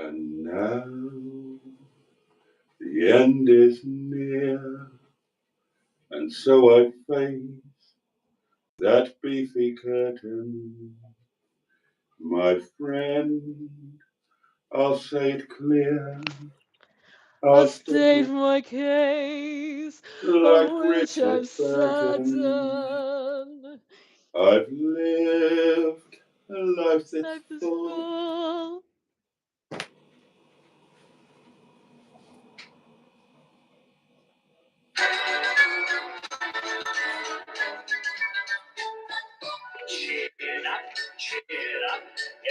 And now the end is near, and so I face that beefy curtain. My friend, I'll say it clear, I'll state my case, like of which I'm Richard Burton. certain. I've lived a life that's Life is full. full. Cheer up,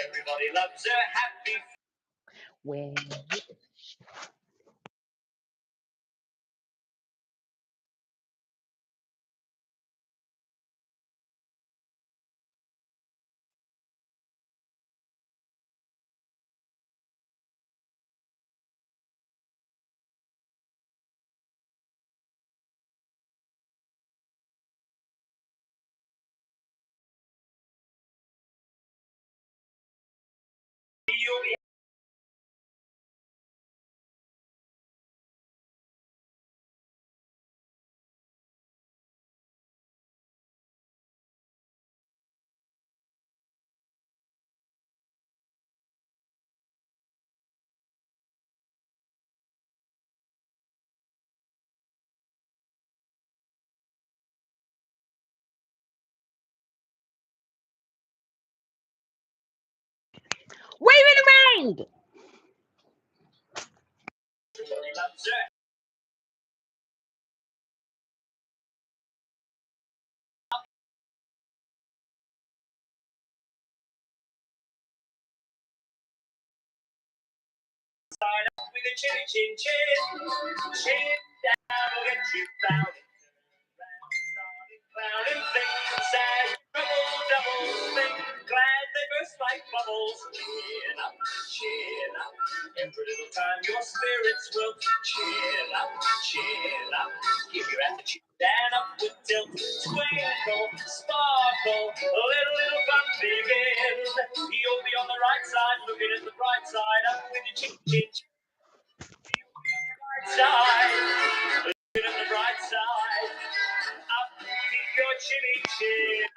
everybody loves a happy. When waving around. With a chinny chin chin down will get you down. Clowning things, sad, double thing, glad they burst like bubbles. Cheer up, every little time your spirits will cheer up, give your attitude an upward tilt, twinkle, sparkle, little fun begin. You'll be on the right side, looking at the bright side, up with your chin chin chin. Side, looking at the bright side, up with your chinny chin.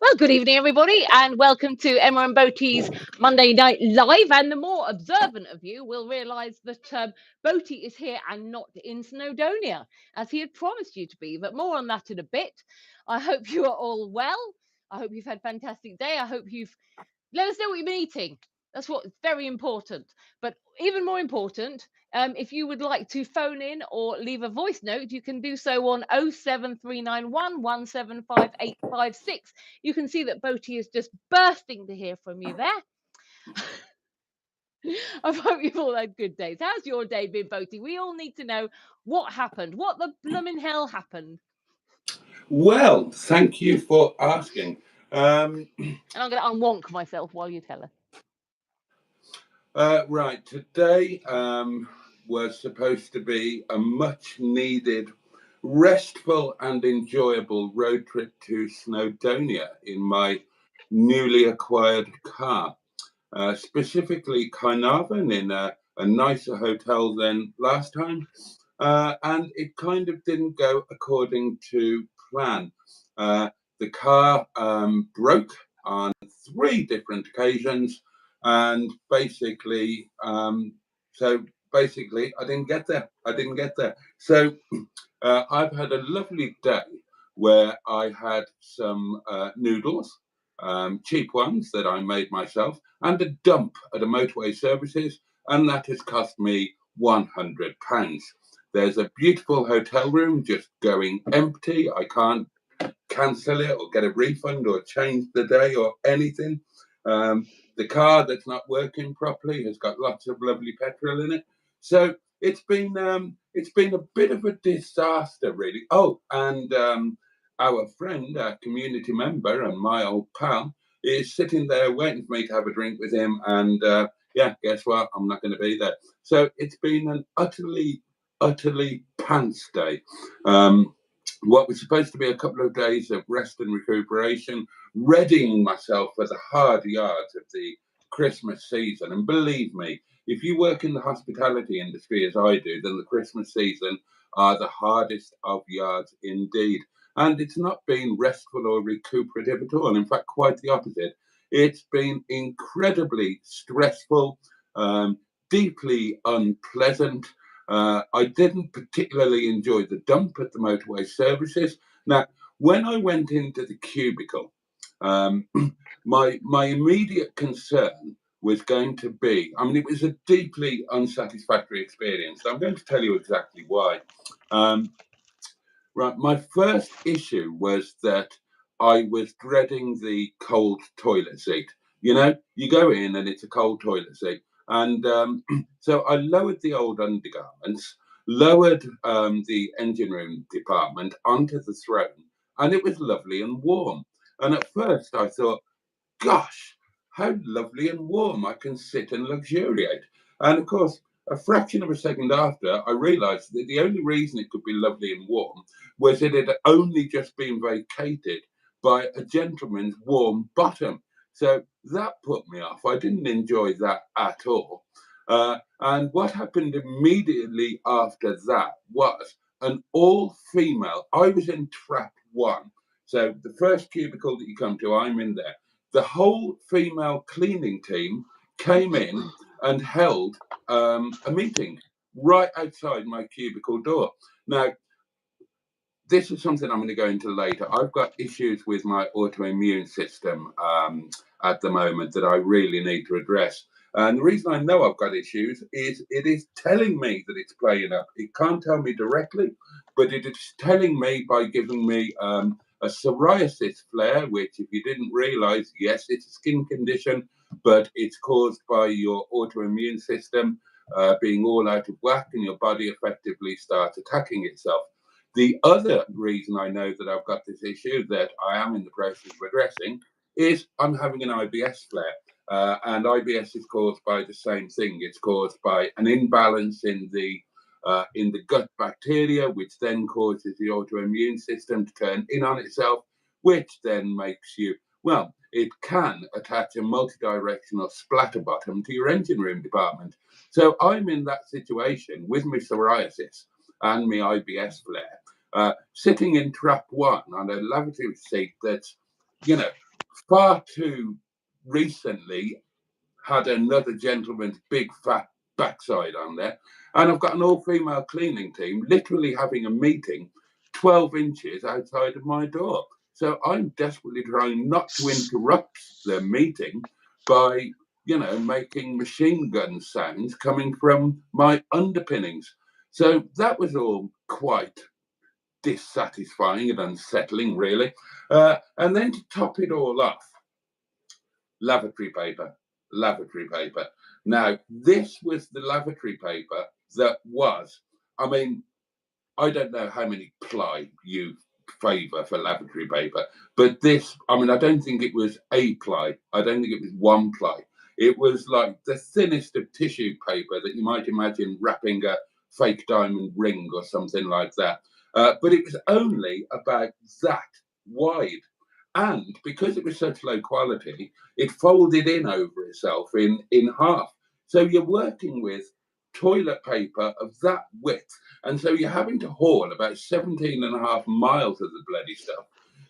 Well, good evening, everybody, and welcome to Emma and Boaty's Monday Night Live. And the more observant of you will realise that Boaty is here and not in Snowdonia, as he had promised you to be. But more on that in a bit. I hope you are all well. I hope you've had a fantastic day. I hope you've... Let us know what you've been eating. That's what's very important. But even more important, if you would like to phone in or leave a voice note, you can do so on 07391 175 You can see that Boaty is just bursting to hear from you there. I hope you've all had good days. How's your day been, Boaty? We all need to know what happened. What the blooming hell happened? Well, thank you for asking. And I'm going to unwonk myself while you tell us. Right, today was supposed to be a much needed, restful and enjoyable road trip to Snowdonia in my newly acquired car, specifically Carnarvon in a nicer hotel than last time. And it kind of didn't go according to plan. The car broke on 3 different occasions, and basically, I didn't get there. So I've had a lovely day where I had some noodles, cheap ones that I made myself, and a dump at a motorway services, and that has cost me £100. There's a beautiful hotel room just going empty. I can't cancel it or get a refund or change the day or anything. The car that's not working properly has got lots of lovely petrol in it. So it's been a bit of a disaster, really. Oh, and our friend, our community member, and my old pal is sitting there waiting for me to have a drink with him. And yeah, guess what? I'm not going to be there. So it's been an utterly pants day. what was supposed to be a couple of days of rest and recuperation, readying myself for the hard yards of the Christmas season. And believe me, if you work in the hospitality industry as I do, then the Christmas season are the hardest of yards indeed. And it's not been restful or recuperative at all. In fact, quite the opposite. It's been incredibly stressful, deeply unpleasant. I didn't particularly enjoy the dump at the motorway services. Now, when I went into the cubicle, my immediate concern was going to be, I mean, it was a deeply unsatisfactory experience. I'm going to tell you exactly why. Right, my first issue was that I was dreading the cold toilet seat. You know, you go in and it's a cold toilet seat. And so I lowered the old undergarments, lowered the engine room department onto the throne, and it was lovely and warm. And at first I thought, gosh, how lovely and warm, I can sit and luxuriate. And of course, a fraction of a second after, I realized that the only reason it could be lovely and warm was that it had only just been vacated by a gentleman's warm bottom. So that put me off. I didn't enjoy that at all. And what happened immediately after that was an all-female, I was in trap 1. So the first cubicle that you come to, I'm in there. The whole female cleaning team came in and held a meeting right outside my cubicle door. Now, this is something I'm going to go into later. I've got issues with my autoimmune system at the moment that I really need to address. And the reason I know I've got issues is it is telling me that it's playing up. It can't tell me directly, but it is telling me by giving me a psoriasis flare, which, if you didn't realize, yes, it's a skin condition, but it's caused by your autoimmune system being all out of whack, and your body effectively starts attacking itself. The other reason I know that I've got this issue that I am in the process of addressing is I'm having an IBS flare. And IBS is caused by the same thing. It's caused by an imbalance in the gut bacteria, which then causes the autoimmune system to turn in on itself, which then makes you, well, it can attach a multi-directional splatter bottom to your engine room department. So I'm in that situation with my psoriasis and my IBS flare, sitting in trap 1 on a lavatory seat that's, you know, far too recently had another gentleman's big fat backside on there. And I've got an all-female cleaning team literally having a meeting 12 inches outside of my door. So I'm desperately trying not to interrupt the meeting by, you know, making machine gun sounds coming from my underpinnings. So that was all quite dissatisfying and unsettling, really. And then to top it all off, lavatory paper. Now, this was the lavatory paper that was, I mean, I don't know how many ply you favour for lavatory paper, but this, I mean, I don't think it was a ply. I don't think it was 1 ply. It was like the thinnest of tissue paper that you might imagine wrapping a fake diamond ring or something like that. But it was only about that wide. And because it was such low quality, it folded in over itself in half. So you're working with toilet paper of that width. And so you're having to haul about 17.5 miles of the bloody stuff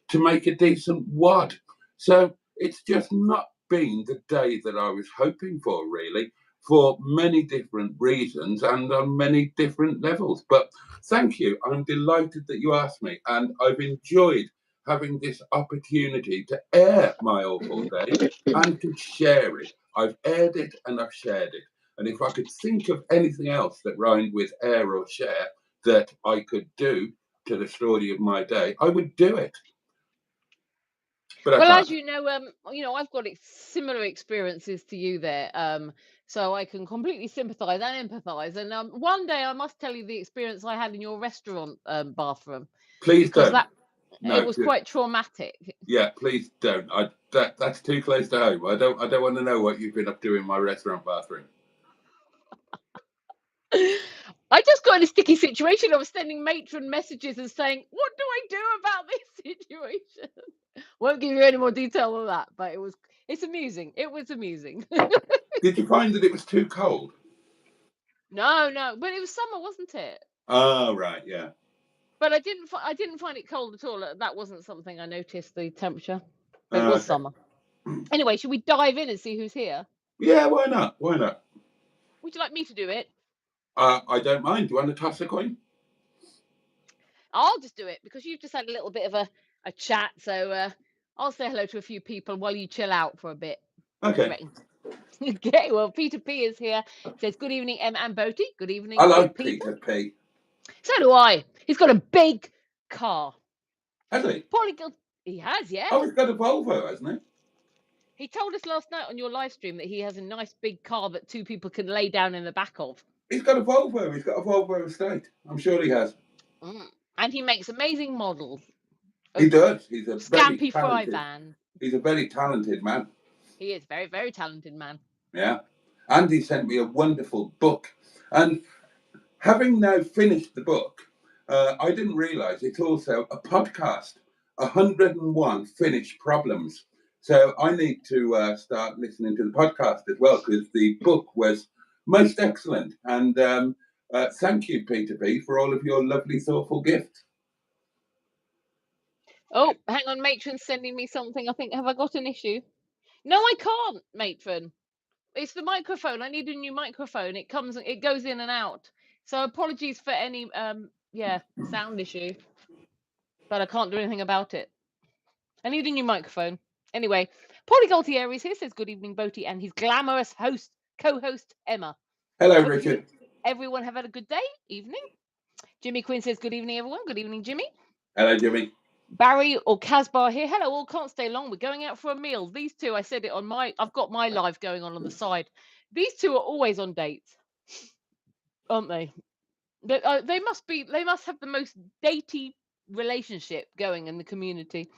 to make a decent wad. So it's just not been the day that I was hoping for, really, for many different reasons and on many different levels. But thank you. I'm delighted that you asked me, and I've enjoyed having this opportunity to air my awful day and to share it. I've aired it and I've shared it. And if I could think of anything else that rhymed with air or share that I could do to the story of my day, I would do it. But well, as you know, I've got similar experiences to you there. So I can completely sympathise and empathise. And one day I must tell you the experience I had in your restaurant bathroom. Please don't. It was quite traumatic. Yeah, please don't. That's too close to home. I don't want to know what you've been up to in my restaurant bathroom. I just got in a sticky situation. I was sending matron messages and saying, what do I do about this situation? Won't give you any more detail on that, but it's amusing. It was amusing. Did you find that it was too cold? No, but it was summer, wasn't it? Oh, right, yeah. But I didn't find it cold at all. That wasn't something I noticed, the temperature. But it was summer. Anyway, should we dive in and see who's here? Yeah, why not? Why not? Would you like me to do it? I don't mind. Do you want to toss a coin? I'll just do it because you've just had a little bit of a chat. So I'll say hello to a few people while you chill out for a bit. Okay. Okay, well, Peter P is here. Says, good evening, Em and Boaty. Good evening. I like Peter P. So do I. He's got a big car. Has he? He has, yeah. Oh, he's got a Volvo, hasn't he? He told us last night on your live stream that he has a nice big car that two people can lay down in the back of. He's got a Volvo. He's got a Volvo estate. I'm sure he has. And he makes amazing models. He does. He's a Scampy fry van. He's a very talented man. He is very, very talented man. Yeah. And he sent me a wonderful book. And having now finished the book, I didn't realise it's also a podcast. 101 Finished Problems. So I need to start listening to the podcast as well, because the book was most excellent. And thank you, Peter B, for all of your lovely, thoughtful gifts. Oh, hang on, Matron's sending me something. I think, have I got an issue? No, I can't, Matron. It's the microphone. I need a new microphone. It goes in and out. So apologies for any sound issue. But I can't do anything about it. I need a new microphone. Anyway, Polly Galtieri is here, says good evening, Boaty, and his glamorous co-host, Emma. Hello, Richard. Everyone have had a good day, evening. Jimmy Quinn says good evening, everyone. Good evening, Jimmy. Hello, Jimmy. Barry or Casbar here. Hello, all. Can't stay long. We're going out for a meal. These two, I said it on I've got my live going on the side. These two are always on dates, aren't they? They must have the most datey relationship going in the community.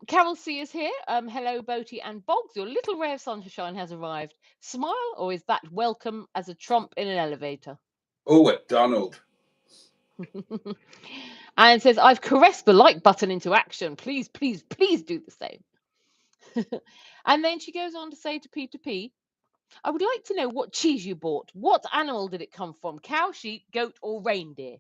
Carol C is here. Hello, Boaty and Boggs. Your little ray of sunshine has arrived. Smile, or is that welcome as a trump in an elevator? Oh, at Donald. And says, I've caressed the like button into action. Please, please, please do the same. And then she goes on to say to Peter P, I would like to know what cheese you bought. What animal did it come from? Cow, sheep, goat, or reindeer?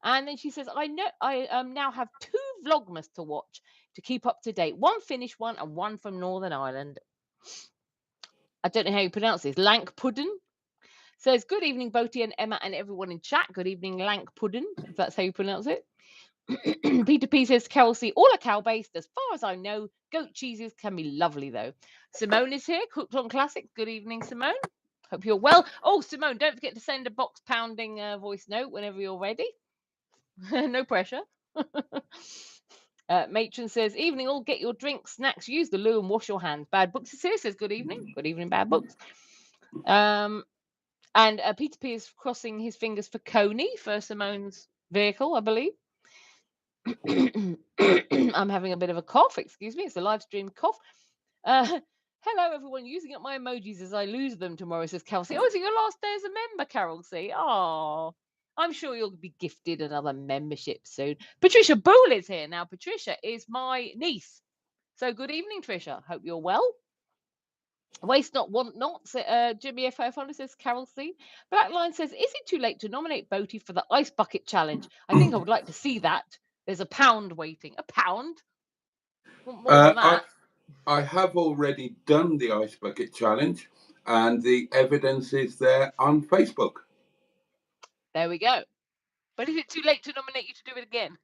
And then she says, I now have 2 vlogmas to watch to keep up to date. One Finnish one and one from Northern Ireland. I don't know how you pronounce this. Lank Puddin says, good evening, Boaty and Emma and everyone in chat. Good evening, Lank Puddin, if that's how you pronounce it. Peter P says, Carol C, all are cow-based. As far as I know, goat cheeses can be lovely, though. Simone is here, Cooked on Classics. Good evening, Simone. Hope you're well. Oh, Simone, don't forget to send a box-pounding voice note whenever you're ready. No pressure. Matron says, evening all, get your drinks, snacks, use the loo and wash your hands. Bad Books is here, says good evening. Good evening, Bad Books. And Peter P is crossing his fingers for Coney for Simone's vehicle, I believe. I'm having a bit of a cough, excuse me. It's a live stream cough. Hello, everyone. Using up my emojis as I lose them tomorrow, says Carol C. Oh, is it your last day as a member, Carol C? Oh, I'm sure you'll be gifted another membership soon. Patricia Boole is here. Now, Patricia is my niece. So good evening, Tricia. Hope you're well. Waste not, want not, Jimmy F500 says Carol C. Blackline says, is it too late to nominate Boaty for the Ice Bucket Challenge? I think I would like to see that. There's a pound waiting. A pound? More than that. I have already done the Ice Bucket Challenge, and the evidence is there on Facebook. There we go. But is it too late to nominate you to do it again?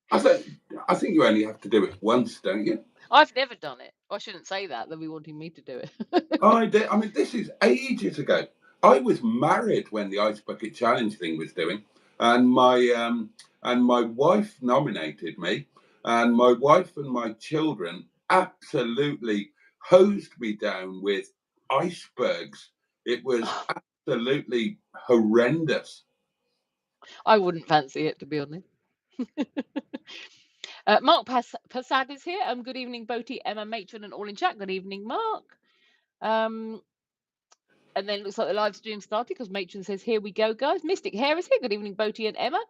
I think you only have to do it once, don't you? I've never done it. I shouldn't say that. They'll be wanting me to do it. I did. I mean, this is ages ago. I was married when the Ice Bucket Challenge thing was doing, and my wife nominated me, and my wife and my children absolutely hosed me down with icebergs. It was absolutely horrendous. I wouldn't fancy it, to be honest. Mark Passad is here. Good evening, Boaty, Emma, Matron, and all in chat. Good evening, Mark. And then it looks like the live stream started because Matron says, here we go, guys. Mystic Hair is here. Good evening, Boaty and Emma.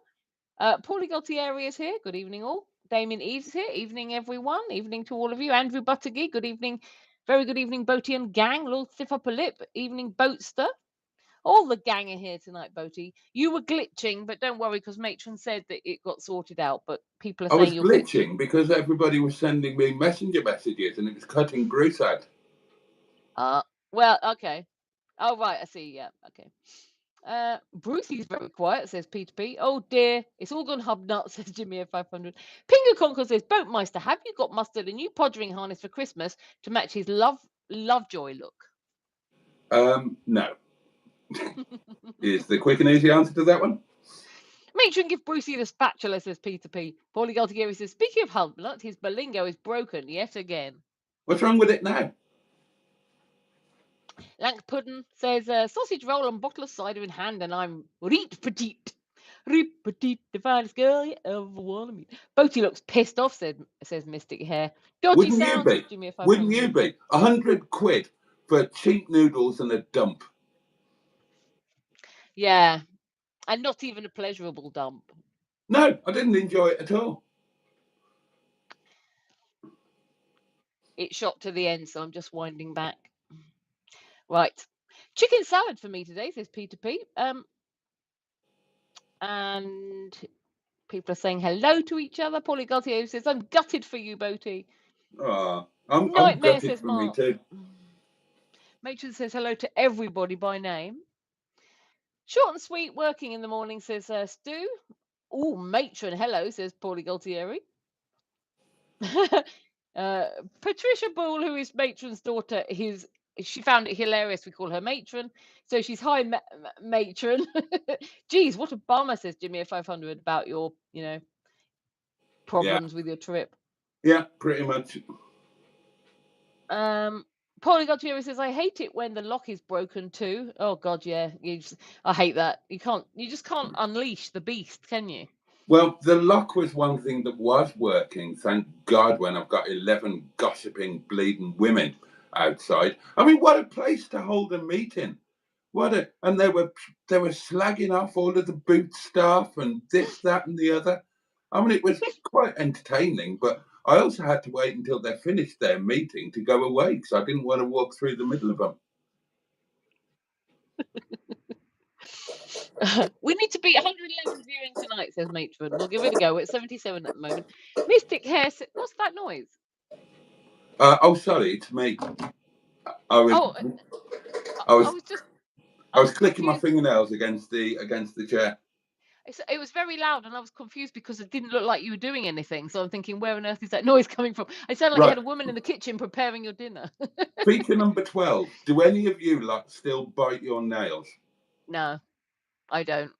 Paulie Gaultieri is here. Good evening, all. Damien Eves is here. Evening, everyone. Evening to all of you. Andrew Buttergy. Good evening. Very good evening, Boaty and gang. Lord Stiff Upper Lip. Evening, Boatster. All the gang are here tonight, Boaty. You were glitching, but don't worry, because Matron said that it got sorted out. But people are I saying was you're glitching because everybody was sending me messenger messages and it was cutting Bruce out. Well, okay. Oh, right. I see. Yeah. Okay. Brucey's very quiet, says Peter P. Oh dear, it's all gone hub nuts, says Jimmy at 500. Pingo Conquer says, Boatmeister, have you got Mustard a new podgering harness for Christmas to match his Lovejoy look? No. Is the quick and easy answer to that one? Matron, give Brucey the spatula, says Peter P. Paulie Galtieri says, speaking of hub nut, his Berlingo is broken yet again. What's wrong with it now? Lank Puddin says, sausage roll and bottle of cider in hand, and I'm reet petite. Reet petite, the finest girl you ever want to meet. Boaty looks pissed off, says Mystic Hair. Dodgy Wouldn't you sounds, be? says Jimmy at 500. Wouldn't you be? 100 quid for cheap noodles and a dump. Yeah, and not even a pleasurable dump. No, I didn't enjoy it at all. It shot to the end, so I'm just winding back. Right. Chicken salad for me today, says Peter P. And people are saying hello to each other. Paulie Gaultier says, I'm gutted for you, Boaty. I'm Nightmare, gutted says for me Mark. too. Matron says hello to everybody by name. Short and sweet, working in the morning, says Stu. Oh, Matron, hello, says Paulie Gaultieri. Patricia Bull, who is Matron's daughter, she found it hilarious we call her Matron. So she's, hi, Matron. Geez, what a bummer, says Jimmy at 500 about your, problems with your trip. Yeah, pretty much. Paulie Gaultieri says, I hate it when the lock is broken too. Oh God, yeah. I hate that. You just can't unleash the beast, can you? Well, the lock was one thing that was working, thank God, when I've got 11 gossiping, bleeding women outside. I mean, what a place to hold a meeting. And they were slagging off all of the boot staff and this, that, and the other. I mean, it was quite entertaining, but I also had to wait until they finished their meeting to go away because I didn't want to walk through the middle of them. We need to beat 111 viewing tonight, says Matron. We'll give it a go. We're at 77 at the moment. Mystic Hair, what's that noise? Sorry, it's me. I was clicking my fingernails against the chair. It was very loud, and I was confused because it didn't look like you were doing anything. So I'm thinking, where on earth is that noise coming from? It sounded like you had a woman in the kitchen preparing your dinner. Feature number 12. Do any of you still bite your nails? No, I don't.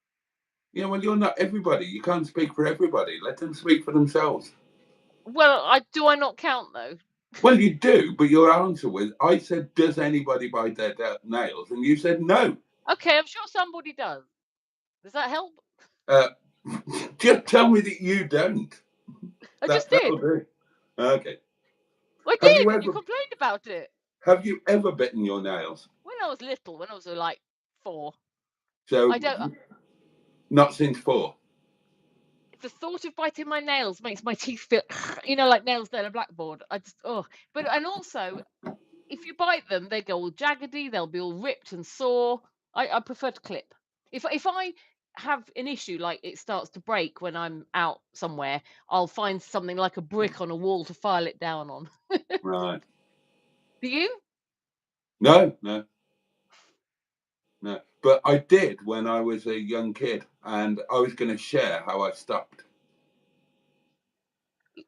Yeah, well, you're not everybody. You can't speak for everybody. Let them speak for themselves. Well, do I not count, though? Well, you do, but your answer was, I said, does anybody bite their nails? And you said no. Okay, I'm sure somebody does. Does that help? Just tell me that you don't. I just did. Do. Okay. I did, and you complained about it. Have you ever bitten your nails? When I was little, when I was like 4. So I don't. Not since 4. The thought of biting my nails makes my teeth feel, like nails down a blackboard. And also, if you bite them, they go all jaggedy. They'll be all ripped and sore. I prefer to clip. If I have an issue like it starts to break when I'm out somewhere, I'll find something like a brick on a wall to file it down on. Right. Do you? No. But I did when I was a young kid, and I was going to share how I stopped.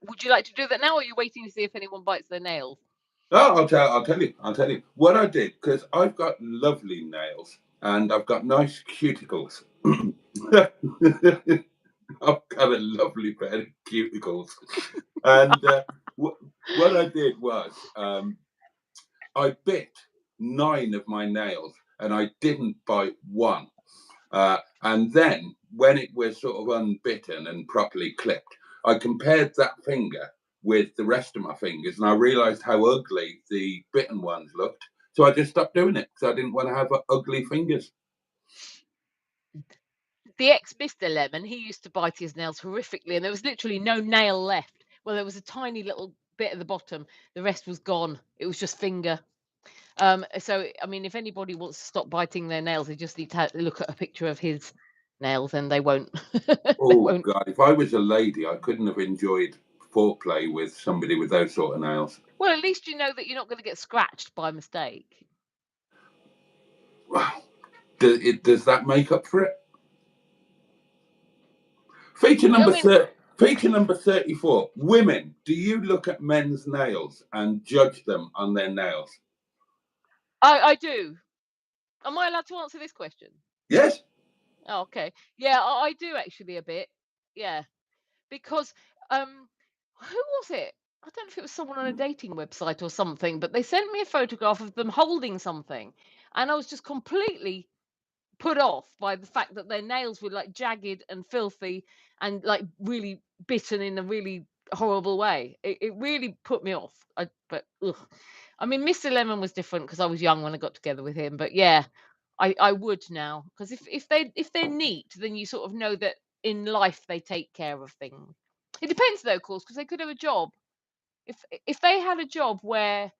Would you like to do that now, or are you waiting to see if anyone bites their nails? Oh, I'll tell you what I did, because I've got lovely nails and I've got nice cuticles. I've got a lovely pair of cuticles, and what I did was I bit 9 of my nails, and I didn't bite one. And then when it was sort of unbitten and properly clipped, I compared that finger with the rest of my fingers, and I realized how ugly the bitten ones looked. So I just stopped doing it because I didn't want to have ugly fingers. the ex-Mr. Lemon, he used to bite his nails horrifically, and there was literally no nail left. Well, there was a tiny little bit at the bottom. The rest was gone. It was just finger. So, I mean, if anybody wants to stop biting their nails, they just need to look at a picture of his nails, and they won't. They Oh, won't. God, if I was a lady, I couldn't have enjoyed foreplay with somebody with those sort of nails. Well, at least you know that you're not going to get scratched by mistake. Wow. Does that make up for it? Feature number 34. Women, do you look at men's nails and judge them on their nails? I do. Am I allowed to answer this question? Yes. Oh, okay. Yeah, I do actually a bit. Yeah, because who was it? I don't know if it was someone on a dating website or something, but they sent me a photograph of them holding something, and I was just completely put off by the fact that their nails were like jagged and filthy and like really bitten in a really horrible way. It really put me off. But ugh. I mean, Mr. Lemon was different because I was young when I got together with him. But yeah, I would now, because if they're neat, then you sort of know that in life they take care of things. It depends though, of course, because they could have a job. If they had a job where,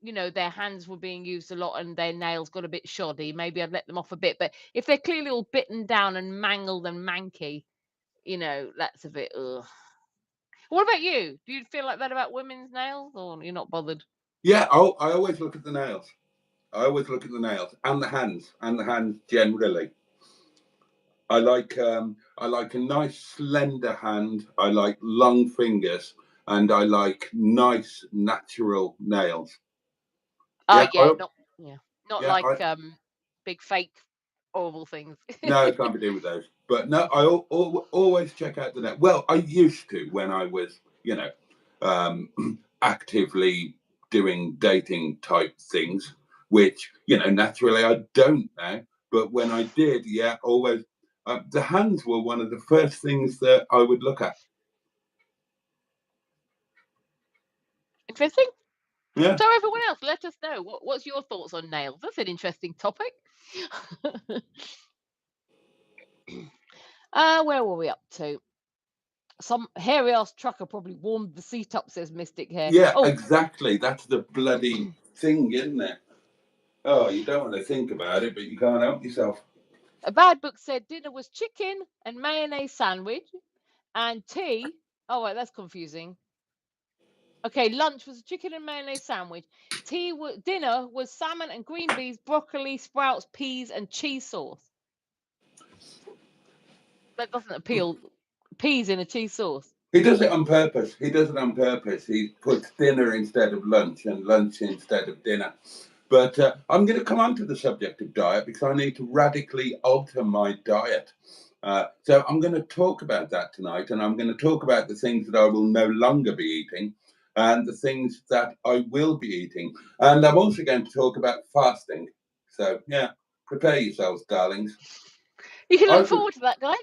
you know, their hands were being used a lot and their nails got a bit shoddy, maybe I'd let them off a bit. But if they're clearly all bitten down and mangled and manky, you know, that's a bit ugh. What about you? Do you feel like that about women's nails, or you're not bothered? Yeah, I always look at the nails. I always look at the nails and the hands generally. I like a nice slender hand. I like long fingers, and I like nice natural nails. Oh Yeah, yeah, not yeah. like big fake horrible things. No, can't be doing with those. But no, I always check out the nail. Well, I used to when I was, actively doing dating type things, which naturally I don't now. But when I did, yeah, always the hands were one of the first things that I would look at. Interesting. Yeah. So everyone else, let us know what's your thoughts on nails. That's an interesting topic. Where were we up to? Some hairy ass trucker probably warmed the seat up, says Mystic Hair. Yeah, Oh, exactly. That's the bloody thing, isn't it? Oh, you don't want to think about it, but you can't help yourself. a bad book said dinner was chicken and mayonnaise sandwich and tea. Oh, wait, that's confusing. Okay, lunch was a chicken and mayonnaise sandwich. Dinner was salmon and green beans, broccoli, sprouts, peas, and cheese sauce. That doesn't appeal. Peas in a cheese sauce. He does it on purpose. He puts dinner instead of lunch and lunch instead of dinner. But I'm going to come on to the subject of diet because I need to radically alter my diet. So I'm going to talk about that tonight, and I'm going to talk about the things that I will no longer be eating and the things that I will be eating. And I'm also going to talk about fasting. So, yeah, prepare yourselves, darlings. You can look forward to that, guys.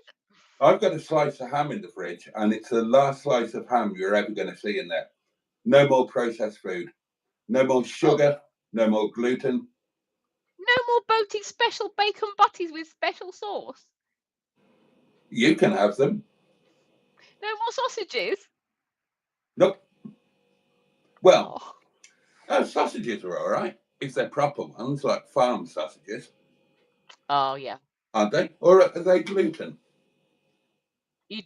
I've got a slice of ham in the fridge, and it's the last slice of ham you're ever going to see in there. No more processed food. No more sugar. No more gluten. No more Boaty special bacon butties with special sauce. You can have them. No more sausages. Nope. Well, sausages are all right if they're proper ones, like farm sausages. Oh yeah. Aren't they? Or are they gluten? They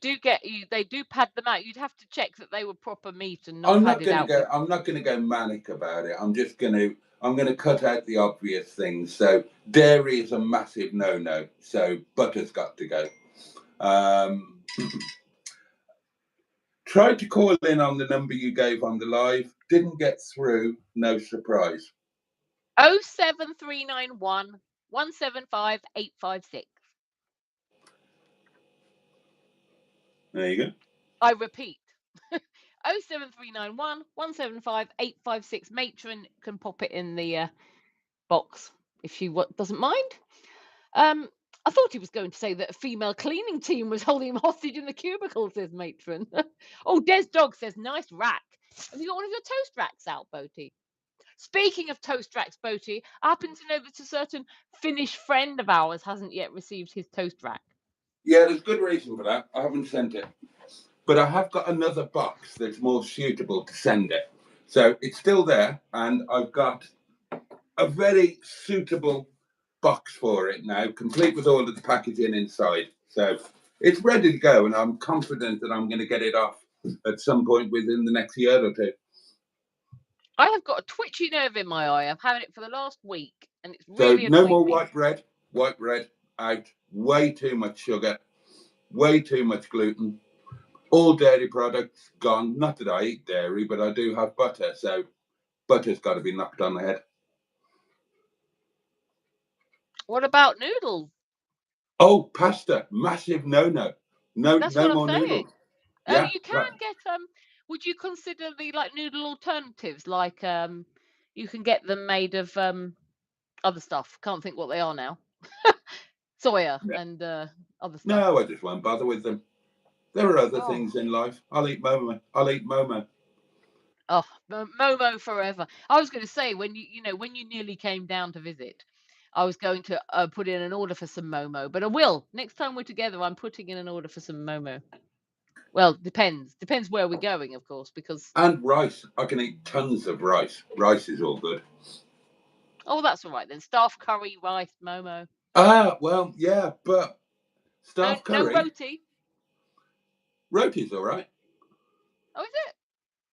do pad them out. You'd have to check that they were proper meat and not padded out. I'm not going to go manic about it. I'm going to cut out the obvious things. So dairy is a massive no-no. So butter's got to go. Tried to call in on the number you gave on the live. Didn't get through. No surprise. 07391 175 856. There you go. I repeat. 07391 175 856. Matron can pop it in the box if she doesn't mind. I thought he was going to say that a female cleaning team was holding him hostage in the cubicle, says Matron. Oh, Des Dog says, nice rack. Have you got one of your toast racks out, Boaty? Speaking of toast racks, Boaty, I happen to know that a certain Finnish friend of ours hasn't yet received his toast rack. Yeah, there's good reason for that. I haven't sent it. But I have got another box that's more suitable to send it. So it's still there, and I've got a very suitable box for it now, complete with all of the packaging inside. So it's ready to go, and I'm confident that I'm going to get it off at some point within the next year or two. I have got a twitchy nerve in my eye. I've had it for the last week, and it's So really no annoying more me. white bread. White bread out. Way too much sugar. Way too much gluten. All dairy products gone. Not that I eat dairy, but I do have butter, so butter's got to be knocked on the head. What about noodles? Oh, pasta, massive no-no. No, That's no what I'm more saying. noodles. Oh, Yeah, you can get would you consider the like noodle alternatives? Like you can get them made of other stuff. Can't think what they are now. Soya Yeah. and other stuff. No, I just won't bother with them. There are other Oh. things in life. I'll eat Momo. I'll eat Momo. Oh, Momo forever. I was going to say when when you nearly came down to visit, I was going to put in an order for some Momo, but I will next time we're together. I'm putting in an order for some Momo. Well, depends where we're going, of course, because And rice. I can eat tons of rice. Rice is all good. oh, that's all right then. Staff curry, rice, Momo. Ah, well, yeah, but staff No curry, roti. roti's all right. Oh, is it?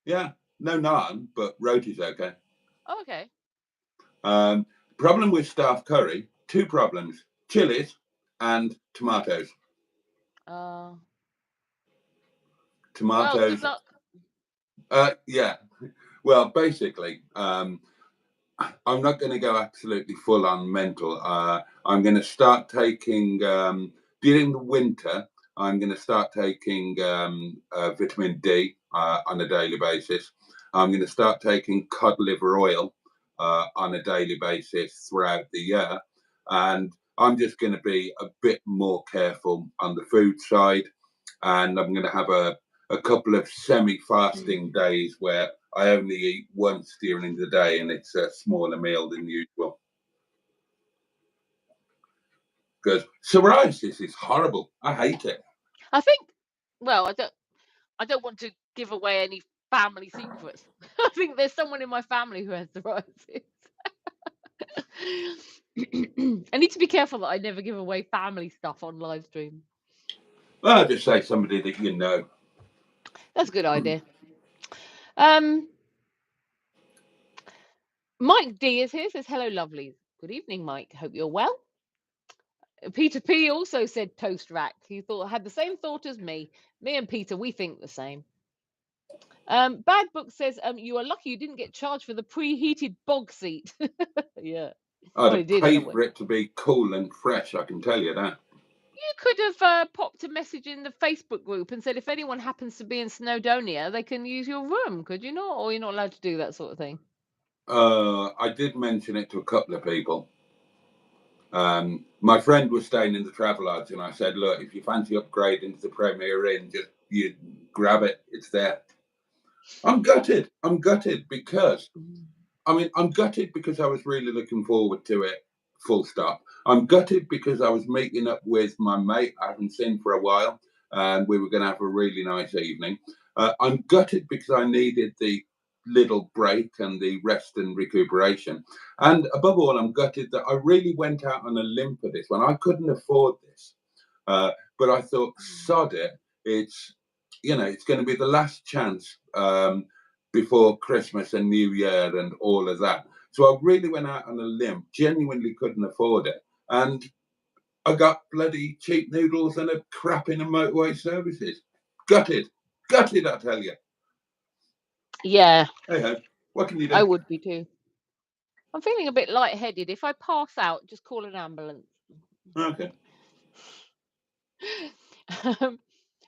Yeah, no naan, but roti's okay. Oh, okay. Problem with staff curry, two problems: chilies and tomatoes. Well, Tomatoes. good luck. Yeah. Well, basically, I'm not going to go absolutely full on mental. I'm going to start taking during the winter. I'm going to start taking vitamin D on a daily basis. I'm going to start taking cod liver oil on a daily basis throughout the year, and I'm just going to be a bit more careful on the food side, and I'm going to have a couple of semi-fasting days where I only eat once during the day, and it's a smaller meal than usual. Because psoriasis is horrible. I hate it. I think. Well, I don't want to give away any family secrets. I think there's someone in my family who has psoriasis. I need to be careful that I never give away family stuff on live stream. Well, I'll just say somebody that you know. That's a good idea. Mike D is here, says hello lovelies. Good evening, Mike. Hope you're well. Peter P also said toast rack. He had the same thought as me. Me and Peter, we think the same. Bad Book says you are lucky you didn't get charged for the preheated bog seat. Yeah. I'd Well, have paid for it to be cool and fresh, I can tell you that. You could have popped a message in the Facebook group and said if anyone happens to be in Snowdonia, they can use your room, could you not? Or you're not allowed to do that sort of thing? I did mention it to a couple of people. My friend was staying in the Travelodge, and I said, look, if you fancy upgrading to the Premier Inn, just you grab it. It's there. I'm gutted. I'm gutted because, I'm gutted because I was really looking forward to it, full stop. I'm gutted because I was meeting up with my mate I haven't seen for a while, and we were going to have a really nice evening. I'm gutted because I needed the little break and the rest and recuperation. And above all, I'm gutted that I really went out on a limb for this one. I couldn't afford this. But I thought, sod it. It's going to be the last chance before Christmas and New Year and all of that. So I really went out on a limb, genuinely couldn't afford it. And I got bloody cheap noodles and a crap in a motorway services. Gutted, I tell you. Yeah. Hey, what can you do? I would be too. I'm feeling a bit lightheaded. If I pass out, just call an ambulance. Okay.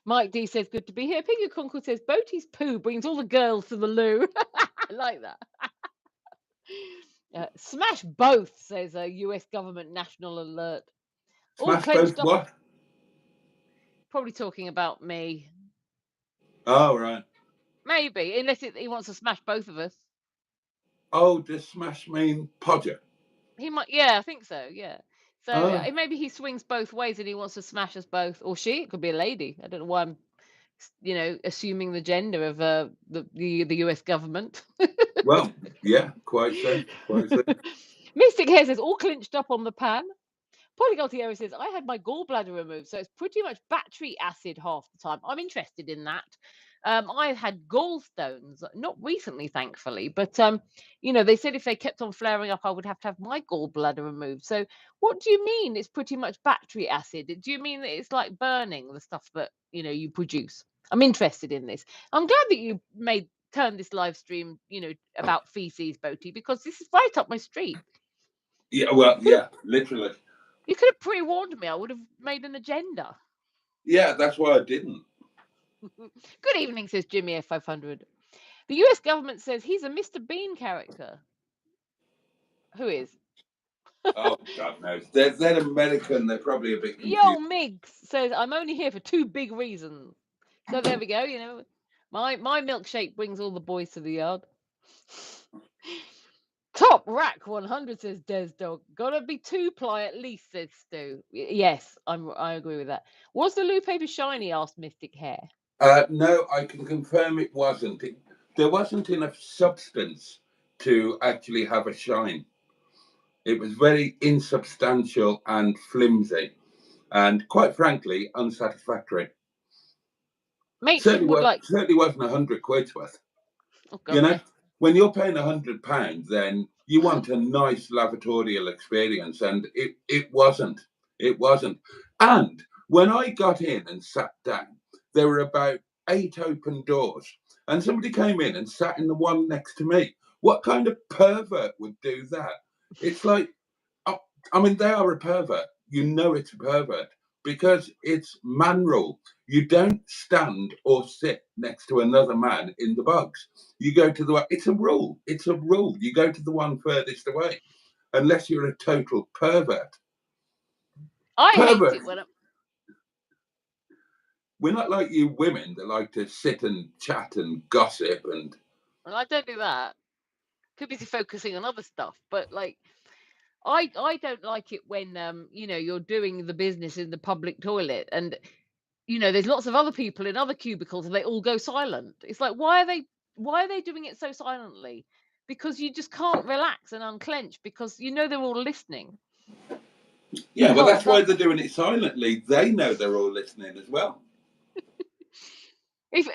Mike D says, good to be here. Piggy Concord says, Boaty's poo brings all the girls to the loo. I like that. Smash both, says a US government national alert. Smash both what? Probably talking about me. Oh, right. Maybe, unless he wants to smash both of us. Oh, does smash mean podger? He might, yeah, I think so, yeah. So maybe he swings both ways and he wants to smash us both, or she. It could be a lady. I don't know why I'm, assuming the gender of the US government. Well, yeah, quite so. Mystic Hair says all clinched up on the pan. Polygaltieri says I had my gallbladder removed, so it's pretty much battery acid half the time. I'm interested in that. I've had gallstones, not recently, thankfully, but they said if they kept on flaring up, I would have to have my gallbladder removed. So, what do you mean? It's pretty much battery acid. Do you mean that it's like burning the stuff that you produce? I'm interested in this. I'm glad that you turned this live stream, about feces, Boaty, because this is right up my street. Yeah, well, yeah, literally. You could have pre-warned me. I would have made an agenda. Yeah, that's why I didn't. Good evening, says Jimmy F500. The US government says he's a Mr. Bean character. Who is? Oh, God knows. They're American. They're probably a bit confused. Yo, Miggs says, I'm only here for 2 big reasons. So there we go. My milkshake brings all the boys to the yard. Top rack 100, says Des Dog. Gotta be 2-ply at least, says Stu. Yes, I agree with that. Was the loo paper shiny? Asked Mystic Hair. No, I can confirm it wasn't. There wasn't enough substance to actually have a shine. It was very insubstantial and flimsy, and quite frankly, unsatisfactory. Certainly wasn't 100 quid's worth. Oh, God, when you're paying £100, then you want a nice lavatorial experience, and it wasn't. It wasn't. And when I got in and sat down, there were about 8 open doors, and somebody came in and sat in the one next to me. What kind of pervert would do that? It's like, I mean, they are a pervert. You know it's a pervert because it's man rule. You don't stand or sit next to another man in the box. You go to the one. It's a rule. It's a rule. You go to the one furthest away, unless you're a total pervert. I hate it when we're not like you women that like to sit and chat and gossip and. Well, I don't do that. Too busy focusing on other stuff. But like, I don't like it when you're doing the business in the public toilet and there's lots of other people in other cubicles and they all go silent. It's like, why are they doing it so silently? Because you just can't relax and unclench because they're all listening. Yeah, well, that's why they're doing it silently. They know they're all listening as well.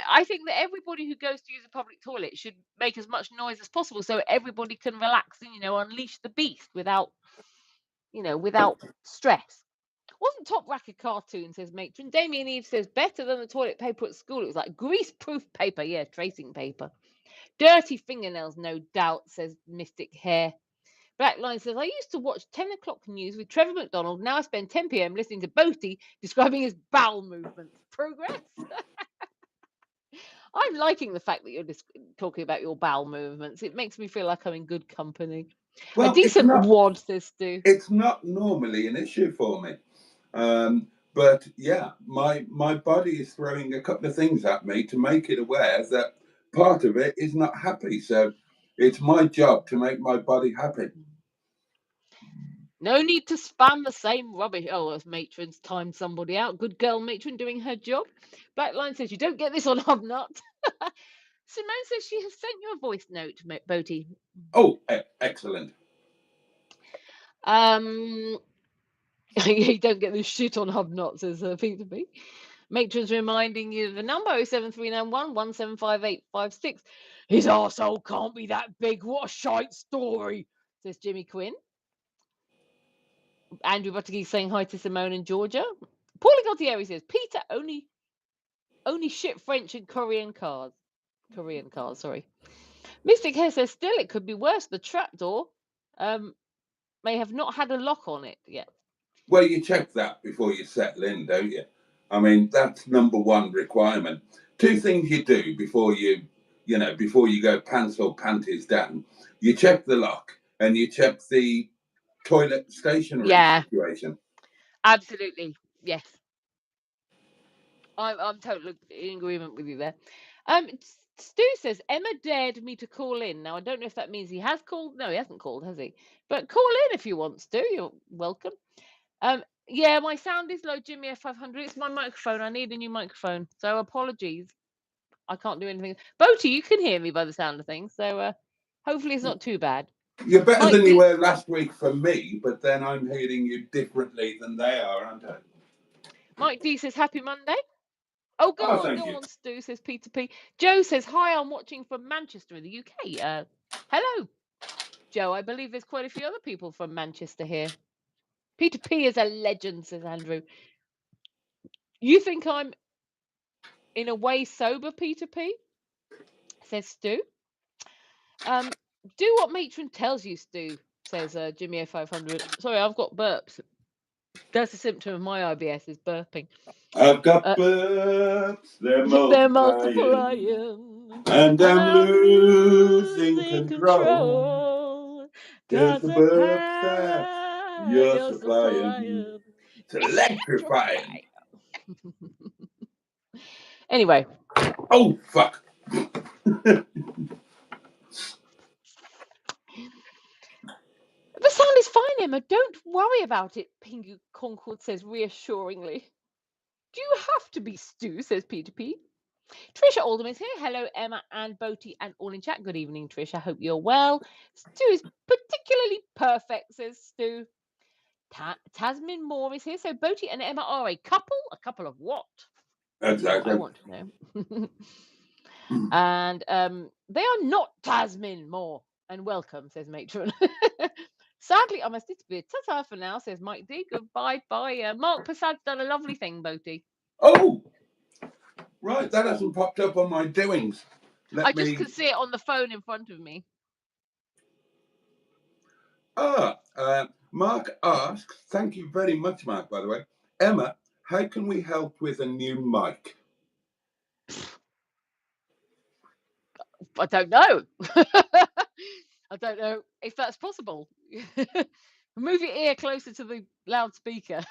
I think that everybody who goes to use a public toilet should make as much noise as possible so everybody can relax and unleash the beast without stress. Wasn't Top Rack a cartoon, says Matron. Damien Eve says better than the toilet paper at school. It was like grease-proof paper. Yeah, tracing paper. Dirty fingernails, no doubt, says Mystic Hair. Blackline says, I used to watch 10 o'clock news with Trevor McDonald. Now I spend 10 p.m. listening to Boaty describing his bowel movements. Progress. I'm liking the fact that you're just talking about your bowel movements. It makes me feel like I'm in good company. Well, a decent wad, says Stu. It's not normally an issue for me. But yeah, my body is throwing a couple of things at me to make it aware that part of it is not happy. So it's my job to make my body happy. No need to spam the same rubbish. Oh, as Matron's timed somebody out. Good girl, Matron, doing her job. Blackline says, you don't get this on Hubnut. Simone says she has sent you a voice note, Boaty. Oh, excellent. You don't get this shit on Hubnut, says Peter B. Matron's reminding you of the number 07391 175856. His arsehole can't be that big. What a shite story, says Jimmy Quinn. Andrew Buttigieg saying hi to Simone and Georgia. Paulie Gaultieri says Peter only ship French and Korean cars. Sorry. Mystic Hair says still it could be worse. The trapdoor may have not had a lock on it yet. Well, you check that before you settle in, don't you? I mean, that's number one requirement. 2 things you do before you go pants or panties down. You check the lock and you check the toilet stationery situation. Absolutely, yes. I'm totally in agreement with you there. Stu says Emma dared me to call in. Now I don't know if that means he has called. No, he hasn't called, has he? But call in if you want, Stu. You're welcome. Yeah, my sound is low, Jimmy F500. It's my microphone. I need a new microphone. So apologies. I can't do anything. Boaty, you can hear me by the sound of things. So hopefully it's not too bad. You're better Mike than you D- were last week for me, but then I'm hearing you differently than they are, aren't I? Mike D says, happy Monday. Oh, go on, Stu, says Peter P. Joe says, hi, I'm watching from Manchester in the UK. Hello, Joe. I believe there's quite a few other people from Manchester here. Peter P is a legend, says Andrew. You think I'm in a way sober, Peter P? Says Stu. Do what matron tells you, Stu, says Jimmy 500. Sorry, I've got burps. That's a symptom of my IBS, is burping. I've got burps, they're multiplying, and I'm losing control. There's the burps that you're supplying. It's electrifying. Anyway. Oh, fuck. The sound is fine, Emma. Don't worry about it, Pingu Concord says reassuringly. Do you have to be, Stu, says Peter P. Trisha Oldham is here. Hello, Emma and Boaty and all in chat. Good evening, Trisha. Hope you're well. Stu is particularly perfect, says Stu. Tasmin Moore is here. So Boaty and Emma are a couple? A couple of what? Exactly. I want to know. And they are not Tasmin Moore. And welcome, says Matron. Sadly, I must disappear. Ta-ta for now, says Mike D. Goodbye. Bye. Mark Passad's done a lovely thing, Boaty. Oh, right. That hasn't popped up on my doings. I just could see it on the phone in front of me. Mark asks, thank you very much, Mark, by the way. Emma, how can we help with a new mic? I don't know. I don't know if that's possible. Move your ear closer to the loudspeaker.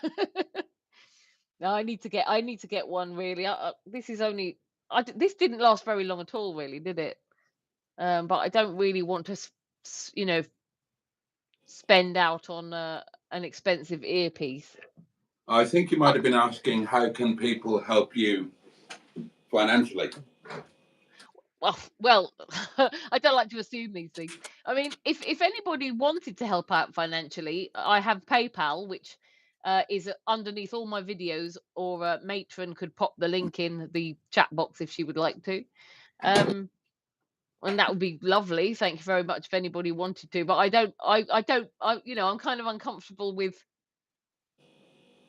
No, I need to get one really. This is only this didn't last very long at all, really, did it? But I don't really want to, spend out on an expensive earpiece. I think you might have been asking, how can people help you financially? Well, I don't like to assume these things. I mean, if anybody wanted to help out financially, I have PayPal, which is underneath all my videos, or Matron could pop the link in the chat box if she would like to. And that would be lovely. Thank you very much if anybody wanted to. But I'm kind of uncomfortable with.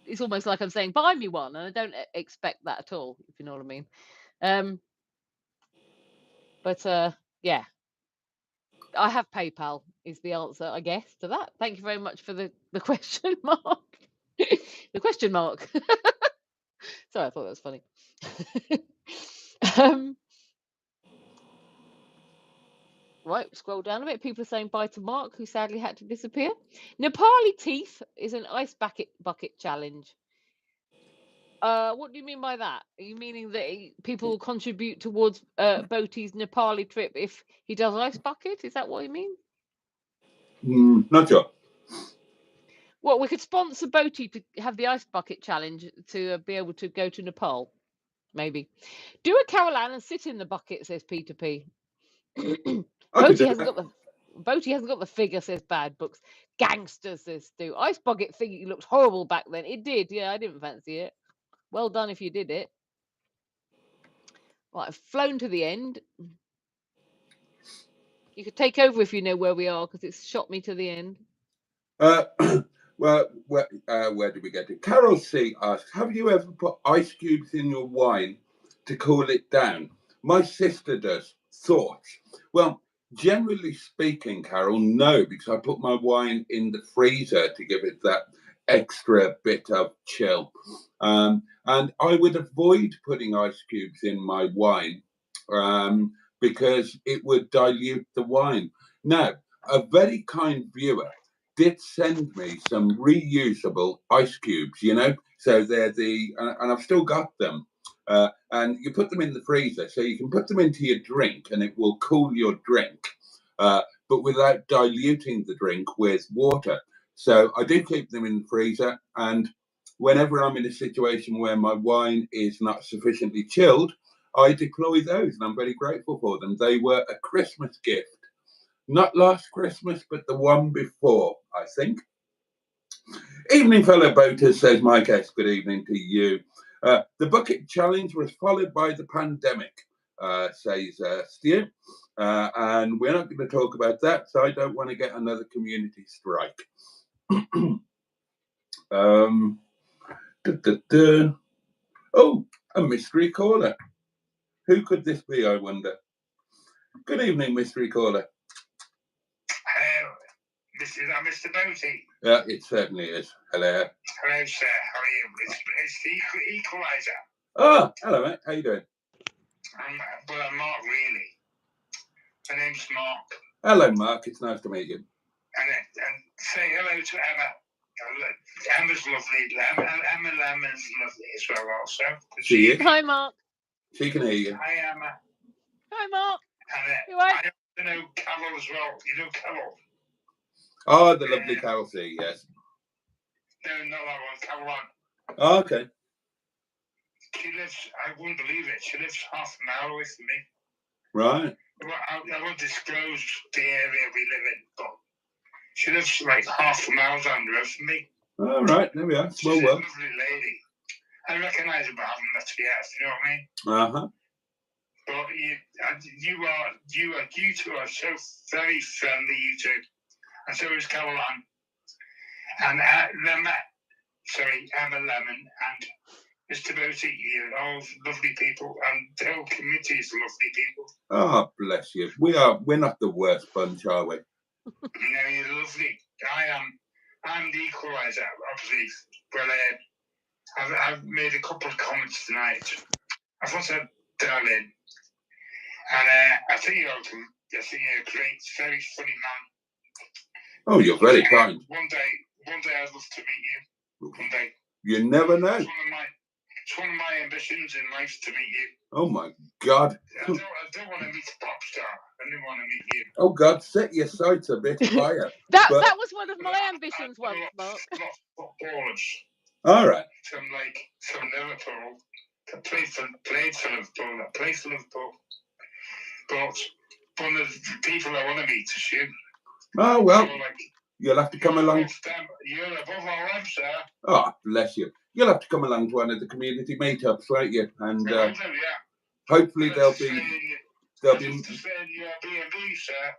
It's almost like I'm saying, buy me one, and I don't expect that at all, if you know what I mean. But yeah, I have PayPal is the answer, I guess, to that. Thank you very much for the question mark. The question mark. Sorry, I thought that was funny. Right, scroll down a bit. People are saying bye to Mark, who sadly had to disappear. Nepali teeth is an ice bucket challenge. What do you mean by that? Are you meaning that people will contribute towards Boaty's Nepali trip if he does ice bucket? Is that what you mean? Not sure. Well, we could sponsor Boaty to have the ice bucket challenge to be able to go to Nepal. Maybe. Do a Carol Ann and sit in the bucket, says Peter P. Boaty hasn't got the figure, says Bad Books. Gangsters, says Stu. Ice bucket figure looked horrible back then. It did, yeah, I didn't fancy it. Well done if you did it. Right, I've flown to the end. You could take over if you know where we are, because it's shot me to the end. Well, where did we get to? Carol C asks, have you ever put ice cubes in your wine to cool it down? My sister does. Thoughts? Well, generally speaking, Carol, no, because I put my wine in the freezer to give it that extra bit of chill. And I would avoid putting ice cubes in my wine because it would dilute the wine. Now, a very kind viewer did send me some reusable ice cubes, so they're and I've still got them. And you put them in the freezer, so you can put them into your drink and it will cool your drink, but without diluting the drink with water. So I do keep them in the freezer, and whenever I'm in a situation where my wine is not sufficiently chilled, I deploy those, and I'm very grateful for them. They were a Christmas gift. Not last Christmas, but the one before, I think. Evening, fellow boaters, says my guest. Good evening to you. The bucket challenge was followed by the pandemic, says Stu. And we're not going to talk about that, so I don't want to get another community strike. Oh, a mystery caller. Who could this be, I wonder? Good evening, mystery caller. Is that Mr. Boaty? Yeah, it certainly is. Hello. Hello, sir. How are you? It's the equaliser. Oh, hello, mate. How you doing? I'm Mark, really. My name's Mark. Hello, Mark. It's nice to meet you. And say hello to Emma. Emma's lovely. Emma Lemon's lovely as well, also. See you. Hi, Mark. She can hear you. Hi, Emma. Hi, Mark. And You right? I know Carol as well. You know Carol? Oh, the lovely Carol C, yes. No, not that one. Carol. Oh, okay. She lives, I wouldn't believe it, she lives half a mile away from me. Right. I won't disclose the area we live in, but she lives like half a mile down the road from me. All right, there we are. She's a lovely lady. I recognise her, but I haven't met her yet, you know what I mean? Uh-huh. But you two are so very friendly, you two. And so is Caroline. And Emma Lemon and Mr. Boaty, you're all lovely people, and the whole community is lovely people. Oh, bless you. We're not the worst bunch, are we? No, you're lovely. I'm the equaliser, obviously. Well, I've made a couple of comments tonight. I thought I'd dial in. And I think you're a great, very funny man. Oh, you're very kind. One day I'd love to meet you. One day. You never know. It's one of my ambitions in life to meet you. Oh my God. I don't want to meet a pop star. I don't want to meet you. Oh God, set your sights a bit higher. that was one of my ambitions once, Mark. Footballers. All right. From Liverpool. Played for Liverpool. But one of the people I want to meet is you. Oh well. You'll have to come along. You're above all them, sir. Oh, bless you. You'll have to come along to one of the community meetups, won't you? And hopefully there'll be. B&B, sir.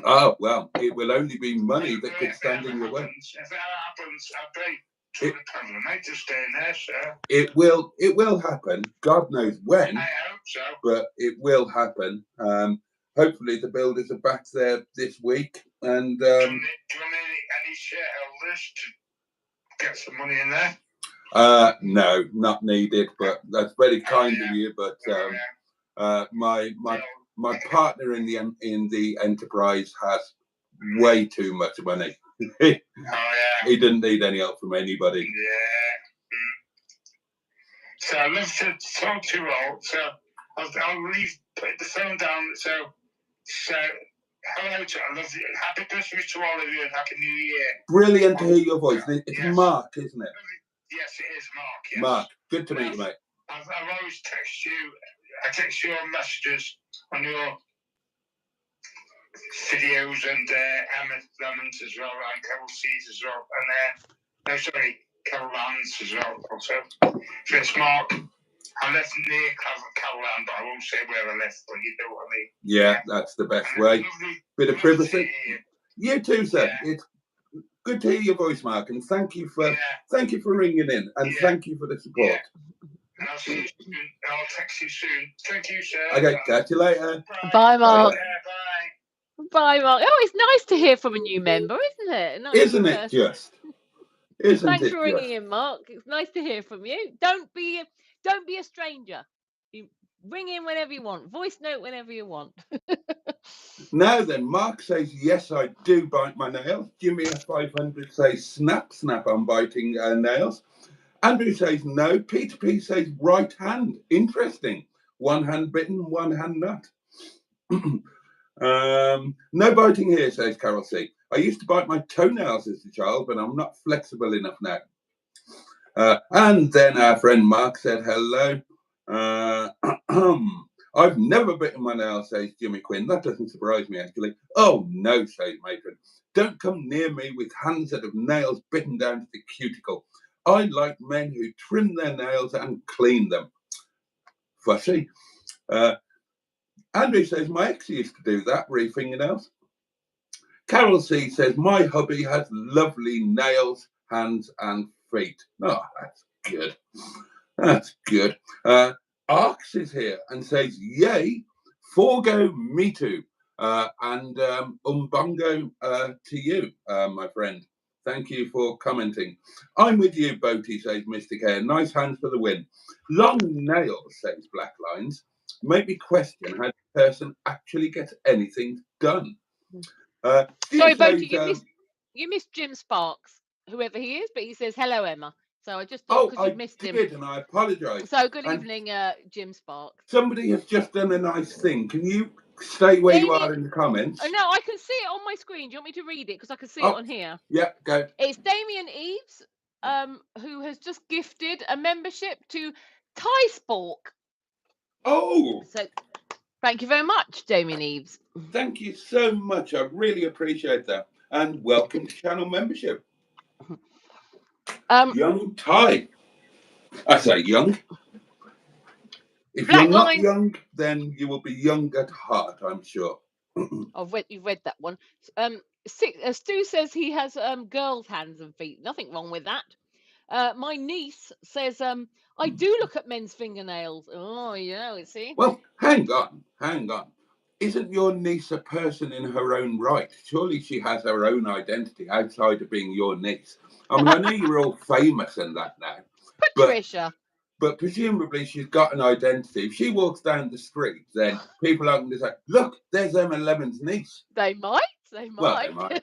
Oh well, it will only be money that could stand in your way. If that happens, I'll pay £200 a night to stay in there, sir. It will happen. God knows when. I hope so. But it will happen. Hopefully the builders are back there this week. And do you want any shareholders to get some money in there? No, not needed. But that's very kind of you. But my partner in the enterprise has way too much money. He didn't need any help from anybody. Yeah. So I'd love to talk to you all. So I'll put the phone down. So hello to I love you. Happy Christmas to all of you and Happy New Year. Brilliant to hear your voice. It's Mark, isn't it? Yes, it is Mark. Yes. Mark, good to meet you, mate. I've always text you. I text your messages on your videos and Emma Lemons as well, and Carol C's as well, and Carol Lance as well. Also, so it's Mark. I live near Caroline, but I won't say where I live, but you know what I mean. Yeah, that's the best way. Bit of privacy. You too, sir. Yeah. It's good to hear your voice, Mark, and thank you for ringing in, and thank you for the support. Yeah. And I'll see you soon. I'll text you soon. Thank you, sir. Okay, catch you later. Bye, Mark. Bye. Bye, Mark. Oh, it's nice to hear from a new member, isn't it? Nice isn't it just? Thanks for ringing in, Mark. It's nice to hear from you. Don't be a stranger. You ring in whenever you want. Voice note whenever you want. Now then, Mark says, yes, I do bite my nails. Jimmy S500 says, snap, I'm biting nails. Andrew says, no. Peter P says, right hand. Interesting. One hand bitten, one hand not. No biting here, says Carol C. I used to bite my toenails as a child, but I'm not flexible enough now. And then our friend Mark said hello. I've never bitten my nail, says Jimmy Quinn. That doesn't surprise me, actually. Oh, no, says Matron. Don't come near me with hands that have nails bitten down to the cuticle. I like men who trim their nails and clean them. Fussy. Andrew says, my ex used to do that, re-fingernails. Carol C says, my hubby has lovely nails, hands and feet. Oh, that's good. That's good. Arx is here and says, yay, forgo me too. And umbongo to you, my friend. Thank you for commenting. I'm with you, Boaty, says Mystic Hair. Nice hands for the win. Long nails, says Black Lines. Make me question how the person actually gets anything done. Sorry, Boaty, you missed Jim Sparks, whoever he is, but he says, hello, Emma. So I just thought because you missed him. And I apologise. So good evening, Jim Sparks. Somebody has just done a nice thing. Can you stay where you are in the comments? Oh, no, I can see it on my screen. Do you want me to read it? Because I can see it on here. Yeah, go. It's Damien Eves, who has just gifted a membership to Thai Spork. Oh! So thank you very much, Damien Eves. Thank you so much. I really appreciate that. And welcome to channel membership. Young Thai. I say young. If you're not young, then you will be young at heart, I'm sure. You've read that one. Stu says he has girls' hands and feet. Nothing wrong with that. My niece says, I do look at men's fingernails. Oh, yeah, see? Well, hang on. Isn't your niece a person in her own right? Surely she has her own identity outside of being your niece. I mean, I know you're all famous and that now. Patricia. But presumably she's got an identity. If she walks down the street, then people are going to say, look, there's Emma Lemon's niece. They might. Well, they might.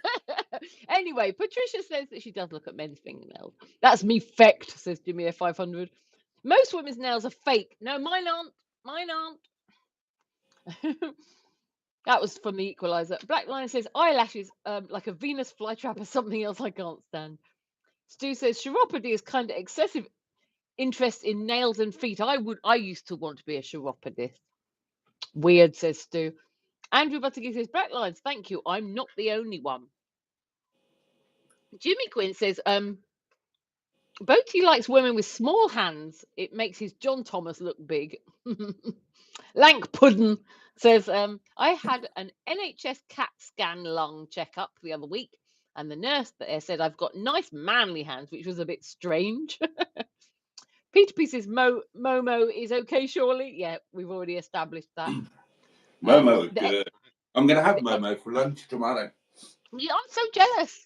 Anyway, Patricia says that she does look at men's fingernails. That's me fecked, says Jimmy 500. Most women's nails are fake. No, mine aren't. That was from the Equalizer. Black Lion says eyelashes like a Venus flytrap or something else I can't stand. Stu says chiropody is kind of excessive interest in nails and feet. I used to want to be a chiropodist. Weird, says Stu. Andrew Buttigieg says Black Lions, thank you. I'm not the only one. Jimmy Quinn says Boaty likes women with small hands. It makes his John Thomas look big. Lank Puddin says, I had an NHS CAT scan lung checkup the other week, and the nurse there said I've got nice manly hands, which was a bit strange. Peter P says Momo is okay, surely? Yeah, we've already established that. Momo is good. I'm going to have Momo for lunch tomorrow. Yeah, I'm so jealous.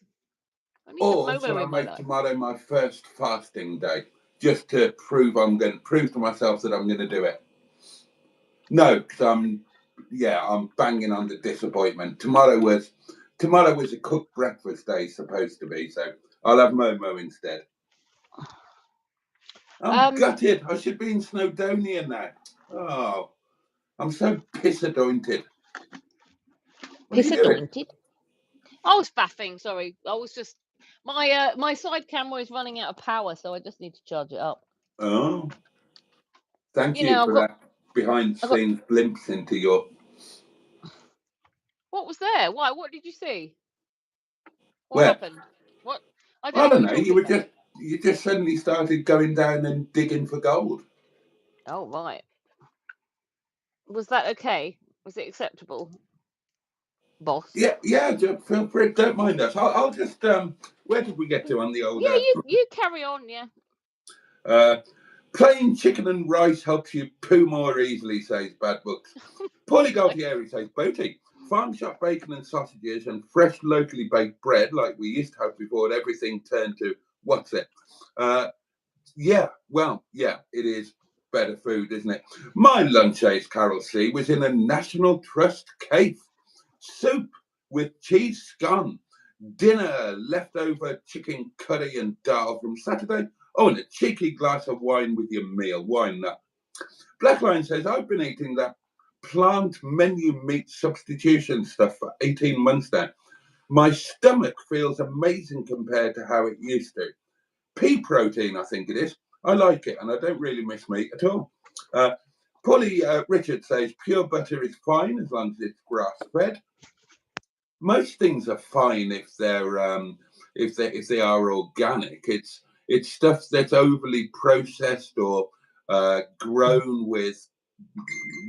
Or shall I make tomorrow my first fasting day, just to prove to myself that I'm going to do it? No, because I'm banging on the disappointment. Tomorrow was a cooked breakfast day, supposed to be, so I'll have Momo instead. I'm gutted. I should be in Snowdonia now. Oh, I'm so piss-anointed. Piss-anointed? I was faffing, sorry. I was just... My side camera is running out of power, so I just need to charge it up. Oh. Thank you for that behind-the-scenes glimpse into your... What was there? Why? What did you see? What happened? What? I don't know. You just suddenly started going down and digging for gold. Oh, right. Was that okay? Was it acceptable, boss? Yeah. Feel free. Don't mind us. I'll just. Where did we get to on the old? Yeah, you carry on. Yeah. Plain chicken and rice helps you poo more easily, says Bad Books. Paulie Galtieri says Boaty. Farm shop bacon and sausages and fresh locally baked bread like we used to have before everything turned to what's it? It is better food, isn't it? My lunch, says Carol C, was in a National Trust cave. Soup with cheese scone. Dinner, leftover chicken curry and dal from Saturday. Oh, and a cheeky glass of wine with your meal. Why not? Black Lion says, I've been eating that plant menu meat substitution stuff for 18 months now. My stomach feels amazing compared to how it used to. Pea protein, I think it is. I like it, and I don't really miss meat at all. Polly Richard says pure butter is fine as long as it's grass fed. Most things are fine if they are organic. It's stuff that's overly processed or grown with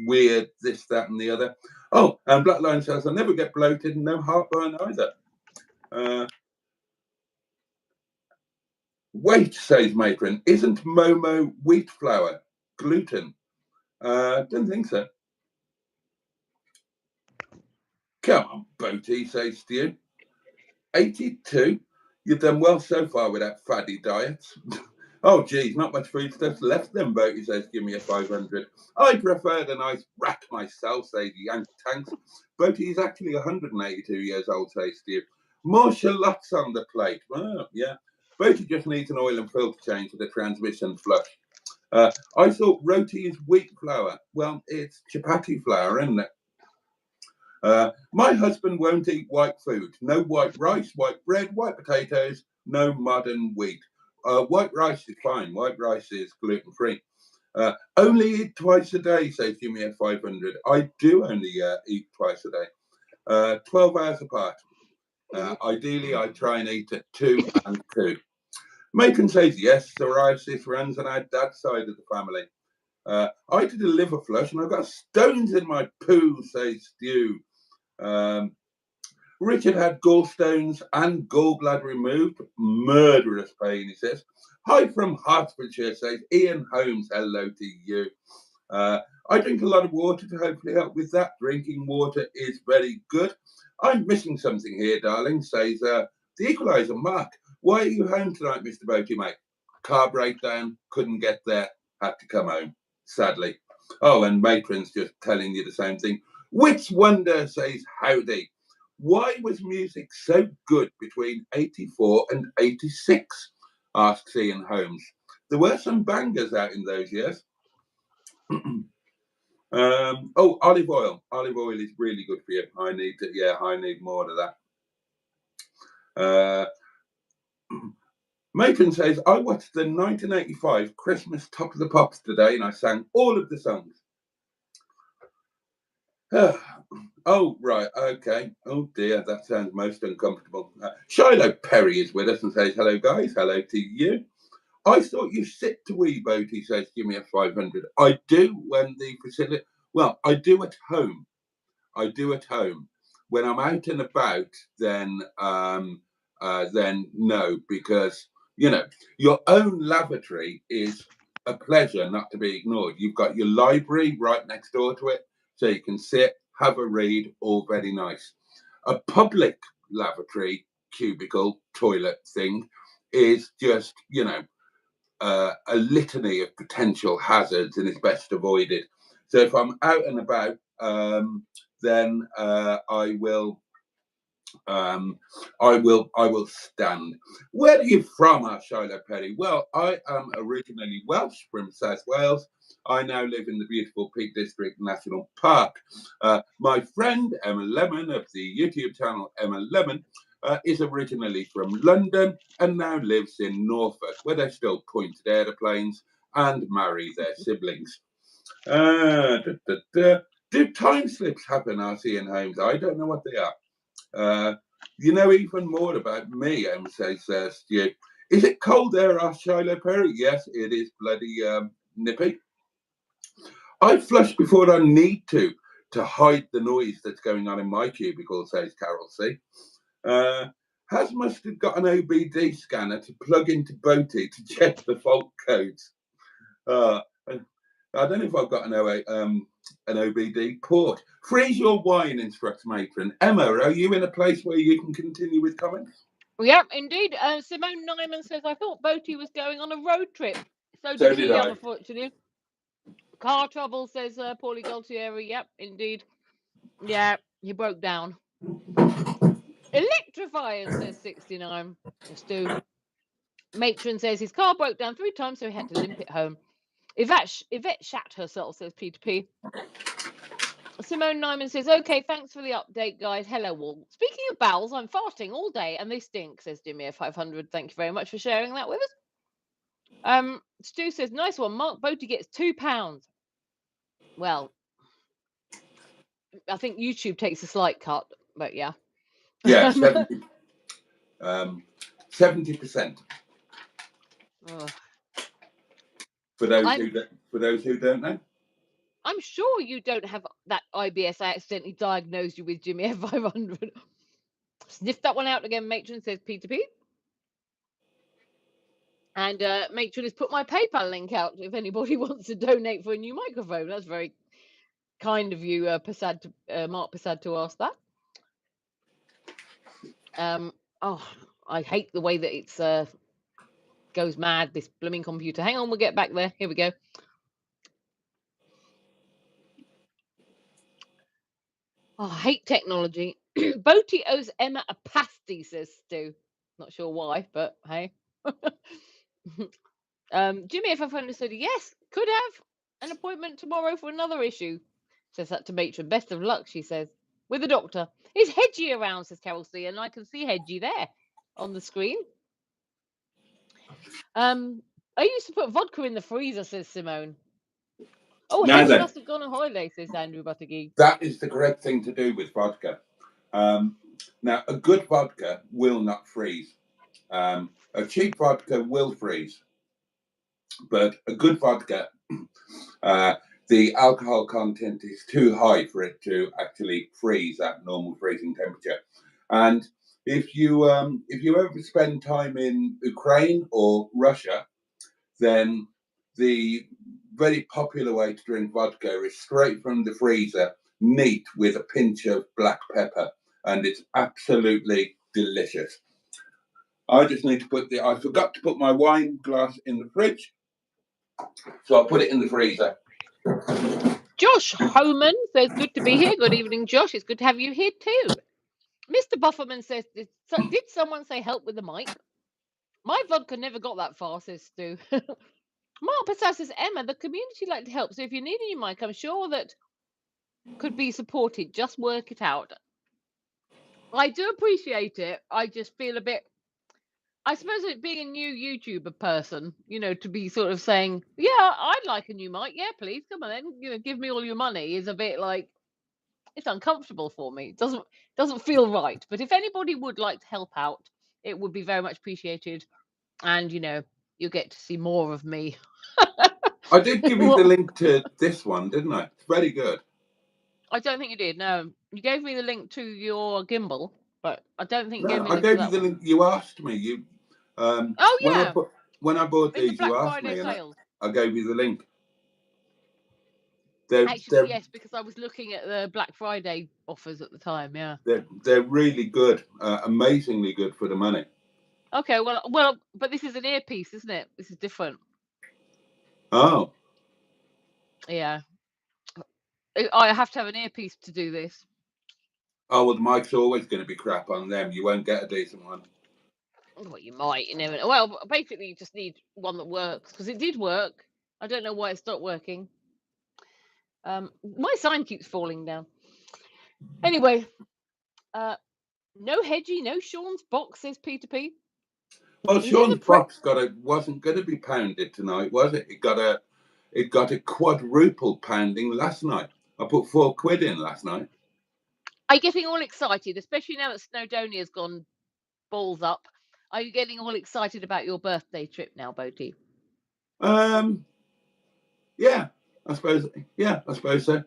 weird this, that, and the other. Oh, and Black Lion says I never get bloated and no heartburn either. Wait, says Matron, isn't Momo wheat flour gluten? Don't think so. Come on, Boaty, says Stu. 82? You've done well so far with that faddy diet. Oh, geez, not much food stuff left then, Boaty says, give me a 500. I preferred a nice rack myself, says Yank Tanks. Boaty is actually 182 years old, says Stu. More shallots on the plate. Oh, yeah. Boaty just needs an oil and filter change for the transmission flush. I thought roti is wheat flour. Well, it's chapati flour, isn't it? My husband won't eat white food. No white rice, white bread, white potatoes, no mud and wheat. White rice is fine. White rice is gluten-free. Only eat twice a day, says Jimmy at 500. I do only eat twice a day, 12 hours apart. Ideally, I try and eat at 2 and 2. Macon says, yes, psoriasis runs on our dad's side of the family. I did a liver flush and I got stones in my poo, says Stu. Richard had gallstones and gallbladder removed. Murderous pain, he says. Hi from Hertfordshire, says Ian Holmes. Hello to you. I drink a lot of water to hopefully help with that. Drinking water is very good. I'm missing something here, darling, says the Equalizer. Mark, why are you home tonight, Mr. Boaty, mate? Car breakdown, couldn't get there, had to come home, sadly. Oh, and Matron's just telling you the same thing. Wits Wonder says howdy. Why was music so good between 84 and 86? Asks Ian Holmes. There were some bangers out in those years. Olive oil. Olive oil is really good for you. I need more of that. Matron says, I watched the 1985 Christmas Top of the Pops today and I sang all of the songs. Oh, right, okay. Oh, dear, that sounds most uncomfortable. Shiloh Perry is with us and says, hello, guys. Hello to you. I thought you sit to wee, Boaty, says, give me a 500. I do when the facility... Well, I do at home. When I'm out and about, then no, because, you know, your own lavatory is a pleasure not to be ignored. You've got your library right next door to it, so you can sit, have a read, all very nice. A public lavatory, cubicle, toilet thing is just, you know, a litany of potential hazards and it's best avoided. So if I'm out and about, then I will stand. Where are you from, Shiloh Perry? Well, I am originally Welsh from South Wales. I now live in the beautiful Peak District National Park. My friend Emma Lemon of the YouTube channel Emma Lemon is originally from London and now lives in Norfolk, where they still pointed aeroplanes and marry their siblings. Do time slips happen, R.C. and Holmes? I don't know what they are. You know even more about me, says Stu. Is it cold there, asked Shiloh Perry? Yes, it is bloody nippy. I flush before I need to hide the noise that's going on in my cubicle, says Carol C. Has Mustard got an OBD scanner to plug into Boaty to check the fault codes? I don't know if I've got an OBD port. Freeze your wine, instructs Matron. Emma, are you in a place where you can continue with comments? Yep, indeed. Simone Nyman says, I thought Boaty was going on a road trip. So did he, unfortunately. Car trouble, says Paulie Galtieri. Yep, indeed. Yeah, he broke down. Electrifying, says 69. Stu. Matron says his car broke down 3 times, so he had to limp it home. Yvette shat herself, says Peter P. Simone Nyman says, okay, thanks for the update, guys. Hello, all. Speaking of bowels, I'm fasting all day and they stink, says Jimmy 500. Thank you very much for sharing that with us. Stu says, nice one. Mark Boaty gets £2. Well, I think YouTube takes a slight cut, but yeah. Yeah, 70%. For those who don't know. I'm sure you don't have that IBS. I accidentally diagnosed you with Jimmy F500. Sniff that one out again, Matron, says Peter P. And Matron has put my PayPal link out if anybody wants to donate for a new microphone. That's very kind of you, Mark Passad, to ask that. Oh, I hate the way that it's goes mad, this blooming computer. Hang on, we'll get back there. Here we go. Oh, I hate technology. Boaty owes Emma a pasty, says Stu. Not sure why, but hey. Jimmy F500 said, yes, could have an appointment tomorrow for another issue. Says that to Matron. Best of luck, she says. With the doctor. Is Hedgie around, says Carol C. And I can see Hedgie there on the screen. I used to put vodka in the freezer, says Simone. Oh, Hedgie must have gone on holiday, says Andrew Buttigieg. That is the correct thing to do with vodka. Now, a good vodka will not freeze. A cheap vodka will freeze. But a good vodka, the alcohol content is too high for it to actually freeze at normal freezing temperature. And if you ever spend time in Ukraine or Russia, then the very popular way to drink vodka is straight from the freezer, neat with a pinch of black pepper, and it's absolutely delicious. I just need to I forgot to put my wine glass in the fridge, so I'll put it in the freezer. Josh Homan says, good to be here. Good evening, Josh. It's good to have you here too. Mr. Bufferman says, did someone say help with the mic? My vodka never got that far, says Stu. Mark Passat says, Emma, the community like to help. So if you need a new mic, I'm sure that could be supported. Just work it out. I do appreciate it. I just feel a bit, I suppose it being a new YouTuber person, you know, to be sort of saying, yeah, I'd like a new mic. Yeah, please, come on then. You know, give me all your money is a bit like, it's uncomfortable for me. It doesn't feel right. But if anybody would like to help out, it would be very much appreciated. And, you know, you get to see more of me. I did give you the link to this one, didn't I? It's very good. I don't think you did. No, you gave me the link to your gimbal, but I don't think you gave me. I gave you the link. You asked me. You. Oh yeah. When I bought these, you asked me, and I gave you the link. Actually, yes, because I was looking at the Black Friday offers at the time. Yeah. They're really good, amazingly good for the money. Okay, well, but this is an earpiece, isn't it? This is different. Oh. Yeah. I have to have an earpiece to do this. Oh, well, the mic's always going to be crap on them. You won't get a decent one. Well, you might. You never know. Well, basically, you just need one that works, because it did work. I don't know why it stopped working. My sign keeps falling down. Anyway, no Hedgie, no Sean's box, says Peter P. Well, Sean's box wasn't going to be pounded tonight, was it? It got a quadruple pounding last night. I put £4 in last night. Are you getting all excited, especially now that Snowdonia's gone balls up? Are you getting all excited about your birthday trip now, Boaty? Yeah, I suppose so.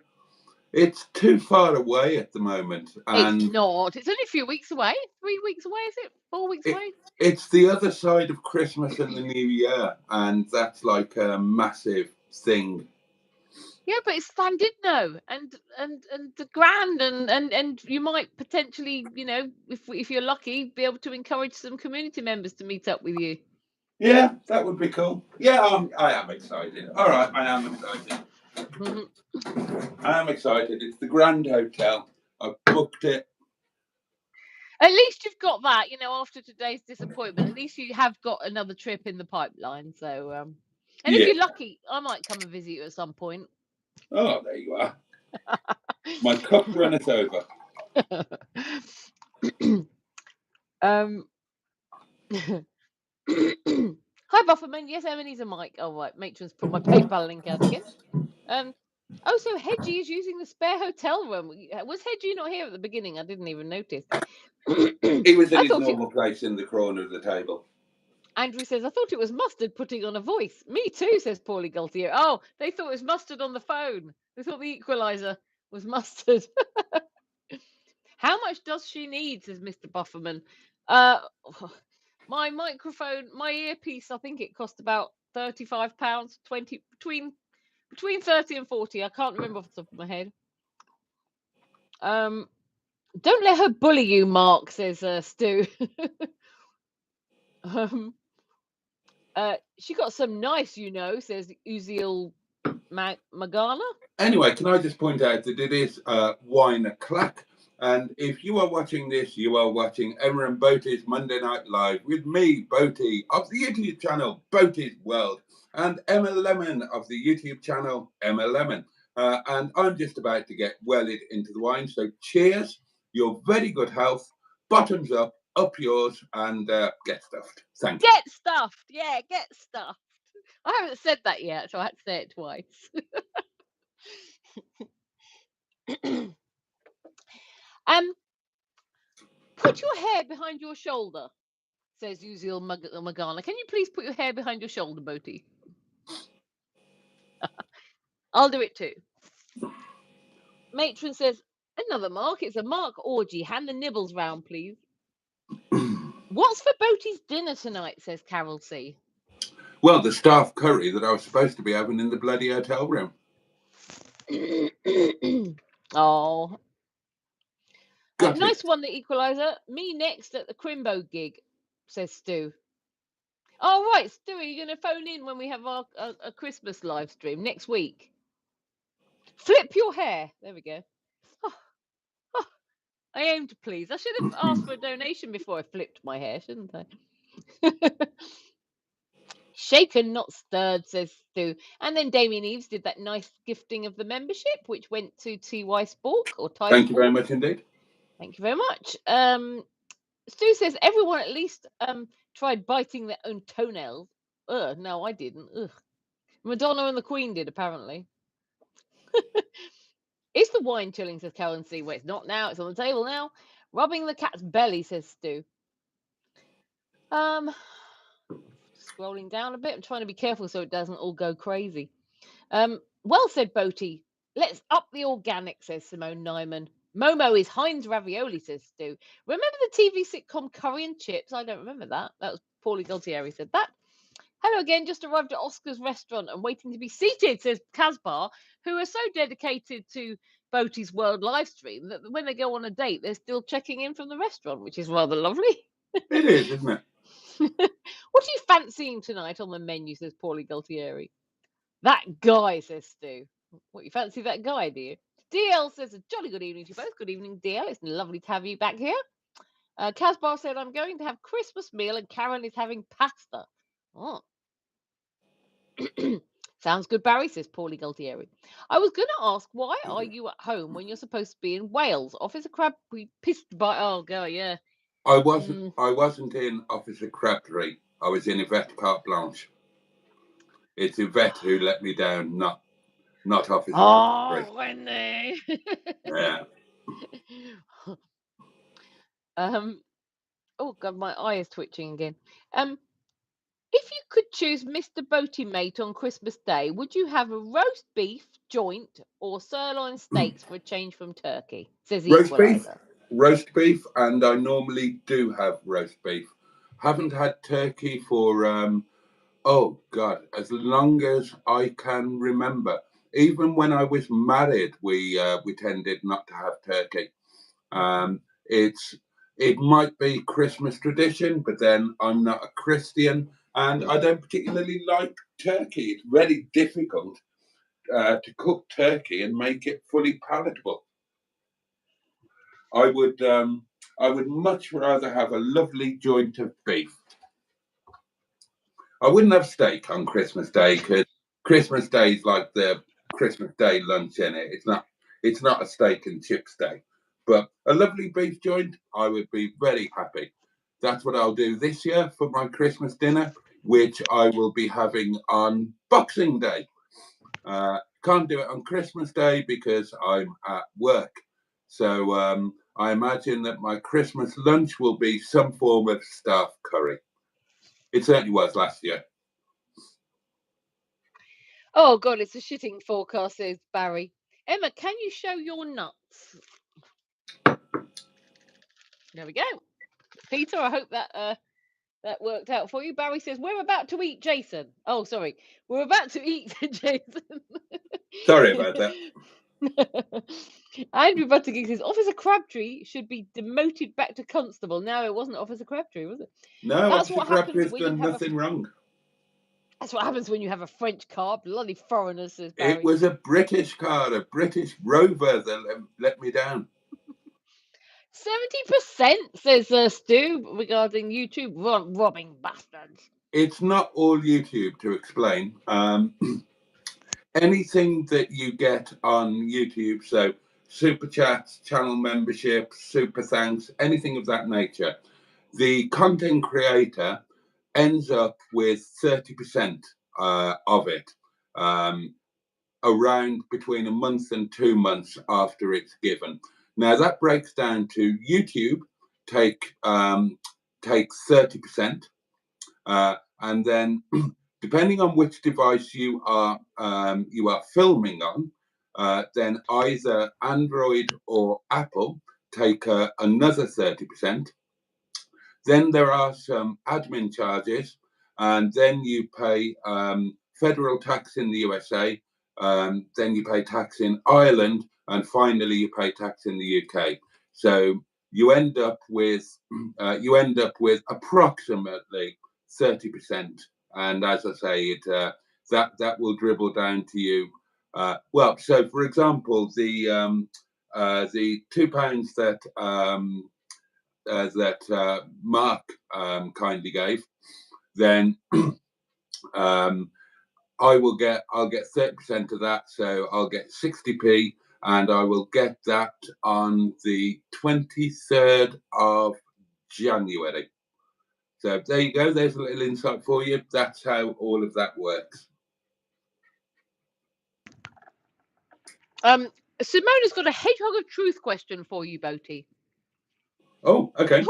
It's too far away at the moment. And it's not. It's only a few weeks away. 3 weeks away, is it? 4 weeks away? It's the other side of Christmas and the New Year, and that's like a massive thing. Yeah, but it's Llandudno and the grand and you might potentially, you know, if you're lucky, be able to encourage some community members to meet up with you. Yeah, that would be cool. Yeah, I am excited. All right, I am excited. I am excited. It's the Grand Hotel. I've booked it. At least you've got that, you know, after today's disappointment. At least you have got another trip in the pipeline. So, and if you're lucky, I might come and visit you at some point. Oh, there you are. My cup runneth over. Hi, Bufferman. Yes, Emily's a mic. Oh, right. Matron's put my PayPal link out again. Oh, so Hedgie is using the spare hotel room. Was Hedgie not here at the beginning? I didn't even notice. He was in his normal place in the corner of the table. Andrew says, I thought it was Mustard putting on a voice. Me too, says Paulie Galtier. Oh, they thought it was Mustard on the phone. They thought the equaliser was Mustard. How much does she need, says Mr. Bufferman. My microphone, my earpiece, I think it cost about £35, between 30 and 40. I can't remember off the top of my head. Don't let her bully you, Mark, says Stu. She got some nice, says Uziel Magana. Anyway, can I just point out that it is wine o'clock, and if you are watching this, you are watching Emma and Boaty's Monday Night Live with me, Boaty, of the YouTube channel Boaty's World, and Emma Lemon of the YouTube channel Emma Lemon. And I'm just about to get welded into the wine, so cheers, your very good health, bottoms up yours, and get stuffed. Thank you. Get stuffed, yeah, get stuffed. I haven't said that yet, so I had to say it twice. Put your hair behind your shoulder, says Uziel Magana. Can you please put your hair behind your shoulder, Boaty? I'll do it too. Matron says, another Mark. It's a Mark orgy. Hand the nibbles round, please. What's for Boaty's dinner tonight, says Carol C. Well, the staff curry that I was supposed to be having in the bloody hotel room. Oh. Nice one, the equaliser. Me next at the Crimbo gig, says Stu. Oh, right, Stu, are you going to phone in when we have our a Christmas live stream next week? Flip your hair. There we go. Oh, I aim to please. I should have asked for a donation before I flipped my hair, shouldn't I? Shaken, not stirred, says Stu. And then Damien Eves did that nice gifting of the membership, which went to TY Spork or Ty. Thank you very much indeed. Thank you very much. Stu says everyone at least tried biting their own toenails. No, I didn't. Ugh. Madonna and the Queen did, apparently. Is the wine chilling, says Karen C. Well, it's not now. It's on the table now. Rubbing the cat's belly, says Stu. Scrolling down a bit. I'm trying to be careful so it doesn't all go crazy. Well said, Boaty. Let's up the organic, says Simone Nyman. Momo is Heinz ravioli, says Stu. Remember the TV sitcom Curry and Chips? I don't remember that. That was Paulie Galtieri said that. Hello again, just arrived at Oscar's restaurant and waiting to be seated, says Casbar, who are so dedicated to Boaty's World live stream that when they go on a date, they're still checking in from the restaurant, which is rather lovely. It is, isn't it? What are you fancying tonight on the menu, says Paulie Galtieri. That guy, says Stu. What, you fancy that guy, do you? DL says a jolly good evening to you both. Good evening, DL. It's lovely to have you back here. Casbar said, I'm going to have Christmas meal and Karen is having pasta. Oh. Sounds good, Barry, says Paulie Galtieri. I was going to ask, why are you at home when you're supposed to be in Wales? Officer Crabtree pissed by... Oh, God, yeah. I wasn't in Officer Crabtree. I was in Yvette Carte Blanche. It's Yvette who let me down, not Officer Crabtree. Oh, Wendy. Yeah. Oh, God, my eye is twitching again. If you could choose Mr. Boaty Mate on Christmas Day, would you have a roast beef joint or sirloin steaks for a change from turkey? Says Roast beef, and I normally do have roast beef. Haven't had turkey for oh God, as long as I can remember. Even when I was married, we tended not to have turkey. It might be Christmas tradition, but then I'm not a Christian. And I don't particularly like turkey. It's very difficult to cook turkey and make it fully palatable. I would much rather have a lovely joint of beef. I wouldn't have steak on Christmas Day because Christmas Day is like the Christmas Day lunch in it. It's not a steak and chips day, but a lovely beef joint, I would be very happy. That's what I'll do this year for my Christmas dinner, which I will be having on Boxing Day. Can't do it on Christmas Day because I'm at work. So I imagine that my Christmas lunch will be some form of staff curry. It certainly was last year. Oh God, it's a shitting forecast, says Barry. Emma, can you show your nuts? There we go. Peter, I hope that that worked out for you. Barry says, we're about to eat Jason. Oh, sorry. We're about to eat Jason. Sorry about that. Andrew Buttigieg says, Officer Crabtree should be demoted back to constable. No, it wasn't Officer Crabtree, was it? No, That's Officer what Crabtree's happens when you done have nothing wrong. That's what happens when you have a French car. Bloody foreigners, says Barry. It was a British car, a British Rover that let me down. 70%, says Stu, regarding YouTube robbing bastards. It's not all YouTube, to explain. Anything that you get on YouTube, so super chats, channel memberships, super thanks, anything of that nature, the content creator ends up with 30% of it around between a month and 2 months after it's given. Now that breaks down to YouTube take 30%, and then depending on which device you are filming on, then either Android or Apple take another 30%. Then there are some admin charges, and then you pay federal tax in the USA. Then you pay tax in Ireland, and finally you pay tax in the UK. So you end up with approximately 30%, and as I say, it that will dribble down to you. Well, so for example, the £2 that Mark kindly gave, then I'll get 30% of that, so I'll get 60p, and I will get that on the 23rd of January. So there you go. There's a little insight for you. That's how all of that works. Simona's got a hedgehog of truth question for you, Boaty. Oh, okay.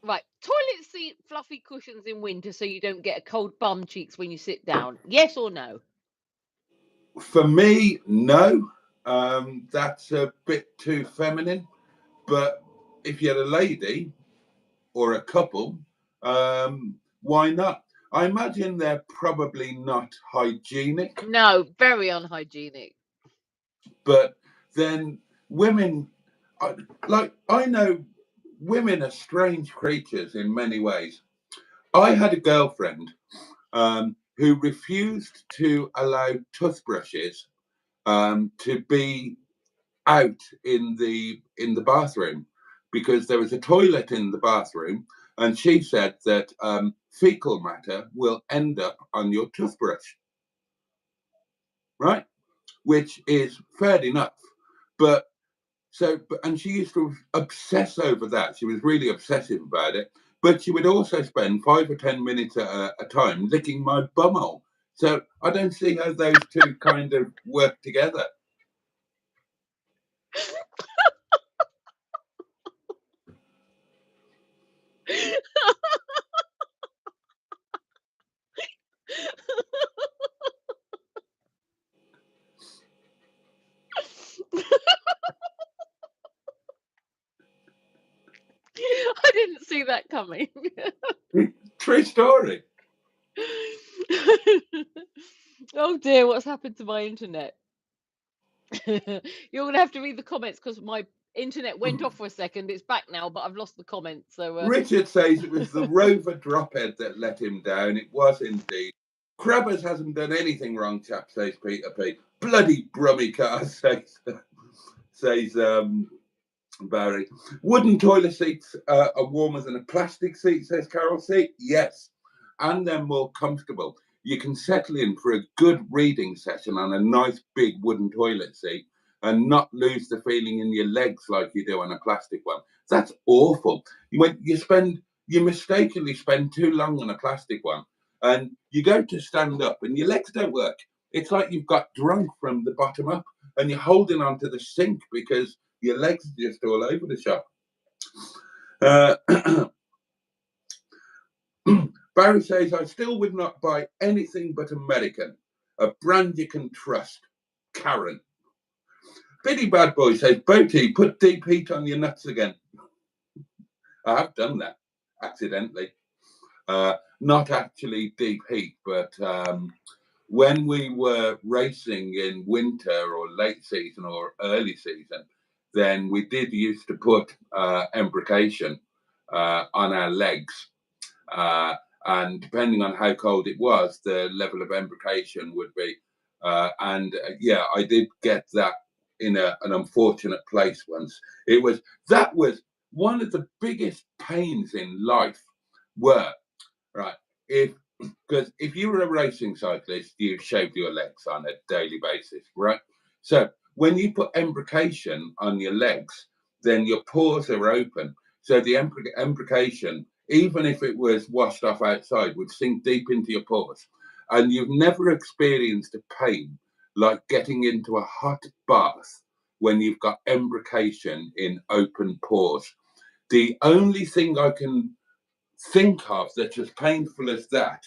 Right, toilet seat fluffy cushions in winter so you don't get a cold bum cheeks when you sit down. Yes or no? For me, no. That's a bit too feminine. But if you're a lady or a couple, why not? I imagine they're probably not hygienic. No, very unhygienic. But then women, I know women are strange creatures in many ways. I had a girlfriend who refused to allow toothbrushes to be out in the bathroom because there was a toilet in the bathroom, and she said that fecal matter will end up on your toothbrush, right? Which is fair enough, but and she used to obsess over that. She was really obsessive about it, but she would also spend 5 or 10 minutes at a time licking my bumhole. So I don't see how those two kind of work together. I didn't see that coming. True story. Oh dear, what's happened to my internet? You're going to have to read the comments because my internet went off for a second. It's back now, but I've lost the comments. So Richard says it was the Rover drophead that let him down. It was indeed. Crabbers hasn't done anything wrong, chap, says Peter P. Bloody brummy car, says Barry. Wooden toilet seats are warmer than a plastic seat, says Carol C. Yes, and they're more comfortable. You can settle in for a good reading session on a nice big wooden toilet seat, and not lose the feeling in your legs like you do on a plastic one. That's awful. You mistakenly spend too long on a plastic one, and you go to stand up and your legs don't work. It's like you've got drunk from the bottom up and you're holding onto the sink because your legs are just all over the shop. Barry says, I still would not buy anything but American, a brand you can trust. Karen. Biddy Bad Boy says, Boaty, put deep heat on your nuts again. I have done that accidentally. Not actually deep heat, but when we were racing in winter or late season or early season, then we did used to put embrocation on our legs. And depending on how cold it was, the level of embrocation would be. Yeah, I did get that in an unfortunate place once. That was one of the biggest pains in life. Right, because if you were a racing cyclist, you shaved your legs on a daily basis, right? So when you put embrocation on your legs, then your pores are open. So the embrocation, even if it was washed off outside, would sink deep into your pores. And you've never experienced a pain like getting into a hot bath when you've got embrocation in open pores. The only thing I can think of that's as painful as that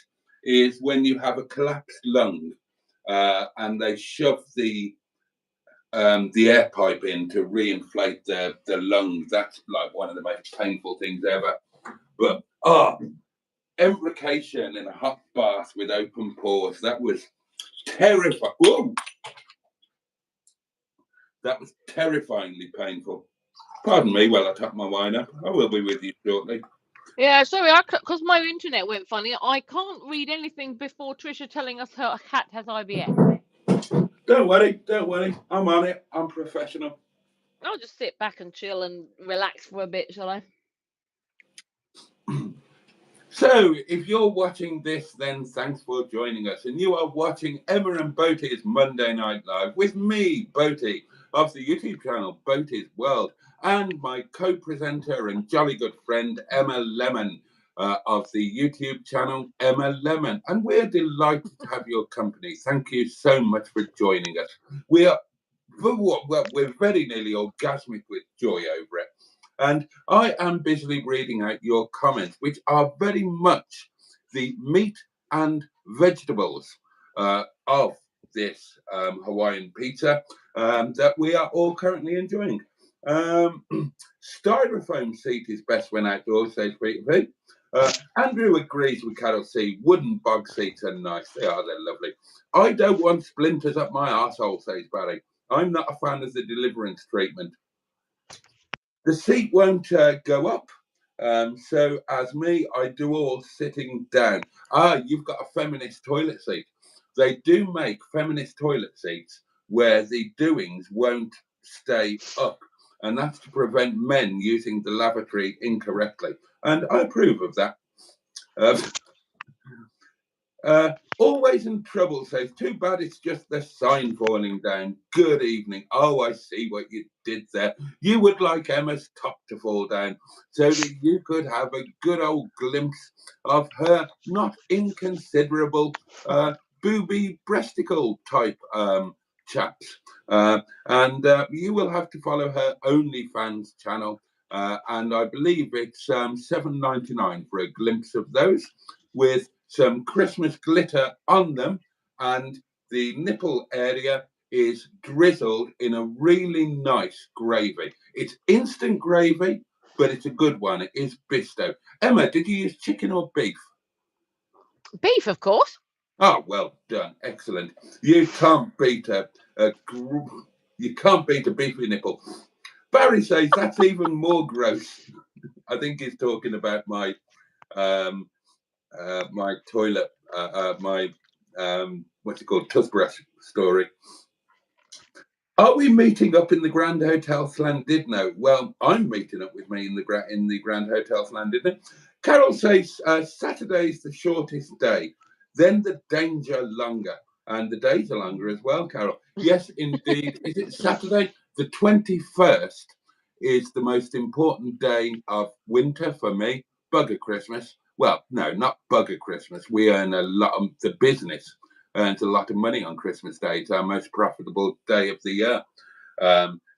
is when you have a collapsed lung and they shove the air pipe in to reinflate the lung. That's like one of the most painful things ever. But embrocation in a hot bath with open pores, that was terrifying. Whoa! That was terrifyingly painful. Pardon me while I tap my wine up. I will be with you shortly. Yeah, sorry, because my internet went funny. I can't read anything before Trisha telling us her cat has IBS. Don't worry. I'm on it. I'm professional. I'll just sit back and chill and relax for a bit, shall I? So, if you're watching this, then thanks for joining us. And you are watching Emma and Boaty's Monday Night Live with me, Boaty, of the YouTube channel Boaty's World, and my co-presenter and jolly good friend, Emma Lemon, of the YouTube channel Emma Lemon. And we're delighted to have your company. Thank you so much for joining us. We're very nearly orgasmic with joy over it. And I am busily reading out your comments, which are very much the meat and vegetables of this Hawaiian pizza that we are all currently enjoying. Styrofoam seat is best when outdoors, says Peter P. Andrew agrees with Carol C. Wooden bog seats are nice. They're lovely. I don't want splinters up my arsehole, says Barry. I'm not a fan of the deliverance treatment. The seat won't go up. So as me, I do all sitting down. You've got a feminist toilet seat. They do make feminist toilet seats where the doings won't stay up. And that's to prevent men using the lavatory incorrectly. And I approve of that. Always in trouble, says, too bad it's just the sign falling down. Good evening. Oh, I see what you did there. You would like Emma's top to fall down so that you could have a good old glimpse of her not inconsiderable booby breasticle type chaps. And you will have to follow her OnlyFans channel. And I believe it's $7.99 for a glimpse of those with some Christmas glitter on them, and the nipple area is drizzled in a really nice gravy. It's instant gravy, but it's a good one. It is Bisto. Emma, did you use chicken or beef? Beef, of course. Oh, well done. Excellent. You can't beat a beefy nipple. Barry says that's even more gross. I think he's talking about my my toilet, what's it called, toothbrush story. Are we meeting up in the Grand Hotel Llandudno? Well, I'm meeting up with me in the Grand Hotel Llandudno. Carol says Saturday's the shortest day, then the danger longer. And the days are longer as well, Carol. Yes, indeed. Is it Saturday? The 21st is the most important day of winter for me. Bugger Christmas. Well, no, not bugger Christmas. We earn a lot of, the business earns a lot of money on Christmas Day. It's our most profitable day of the year.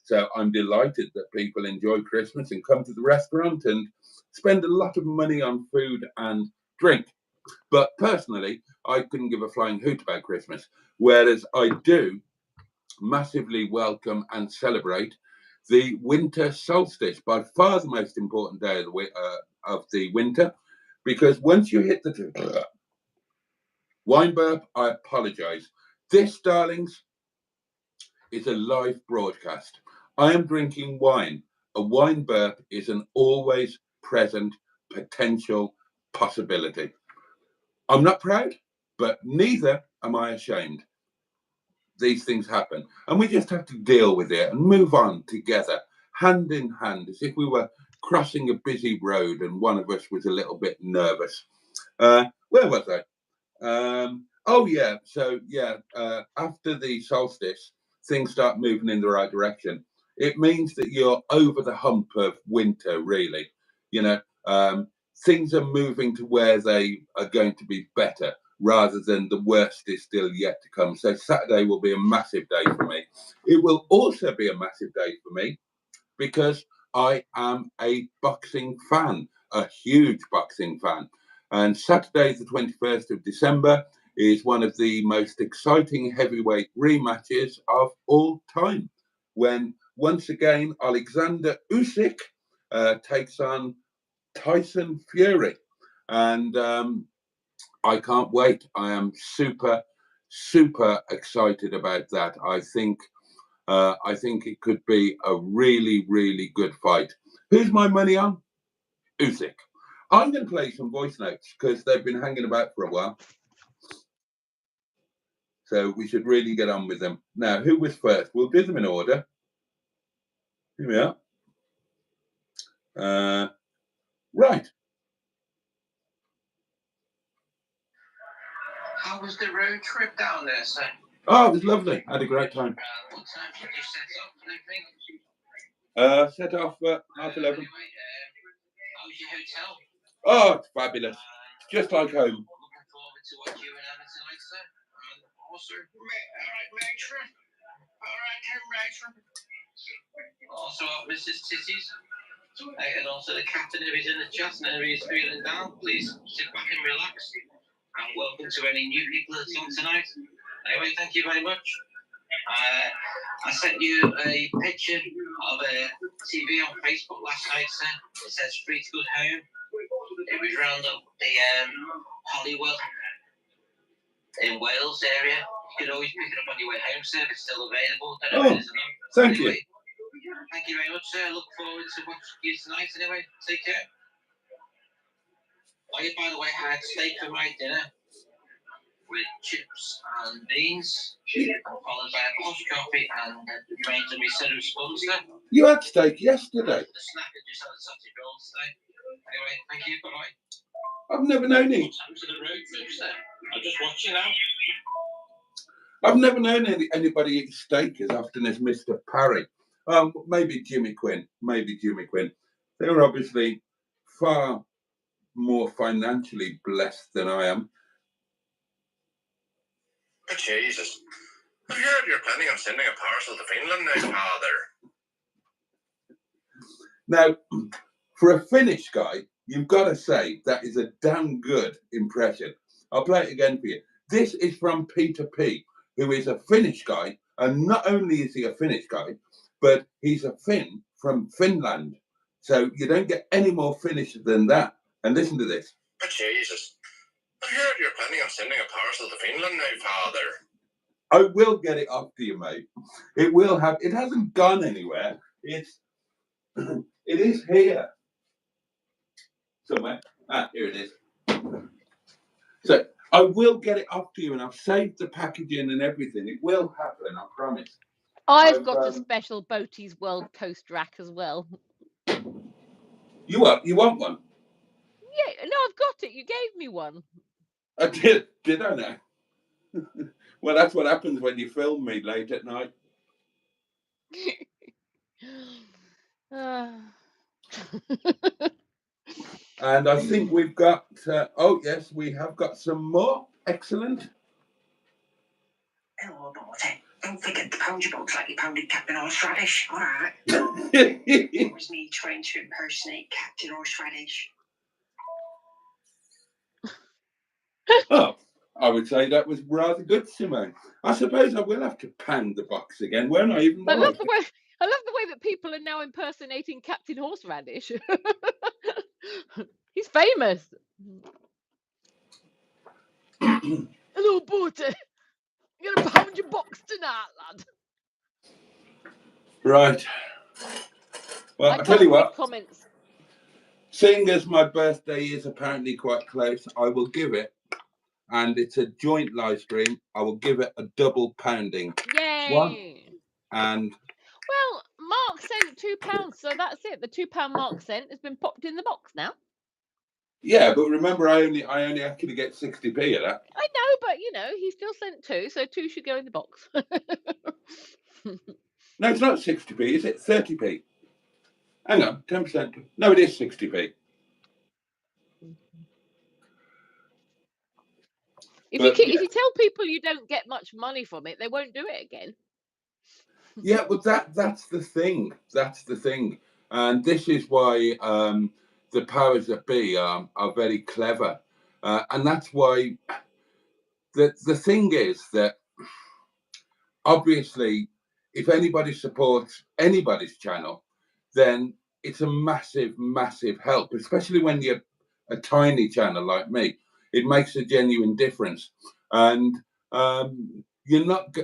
So I'm delighted that people enjoy Christmas and come to the restaurant and spend a lot of money on food and drink. But personally, I couldn't give a flying hoot about Christmas, whereas I do massively welcome and celebrate the winter solstice, by far the most important day of the winter, because once you hit the wine burp, I apologise. This, darlings, is a live broadcast. I am drinking wine. A wine burp is an always present potential possibility. I'm not proud, but neither am I ashamed. These things happen, and we just have to deal with it and move on together, hand in hand, as if we were crossing a busy road and one of us was a little bit nervous. Where was I? Oh yeah, so yeah, after the solstice, things start moving in the right direction. It means that you're over the hump of winter, really. You know, things are moving to where they are going to be better, rather than the worst is still yet to come. So Saturday will be a massive day for me. It will also be a massive day for me because I am a boxing fan, a huge boxing fan. And Saturday, the 21st of December, is one of the most exciting heavyweight rematches of all time, when once again Alexander Usyk takes on Tyson Fury. And I can't wait. I am super, super excited about that. I think it could be a really, really good fight. Who's my money on? Usyk. I'm going to play some voice notes because they've been hanging about for a while. So we should really get on with them. Now, who was first? We'll do them in order. Here we are. Right. How was the road trip down there, sir? Oh, it was lovely. I had a great time. What time did you set up and everything? Set off at 11:30. Anyway, how was your hotel? Oh, it's fabulous. Just like home. Looking forward to what you and Emma tonight, sir. And also, all right, matron. All right, matron. Also, Mrs. Titties. And also the captain, if he's in the chat and if he's feeling down, please sit back and relax. And welcome to any new people that's on tonight. Anyway, thank you very much. I sent you a picture of a TV on Facebook last night, sir. It says free to good home. It was round up the Hollywood in Wales area. You could always pick it up on your way home, sir. It's still available. Don't know if it is or not. Thank Anyway, you. Thank you very much, sir. I look forward to watching you tonight. Anyway, take care. I, by the way, had steak for my dinner with chips and beans, followed by a posh coffee and the remains of my syrup sponge, sir. You had steak yesterday. The snack I just had a sausage roll today. Anyway, thank you. Bye-bye. I've never known it. What's happened to the road trip, sir? I'm just watching now. I've never known anybody eat steak as often as Mr. Parry. Maybe Jimmy Quinn. They're obviously far more financially blessed than I am. Oh, Jesus. Have you heard you're planning on sending a parcel to Finland now, Father? Now, for a Finnish guy, you've got to say that is a damn good impression. I'll play it again for you. This is from Peter P, who is a Finnish guy, and not only is he a Finnish guy, but he's a Finn from Finland. So you don't get any more Finnish than that. And listen to this. Oh, Jesus. Have you heard you're planning on sending a parcel to Finland now, Father? I will get it up to you, mate. It will have. It hasn't gone anywhere. It is here somewhere. Here it is. So I will get it up to you, and I've saved the packaging and everything. It will happen, I promise. I've got a special Boaty's World Toast rack as well. You want one? Yeah, no, I've got it. You gave me one. I did. Did I now? Well, that's what happens when you film me late at night. And I think we've got, oh yes, we have got some more. Excellent. Hello, Boaty. Don't forget to pound your box like you pounded Captain Horseradish, all right? It It was me trying to impersonate Captain Horseradish. Oh, I would say that was rather good, Simone. I suppose I will have to pound the box again, won't I? Even I love the way that people are now impersonating Captain Horseradish. He's famous. Hello, Boaty. You're gonna pound your box tonight, lad. Right. Well, I tell you what. Comments. Seeing as my birthday is apparently quite close, I will give it, and it's a joint live stream, I will give it a double pounding. Yay! One, and well, Mark sent £2, so that's it. The £2 Mark sent has been popped in the box now. Yeah, but remember, I only actually get 60p of that. I know, but you know, he still sent 2, so 2 should go in the box. No, it's not 60p, is it? 30p. Hang on, 10%. No, it is 60p. If you tell people you don't get much money from it, they won't do it again. Yeah, but that's the thing. That's the thing, and this is why the powers that be are very clever, and that's why the thing is that obviously, if anybody supports anybody's channel, then it's a massive, massive help, especially when you're a tiny channel like me. It makes a genuine difference, and you're not.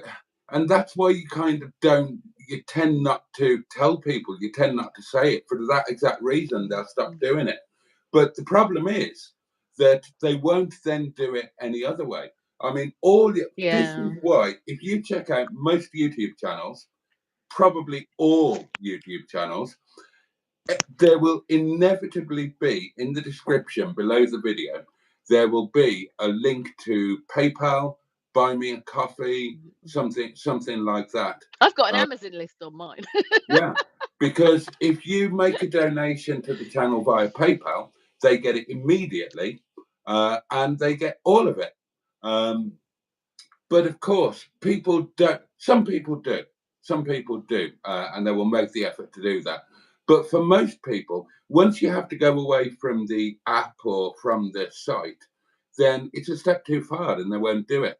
And that's why you kind of don't. You tend not to tell people. You tend not to say it for that exact reason. They'll stop doing it. But the problem is that they won't then do it any other way. I mean, this is why if you check out most YouTube channels, probably all YouTube channels, there will inevitably be in the description below the video, there will be a link to PayPal, buy me a coffee, something like that. I've got an Amazon list on mine. Yeah, because if you make a donation to the channel via PayPal, they get it immediately, and they get all of it. But of course, people don't. Some people do, and they will make the effort to do that. But for most people, once you have to go away from the app or from the site, then it's a step too far, and they won't do it.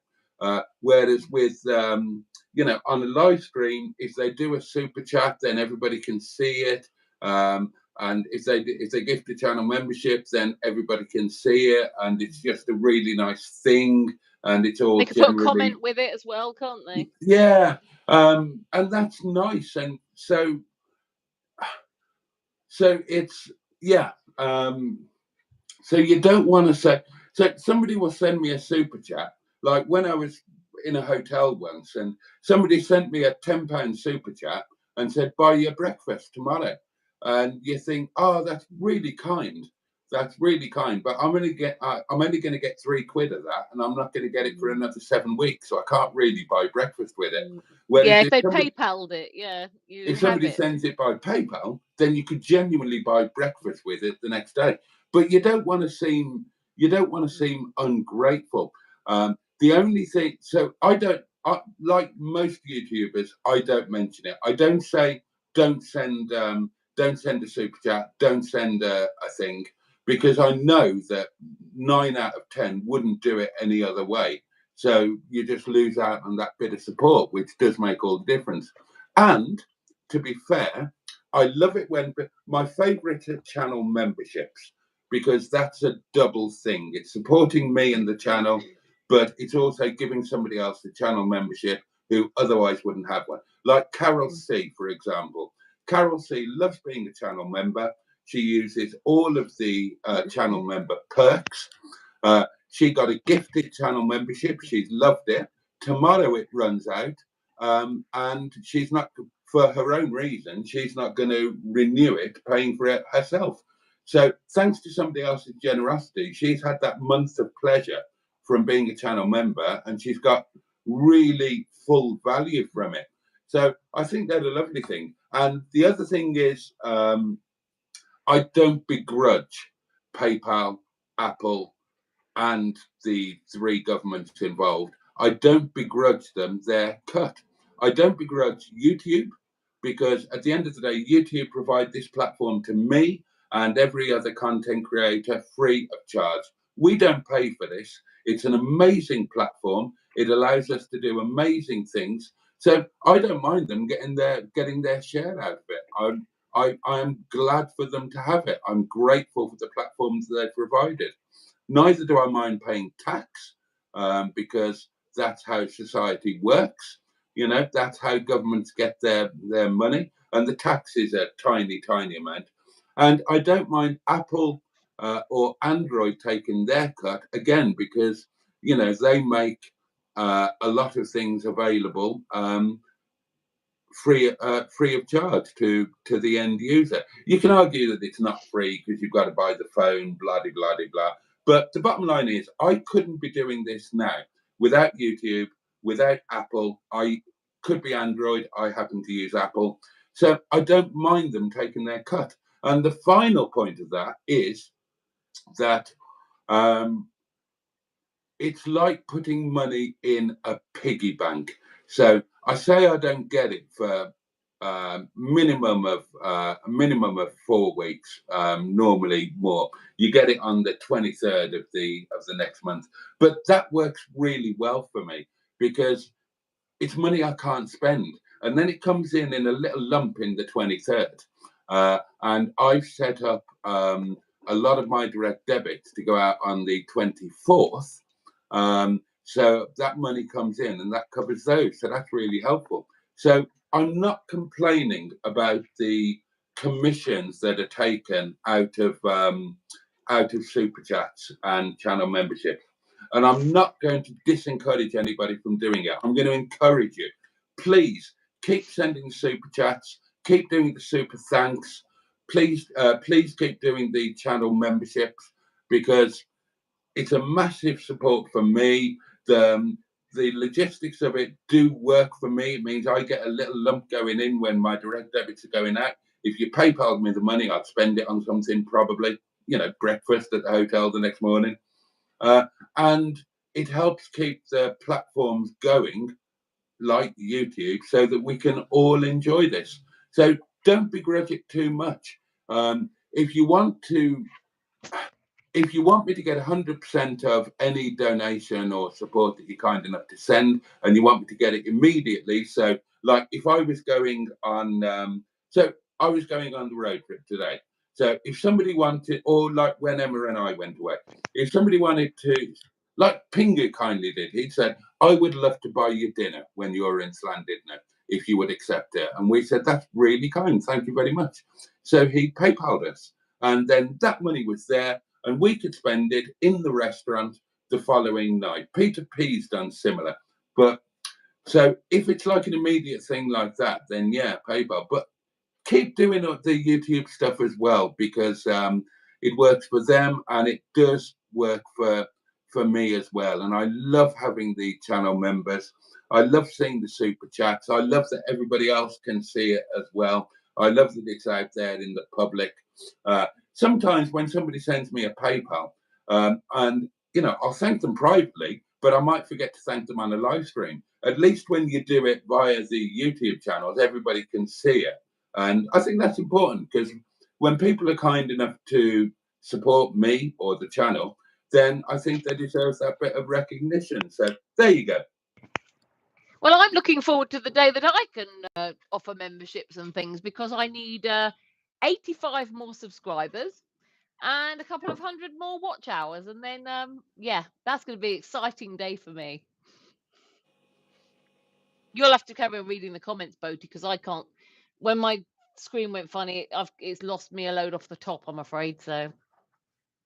Whereas with on a live stream, if they do a super chat, then everybody can see it. And if they gift a channel membership, then everybody can see it, and it's just a really nice thing. And it's all they can put a comment with it as well, can't they? Yeah, and that's nice. And so it's so you don't want to say. So somebody will send me a super chat. Like when I was in a hotel once, and somebody sent me a £10 super chat and said, "Buy your breakfast tomorrow." And you think, "Oh, that's really kind. That's really kind." But I'm only going to get £3 of that, and I'm not going to get it for another 7 weeks, so I can't really buy breakfast with it. Whereas if they PayPal'd it, if somebody sends it by PayPal, then you could genuinely buy breakfast with it the next day. But you don't want to seem ungrateful. The only thing, so like most YouTubers, I don't mention it. I don't say don't send a super chat, don't send a thing, because I know that 9 out of 10 wouldn't do it any other way. So you just lose out on that bit of support, which does make all the difference. And to be fair, I love it when my favorite are channel memberships, because that's a double thing. It's supporting me and the channel, but it's also giving somebody else the channel membership who otherwise wouldn't have one. Like Carol C, for example. Carol C loves being a channel member. She uses all of the channel member perks. She got a gifted channel membership. She's loved it. Tomorrow it runs out, and she's not, for her own reason, she's not going to renew it, paying for it herself. So thanks to somebody else's generosity, she's had that month of pleasure from being a channel member, and she's got really full value from it. So I think that's a lovely thing. And the other thing is, I don't begrudge PayPal, Apple, and the 3 governments involved. I don't begrudge them their cut. I don't begrudge YouTube, because at the end of the day, YouTube provide this platform to me and every other content creator free of charge. We don't pay for this. It's an amazing platform. It allows us to do amazing things. So I don't mind them getting their share out of it. I'm glad for them to have it. I'm grateful for the platforms they've provided. Neither do I mind paying tax, because that's how society works. You know, that's how governments get their money, and the tax is a tiny, tiny amount. And I don't mind Apple or Android taking their cut, again, because, you know, they make a lot of things available free of charge to the end user. You can argue that it's not free because you've got to buy the phone, blah, blah, blah, blah. But the bottom line is, I couldn't be doing this now without YouTube, without Apple. I could be Android. I happen to use Apple. So I don't mind them taking their cut. And the final point of that is that it's like putting money in a piggy bank. So I say I don't get it for minimum of 4 weeks, normally more. You get it on the 23rd of the next month, but that works really well for me because it's money I can't spend, and then it comes in a little lump in the 23rd. And I've set up a lot of my direct debits to go out on the 24th. So that money comes in and that covers those. So that's really helpful. So I'm not complaining about the commissions that are taken out of super chats and channel membership. And I'm not going to disencourage anybody from doing it. I'm going to encourage you. Please keep sending super chats. Keep doing the super thanks. Please keep doing the channel memberships, because it's a massive support for me. The logistics of it do work for me. It means I get a little lump going in when my direct debits are going out. If you PayPal me the money, I'd spend it on something, probably, you know, breakfast at the hotel the next morning. And it helps keep the platforms going, like YouTube, so that we can all enjoy this. So don't begrudge it too much. If you want me to get 100% of any donation or support that you're kind enough to send, and you want me to get it immediately, so like if I was going on, I was going on the road trip today. So if somebody wanted, or like when Emma and I went away, if somebody wanted to, like Pingu kindly did, he said, I would love to buy you dinner when you're in Llandudno, if you would accept it. And we said, that's really kind, thank you very much. So he PayPal'd us, and then that money was there, and we could spend it in the restaurant the following night. Peter P's done similar. But so if it's like an immediate thing like that, then yeah, PayPal. But keep doing the YouTube stuff as well, because it works for them and it does work for me as well. And I love having the channel members. I love seeing the super chats. I love that everybody else can see it as well. I love that it's out there in the public. Sometimes when somebody sends me a PayPal, and you know, I'll thank them privately, but I might forget to thank them on a live stream. At least when you do it via the YouTube channels, everybody can see it. And I think that's important, because when people are kind enough to support me or the channel, then I think they deserve that bit of recognition. So there you go. Well, I'm looking forward to the day that I can offer memberships and things, because I need 85 more subscribers and a couple of 100 more watch hours. And then, yeah, that's going to be an exciting day for me. You'll have to carry on reading the comments, Boaty, because I can't. When my screen went funny, it's lost me a load off the top, I'm afraid. So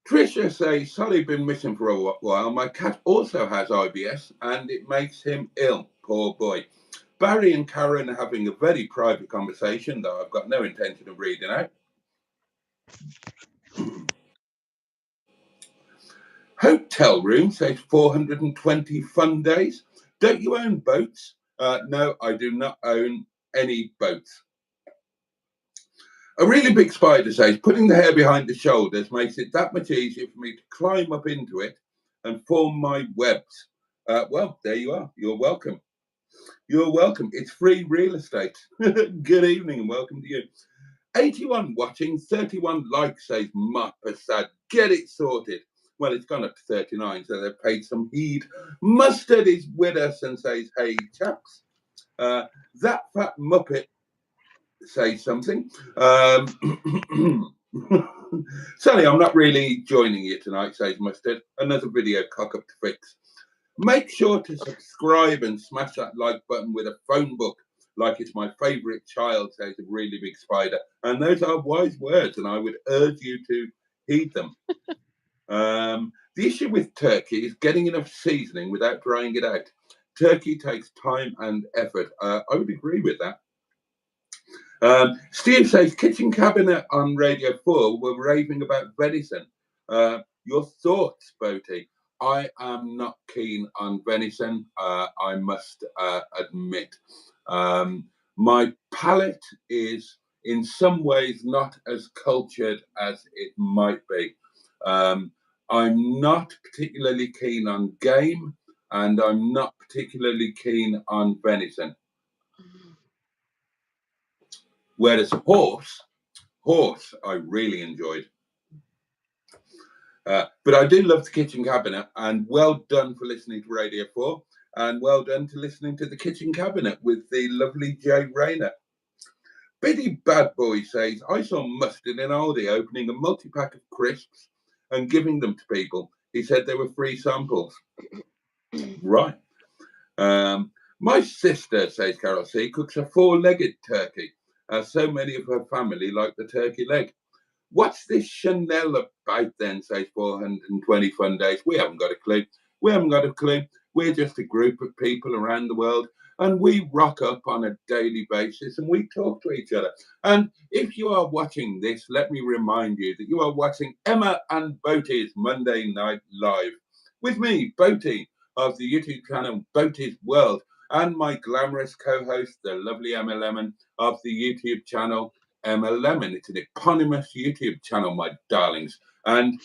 Tricia says, sorry, been missing for a while. My cat also has IBS and it makes him ill. Poor boy. Barry and Karen are having a very private conversation that I've got no intention of reading out. Hotel room says 420 fun days. Don't you own boats? No, I do not own any boats. A really big spider says, putting the hair behind the shoulders makes it that much easier for me to climb up into it and form my webs. Well, there you are. You're welcome. You're welcome. It's free real estate. Good evening and welcome to you. 81 watching, 31 likes, says Mark Passad. Get it sorted. Well, it's gone up to 39, so they've paid some heed. Mustard is with us and says, hey, chaps. That fat muppet says something. Sally, I'm not really joining you tonight, says Mustard. Another video cock up to fix. Make sure to subscribe and smash that like button with a phone book, like it's my favourite child, says a really big spider. And those are wise words, and I would urge you to heed them. The issue with turkey is getting enough seasoning without drying it out. Turkey takes time and effort. I would agree with that. Steve says, kitchen cabinet on Radio 4 were raving about venison. Your thoughts, Boaty? I am not keen on venison, I must admit. My palate is in some ways not as cultured as it might be. I'm not particularly keen on game, and I'm not particularly keen on venison. Whereas horse, I really enjoyed. But I do love the kitchen cabinet, and well done for listening to Radio 4, and well done to listening to the kitchen cabinet with the lovely Jay Rayner. Biddy Bad Boy says, I saw Mustard in Aldi opening a multi-pack of crisps and giving them to people. He said they were free samples. Right. My sister, says Carol C, cooks a four-legged turkey, as so many of her family like the turkey leg. What's this Chanel about then, says 420 fun days? We haven't got a clue. We're just a group of people around the world, and we rock up on a daily basis and we talk to each other. And if you are watching this, let me remind you that you are watching Emma and Boaty's Monday Night Live with me, Boaty, of the YouTube channel Boaty's World, and my glamorous co-host, the lovely Emma Lemon, of the YouTube channel Emma Lemon. It's an eponymous YouTube channel, my darlings. And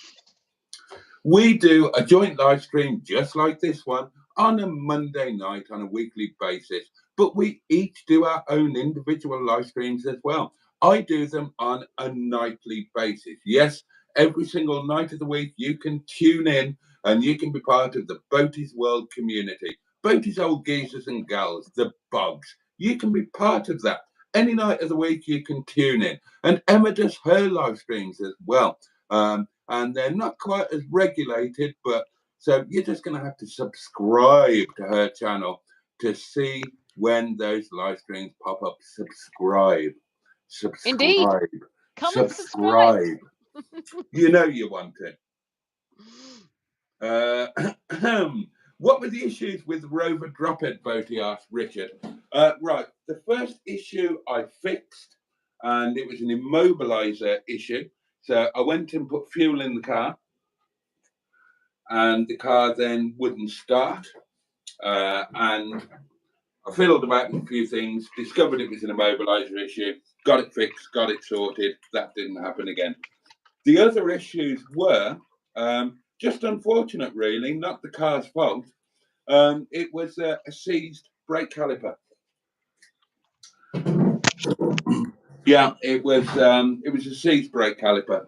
we do a joint live stream just like this one on a Monday night on a weekly basis. But we each do our own individual live streams as well. I do them on a nightly basis. Yes, every single night of the week you can tune in and you can be part of the Boaty's World community. Boaty's old geezers and gals, the bogs. You can be part of that. Any night of the week you can tune in. And Emma does her live streams as well. And they're not quite as regulated, but so you're just going to have to subscribe to her channel to see when those live streams pop up. Subscribe. Indeed. Come and Subscribe. You know you want it. What were the issues with Rover Drophead, Boaty asked Richard. Right, the first issue I fixed, and it was an immobilizer issue. So I went and put fuel in the car, and the car then wouldn't start. And I fiddled about with a few things, discovered it was an immobilizer issue, got it fixed, got it sorted. That didn't happen again. The other issues were just unfortunate, really, not the car's fault. It was a seized brake caliper. Yeah, it was a seized brake caliper.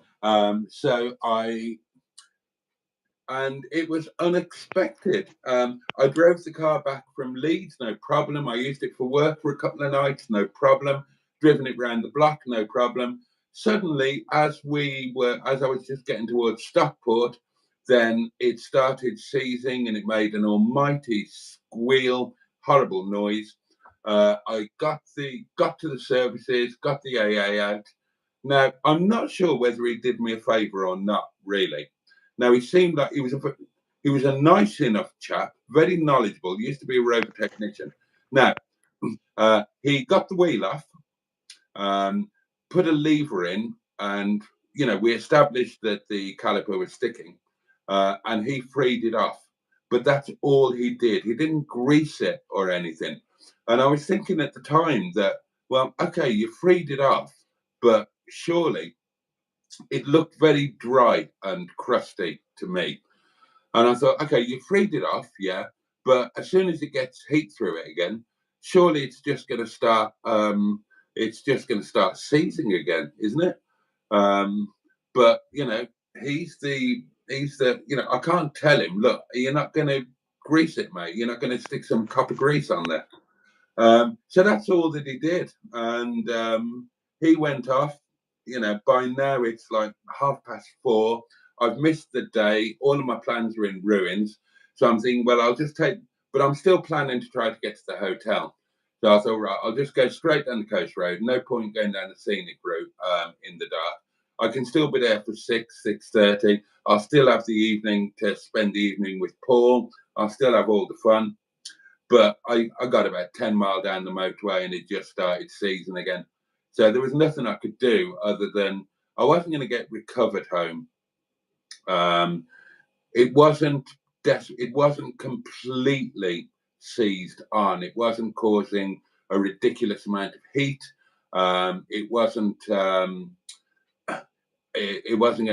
And it was unexpected. I drove the car back from Leeds, no problem. I used it for work for a couple of nights, no problem. Driven it round the block, no problem. Suddenly, as I was just getting towards Stockport, then it started seizing and it made an almighty squeal, horrible noise. I got to the services, got the AA out. Now, I'm not sure whether he did me a favour or not, really. Now, he seemed like he was a nice enough chap, very knowledgeable. He used to be a rover technician. Now, he got the wheel off, put a lever in, and we established that the caliper was sticking. and he freed it off. But that's all he did. He didn't grease it or anything. And I was thinking at the time that, well, okay, you freed it off, but surely it looked very dry and crusty to me. And I thought, okay, you freed it off, yeah, but as soon as it gets heat through it again, surely it's just going to start. It's just going to start seizing again, isn't it? But you know, he's the I can't tell him, look, you're not going to grease it, mate. You're not going to stick some copper grease on there. So that's all that he did, and he went off. You know, by now it's like 4:30. I've missed the day. All of my plans are in ruins. So I'm thinking, well, I'll just take, but I'm still planning to try to get to the hotel. So I thought, right, I'll just go straight down the coast road. No point going down the scenic route in the dark. I can still be there for 6:30. I'll still have the evening to spend the evening with Paul. I'll still have all the fun. But I got about 10 miles down the motorway and it just started seizing again. So there was nothing I could do other than I wasn't going to get recovered home. It wasn't completely seized on. It wasn't causing a ridiculous amount of heat. It wasn't going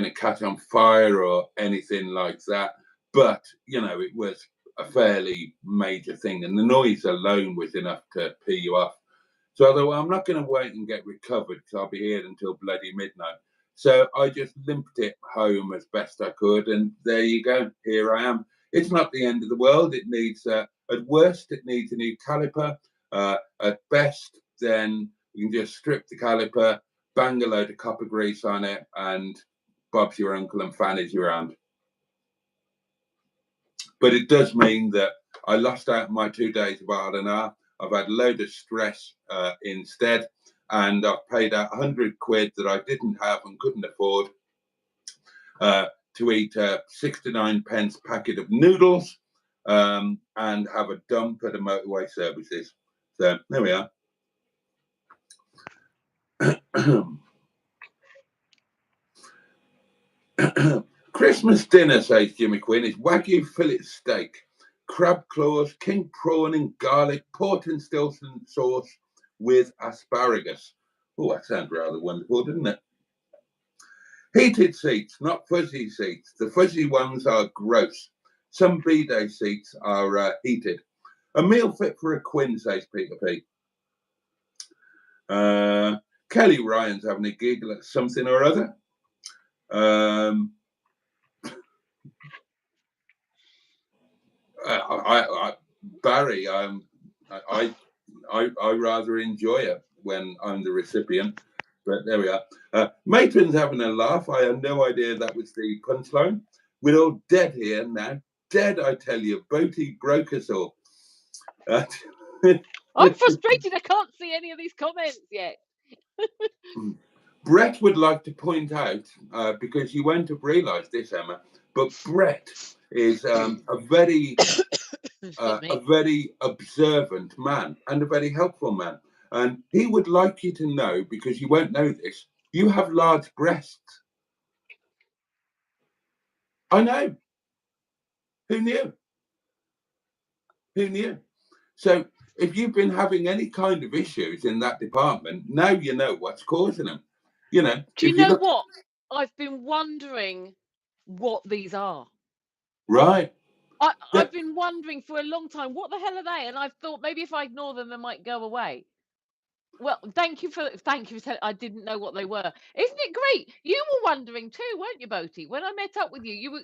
to catch on fire or anything like that. But you know, it was a fairly major thing, and the noise alone was enough to pee you off. So I thought, well, I'm not going to wait and get recovered because I'll be here until bloody midnight. So I just limped it home as best I could, and there you go. Here I am. It's not the end of the world. It needs, at worst, it needs a new caliper. At best, then you can just strip the caliper, bang a load of copper grease on it, and Bob's your uncle and Fanny's your aunt. But it does mean that I lost out my 2 days of R&R. I've had a load of stress instead, and I've paid out 100 quid that I didn't have and couldn't afford to eat a 69 pence packet of noodles and have a dump at a motorway services. So there we are. Christmas dinner, says Jimmy Quinn, is Wagyu fillet steak, crab claws, king prawn in garlic, port and Stilton sauce with asparagus. Oh, that sounds rather wonderful, doesn't it? Heated seats, not fuzzy seats. The fuzzy ones are gross. Some B-day seats are heated. A meal fit for a Quinn, says Peter P. Kelly Ryan's having a giggle at something or other. Barry, I rather enjoy it when I'm the recipient, but there we are. Matron's having a laugh. I had no idea that was the punchline. We're all dead here now. Dead, I tell you. Boaty broke us all. I'm frustrated. I can't see any of these comments yet. Brett would like to point out, because you won't have realised this, Emma, but Brett is a very observant man and a very helpful man. And he would like you to know, because you won't know this, you have large breasts. I know. Who knew? Who knew? So if you've been having any kind of issues in that department, now you know what's causing them. You know. Do you know what? I've been wondering what these are. Right. I've been wondering for a long time, what the hell are they? And I've thought maybe if I ignore them, they might go away. Well, thank you for telling. I didn't know what they were. Isn't it great? You were wondering too, weren't you, Boaty? When I met up with you, you were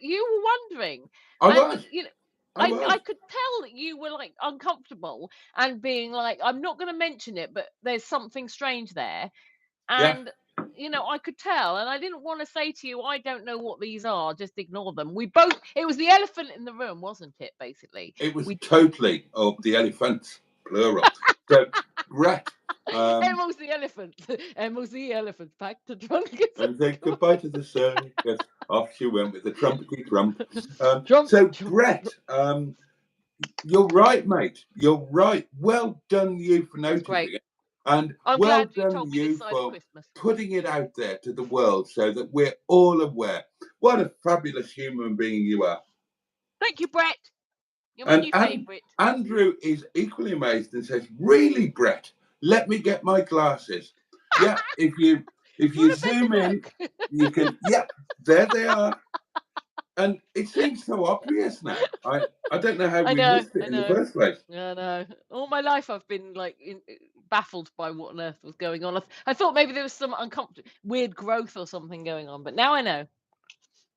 wondering. I was. You know, I could tell that you were like uncomfortable and being like, I'm not going to mention it, but there's something strange there. And you know, I could tell, and I didn't want to say to you, I don't know what these are, just ignore them. It was the elephant in the room, wasn't it, basically? It was totally the elephants, plural. So, Brett. Emma's the elephant. Emma's the elephant, packed to trunk. And say goodbye to the circus. Off she went with the trumpety trump. So, Brett, you're right, mate. You're right. Well done, you, for noticing it. And I'm well glad you done told me this you side of for Christmas. putting it out there to the world so that we're all aware. What a fabulous human being you are. Thank you, Brett. You're my new favourite. Andrew is equally amazed and says, "Really, Brett? Let me get my glasses." Yeah, if you zoom in, you can. Yeah, there they are. And it seems so obvious now. I don't know how we missed it in the first place. I know. All my life I've been like baffled by what on earth was going on. I thought maybe there was some weird growth or something going on, but now I know.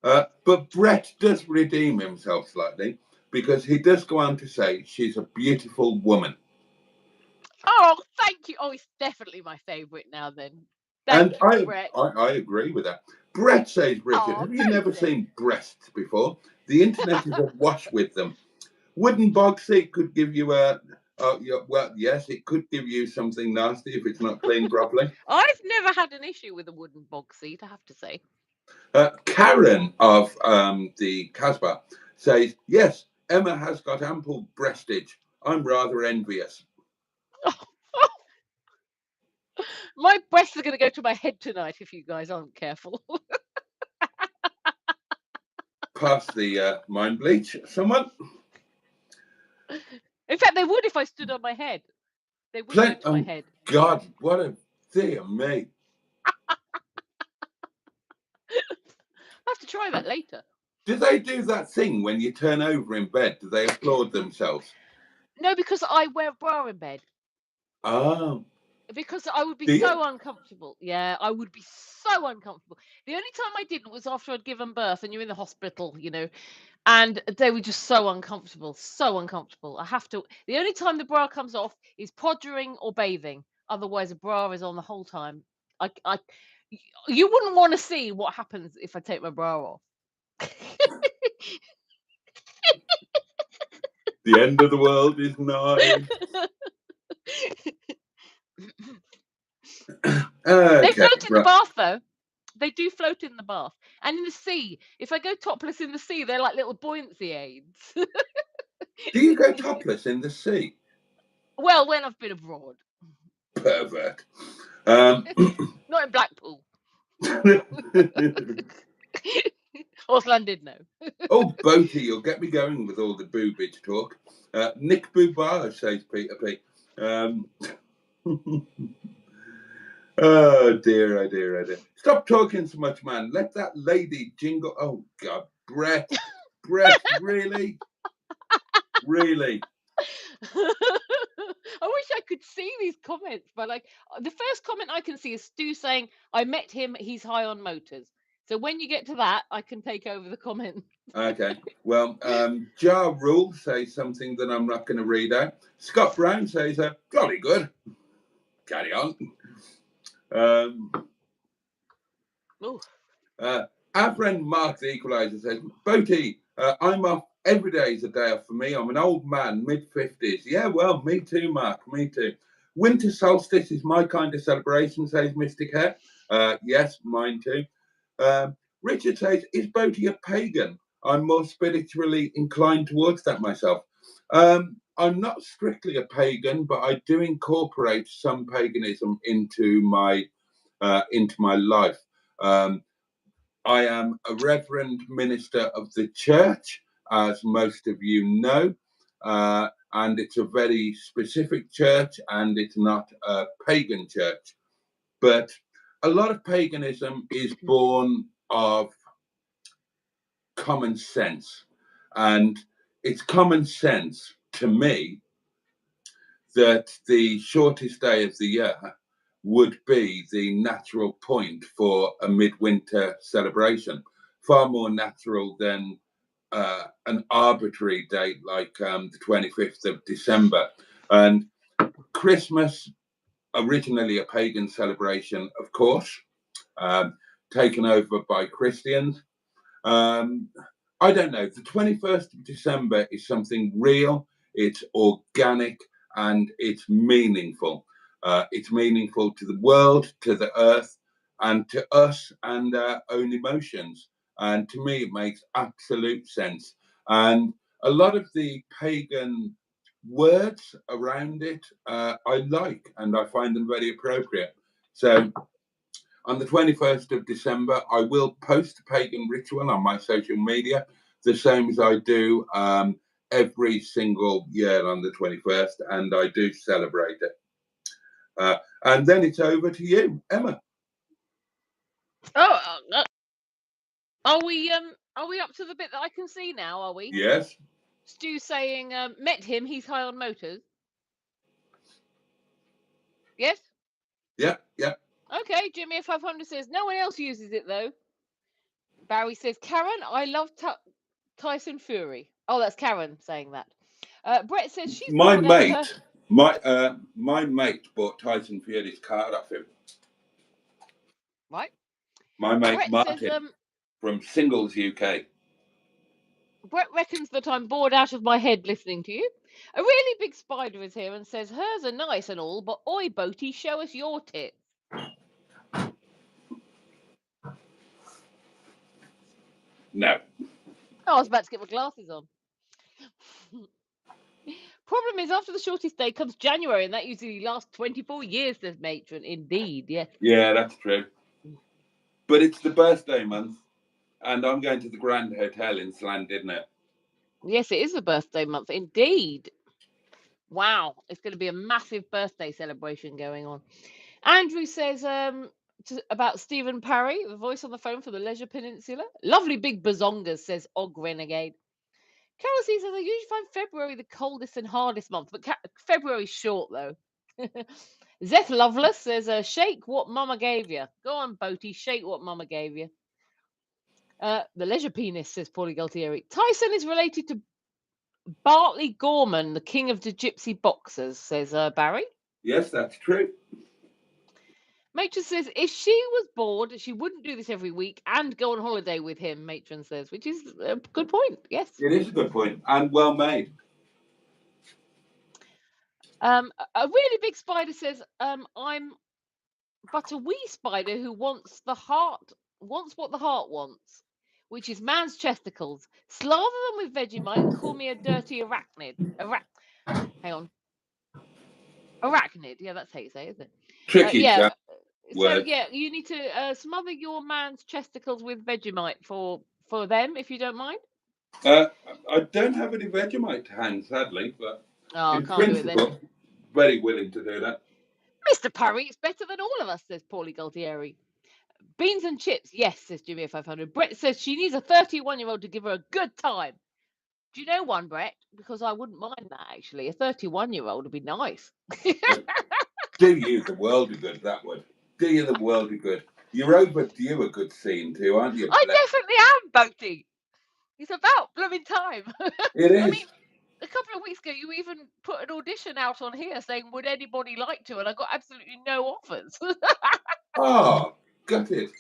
But Brett does redeem himself slightly because he does go on to say she's a beautiful woman. Oh, thank you. Oh, it's definitely my favourite now then. And Thank you, Brett. I agree with that. Brett says, Richard, have you never seen breasts before? The internet is awash with them. Wooden bog seat could give you well, yes, it could give you something nasty if it's not cleaned properly. I've never had an issue with a wooden bog seat, I have to say. Karen of the Casbah says, yes, Emma has got ample breastage. I'm rather envious. My breasts are going to go to my head tonight if you guys aren't careful. Pass the mind bleach, someone? In fact, they would if I stood on my head. They would go to my head. God, what a dear me. I'll have to try that later. Do they do that thing when you turn over in bed? Do they applaud themselves? No, because I wear a bra in bed. Oh. Because I would be so uncomfortable. Yeah, I would be so uncomfortable. The only time I didn't was after I'd given birth and you're in the hospital, you know, and they were just so uncomfortable, so uncomfortable. I have to. The only time the bra comes off is poddering or bathing. Otherwise, a bra is on the whole time. You wouldn't want to see what happens if I take my bra off. The end of the world is nigh. They float in the bath, though. They do float in the bath. And in the sea. If I go topless in the sea, they're like little buoyancy aids. Do you go topless in the sea? Well, when I've been abroad. Pervert. Not in Blackpool. Horseland did know. Oh, Boaty, you'll get me going with all the boobage talk. Nick Bubar, says Peter P. Oh dear, oh dear, oh dear. Stop talking so much, man. Let that lady jingle. Oh, God. Brett, really? Really? I wish I could see these comments, but like the first comment I can see is Stu saying, I met him, he's high on motors. So when you get to that, I can take over the comment. Okay. Well, Ja Rule says something that I'm not going to read out. Scott Brown says, jolly good. Carry on. Our friend Mark the Equalizer says, Boaty, I'm off. Every day is a day off for me. I'm an old man, mid-50s. Yeah, well, me too, Mark. Me too. Winter solstice is my kind of celebration, says Mystic Hair. Yes, mine too. Richard says, is Boaty a pagan? I'm more spiritually inclined towards that myself. I'm not strictly a pagan, but I do incorporate some paganism into my life. I am a reverend minister of the church, as most of you know, and it's a very specific church, and it's not a pagan church. But a lot of paganism is born of common sense, and it's common sense to me that the shortest day of the year would be the natural point for a midwinter celebration, far more natural than an arbitrary date like the 25th of December. And Christmas, originally a pagan celebration, of course, taken over by Christians. I don't know. The 21st of December is something real, it's organic, and it's meaningful. It's meaningful to the world, to the earth, and to us and our own emotions. And to me, it makes absolute sense. And a lot of the pagan words around it I like, and I find them very appropriate. So on the 21st of December, I will post a pagan ritual on my social media, the same as I do every single year on the 21st, and I do celebrate it. And then it's over to you, Emma. Oh, are we up to the bit that I can see now? Are we? Yes. Stu saying, met him. He's high on motors. Yes. Yeah. Yeah. Okay. Jimmy 500 says no one else uses it though. Barry says, Karen, I love Tyson Fury. Oh, that's Karen saying that. Brett says she's my bored mate. out Her... my mate bought Tyson Fury's card off him. Right. My mate Brett Martin says, from Singles UK. Brett reckons that I'm bored out of my head listening to you. A really big spider is here and says hers are nice and all, but oi, Boaty, show us your tits. No. Oh, I was about to get my glasses on. Problem is, after the shortest day comes January, and that usually lasts 24 years, says Matron. Indeed, yes. Yeah, that's true. But it's the birthday month, and I'm going to the Grand Hotel in Llandudno. Yes, it is the birthday month. Indeed. Wow, it's going to be a massive birthday celebration going on. Andrew says about Stephen Parry, the voice on the phone for the Leisure Peninsula. Lovely big bazongas, says Og Renegade. Carol says I usually find February the coldest and hardest month, but February's short though. Zeth Loveless says, shake what Mama gave you. Go on, Boaty, shake what Mama gave you. The Leisure Penis, says Paulie Gualtieri. Tyson is related to Bartley Gorman, the king of the gypsy boxers, says Barry. Yes, that's true. Matron says if she was bored, she wouldn't do this every week and go on holiday with him, Matron says, which is a good point. Yes. It is a good point and well made. A really big spider says, I'm but a wee spider who wants what the heart wants, which is man's chesticles. Slather them with Vegemite and call me a dirty arachnid. Hang on. Arachnid. Yeah, that's how you say it, isn't it? Tricky. Yeah. Word. So yeah, you need to smother your man's chesticles with Vegemite for them, if you don't mind. I don't have any Vegemite to hand, sadly, but in principle, very willing to do that. Mr. Parry, it's better than all of us, says Paulie Gualtieri. Beans and chips, yes, says Jimmy 500. Brett says she needs a 31-year-old to give her a good time. Do you know one, Brett? Because I wouldn't mind that, actually. A 31-year-old would be nice. Do you the world a good, that would. Do you the world a good. You're overdue a good scene too, aren't you? I definitely am, Boaty. It's about blooming time. It is. I mean, a couple of weeks ago, you even put an audition out on here saying, would anybody like to? And I got absolutely no offers. Oh, gutted.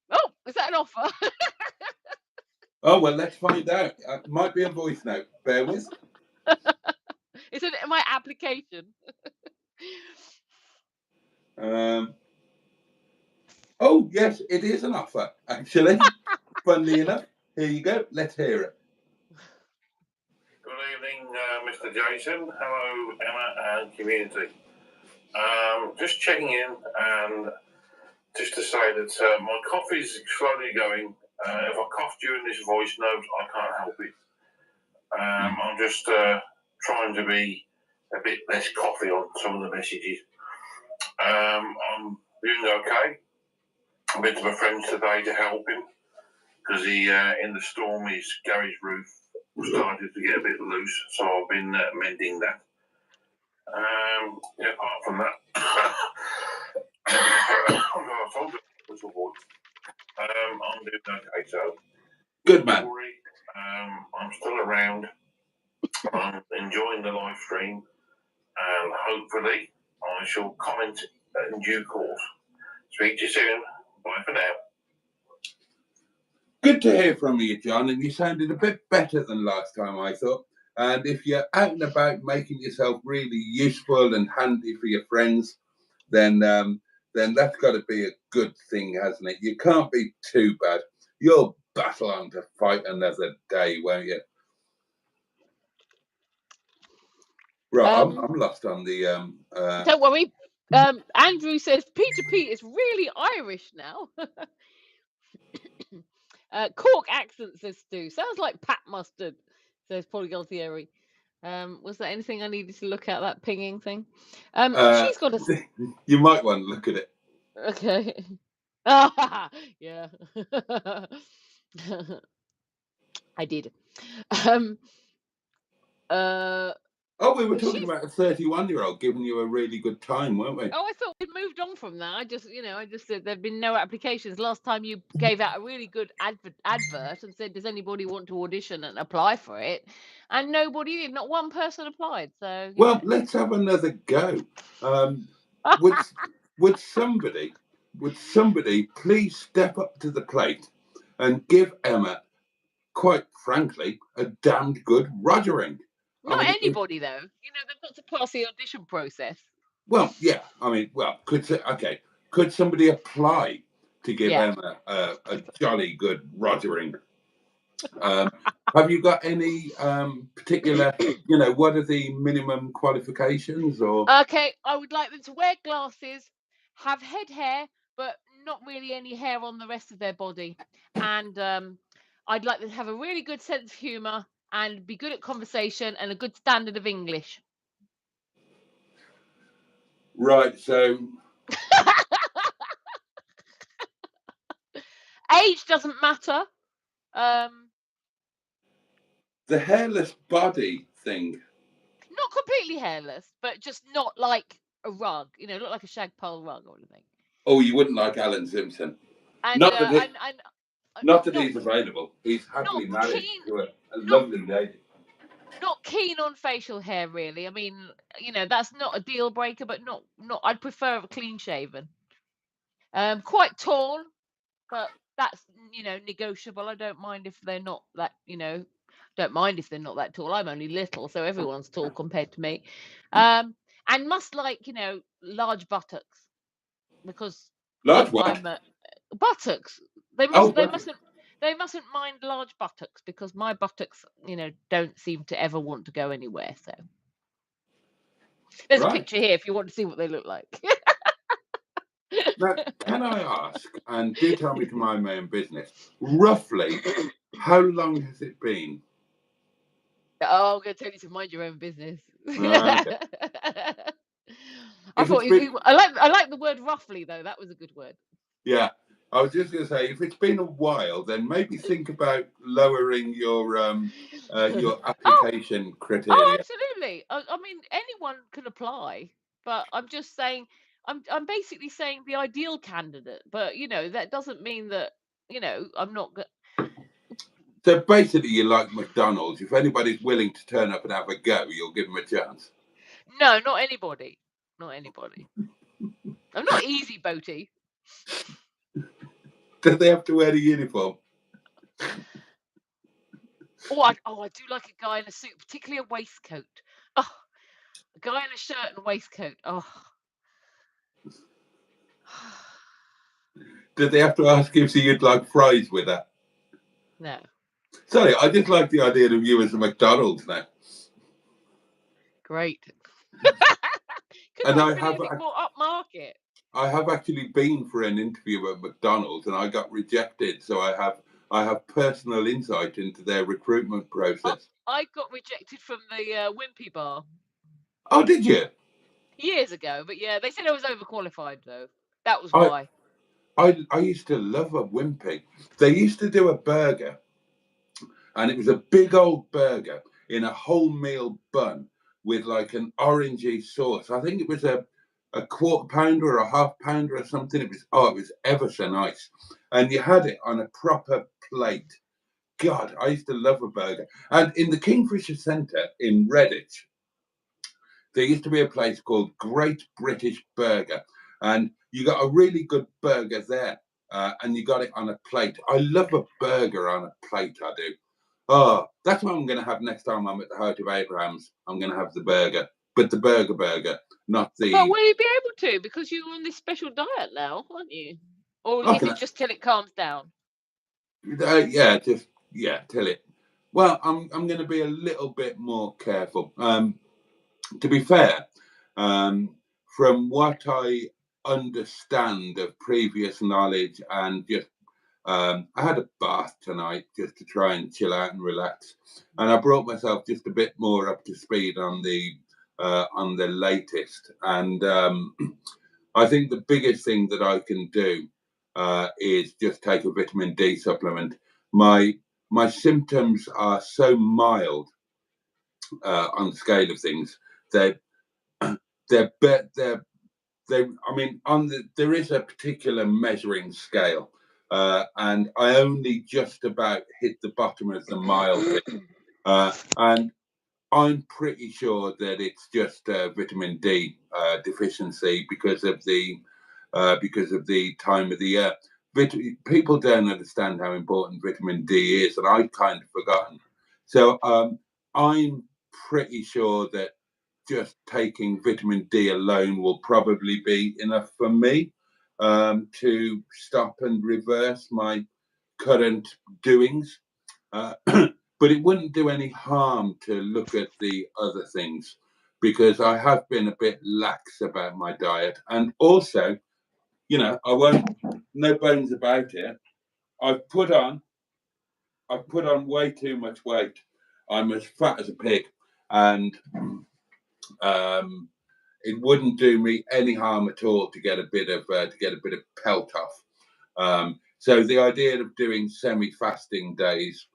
Oh, is that an offer? Oh, well, let's find out. It might be a voice note. Bear with. It's in my application. Oh, yes, it is an offer, actually. Funnily enough. Here you go. Let's hear it. Good evening, Mr. Jason. Hello, Emma and community. Just checking in and just to say that my coffee's slowly going. If I cough during this voice note, I can't help it. I'm just trying to be a bit less coffee on some of the messages. I'm doing okay. I went to my friend's today to help him because he, in the storm, his garage roof started to get a bit loose, so I've been mending that. Yeah, apart from that, I told you it was a voice. I'm doing okay, so good man. I'm still around. I'm enjoying the live stream, and hopefully I shall comment in due course. Speak to you soon. Bye for now. Good to hear from you, John, and you sounded a bit better than last time, I thought. And if you're out and about making yourself really useful and handy for your friends, then that's got to be a good thing, hasn't it? You can't be too bad. You'll battle on to fight another day, won't you? Right, I'm lost on the. Don't worry. Andrew says Peter Pete is really Irish now. Cork accent, says Stu. Sounds like Pat Mustard, says Polygon Theory. Was there anything I needed to look at, that pinging thing? She's got a... You might want to look at it. Okay. Yeah. I did. Oh, we were talking about a 31-year-old giving you a really good time, weren't we? Oh, I thought we'd moved on from that. I just said there've been no applications. Last time you gave out a really good advert and said, does anybody want to audition and apply for it? And nobody did. Not one person applied. So well, let's have another go. Would somebody please step up to the plate and give Emma, quite frankly, a damned good rogering? Not anybody, though. They've got to pass the audition process. Well, yeah. Could somebody apply to give Emma a jolly good rogering? Have you got any particular, what are the minimum qualifications? Or okay, I would like them to wear glasses, have head hair, but not really any hair on the rest of their body, and I'd like them to have a really good sense of humour and be good at conversation and a good standard of English. Right, so age doesn't matter. The hairless body thing. Not completely hairless, but just not like a rug. Not like a shag pole rug or anything. Oh, you wouldn't like Alan Simpson. And, not that he's available. He's happily married to a lovely lady. Not keen on facial hair, really. I mean, that's not a deal breaker, but not. I'd prefer a clean shaven. Quite tall, but that's negotiable. I don't mind if they're not that. Don't mind if they're not that tall. I'm only little, so everyone's tall compared to me. And must like large buttocks, because large what? Buttocks. They mustn't mind large buttocks, because my buttocks, don't seem to ever want to go anywhere. So there's a picture here if you want to see what they look like. Now, can I ask, and do tell me to mind my own business, roughly how long has it been? Oh, I'm going to tell you to mind your own business. Okay. I like the word roughly, though. That was a good word. Yeah. I was just going to say, if it's been a while, then maybe think about lowering your application criteria. Oh, absolutely. I mean, anyone can apply, but I'm just saying, I'm basically saying the ideal candidate. But that doesn't mean that I'm not. So basically, you're like McDonald's. If anybody's willing to turn up and have a go, you'll give them a chance. No, not anybody. Not anybody. I'm not easy, Boaty. Do they have to wear the uniform? I do like a guy in a suit, particularly a waistcoat. Oh, a guy in a shirt and waistcoat. Oh. Did they have to ask if you'd like fries with that? No. Sorry, I just like the idea of you as a McDonald's now. Great. And I have more upmarket. I have actually been for an interview at McDonald's and I got rejected. So I have personal insight into their recruitment process. I got rejected from the Wimpy bar. Oh, did you? Years ago, but yeah, they said I was overqualified though. That was why. I used to love a Wimpy. They used to do a burger, and it was a big old burger in a wholemeal bun with like an orangey sauce. I think it was a quarter pounder or a half pounder or something. It was ever so nice. And you had it on a proper plate. God, I used to love a burger. And in the Kingfisher Centre in Redditch, there used to be a place called Great British Burger. And you got a really good burger there. And you got it on a plate. I love a burger on a plate, I do. Oh, that's what I'm going to have next time I'm at the Heart of Abraham's. I'm going to have the burger. But the burger, not the... But will you be able to? Because you're on this special diet now, aren't you? Or is it just till it calms down? Till it. Well, I'm going to be a little bit more careful. to be fair, from what I understand of previous knowledge and just I had a bath tonight just to try and chill out and relax, and I brought myself just a bit more up to speed on the latest. And I think the biggest thing that I can do is just take a vitamin D supplement. My symptoms are so mild on the scale of things. They're I mean, there is a particular measuring scale, and I only just about hit the bottom of the mild thing, and I'm pretty sure that it's just vitamin D deficiency because of the time of the year. People don't understand how important vitamin D is, and I've kind of forgotten. So I'm pretty sure that just taking vitamin D alone will probably be enough for me to stop and reverse my current doings. But it wouldn't do any harm to look at the other things, because I have been a bit lax about my diet. And also, you know, no bones about it. I've put on way too much weight. I'm as fat as a pig, and it wouldn't do me any harm at all to get a bit of pelt off. So the idea of doing semi-fasting days,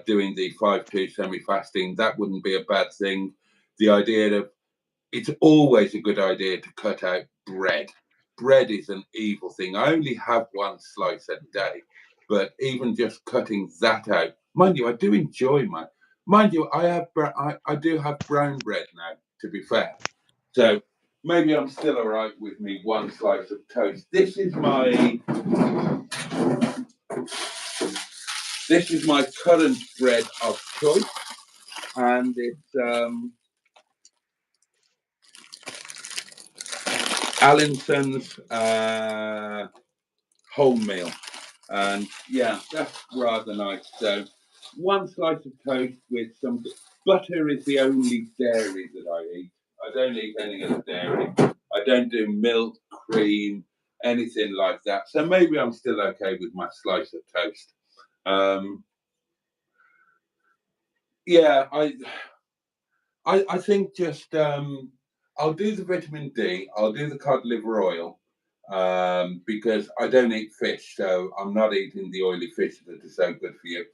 doing the 5-2 semi-fasting, that wouldn't be a bad thing. The idea of it's always a good idea to cut out bread. Bread is an evil thing. I only have one slice a day, but even just cutting that out, mind you, I do enjoy mind you, I do have brown bread now, to be fair. So maybe I'm still all right with me one slice of toast. This is my current bread of choice, and it's Allinson's wholemeal, and yeah, that's rather nice. So one slice of toast with some butter is the only dairy that I eat. I don't eat any other dairy. I don't do milk, cream, anything like that. So maybe I'm still okay with my slice of toast. Yeah, I think just I'll do the vitamin D. I'll do the cod liver oil because I don't eat fish, so I'm not eating the oily fish that are so good for you.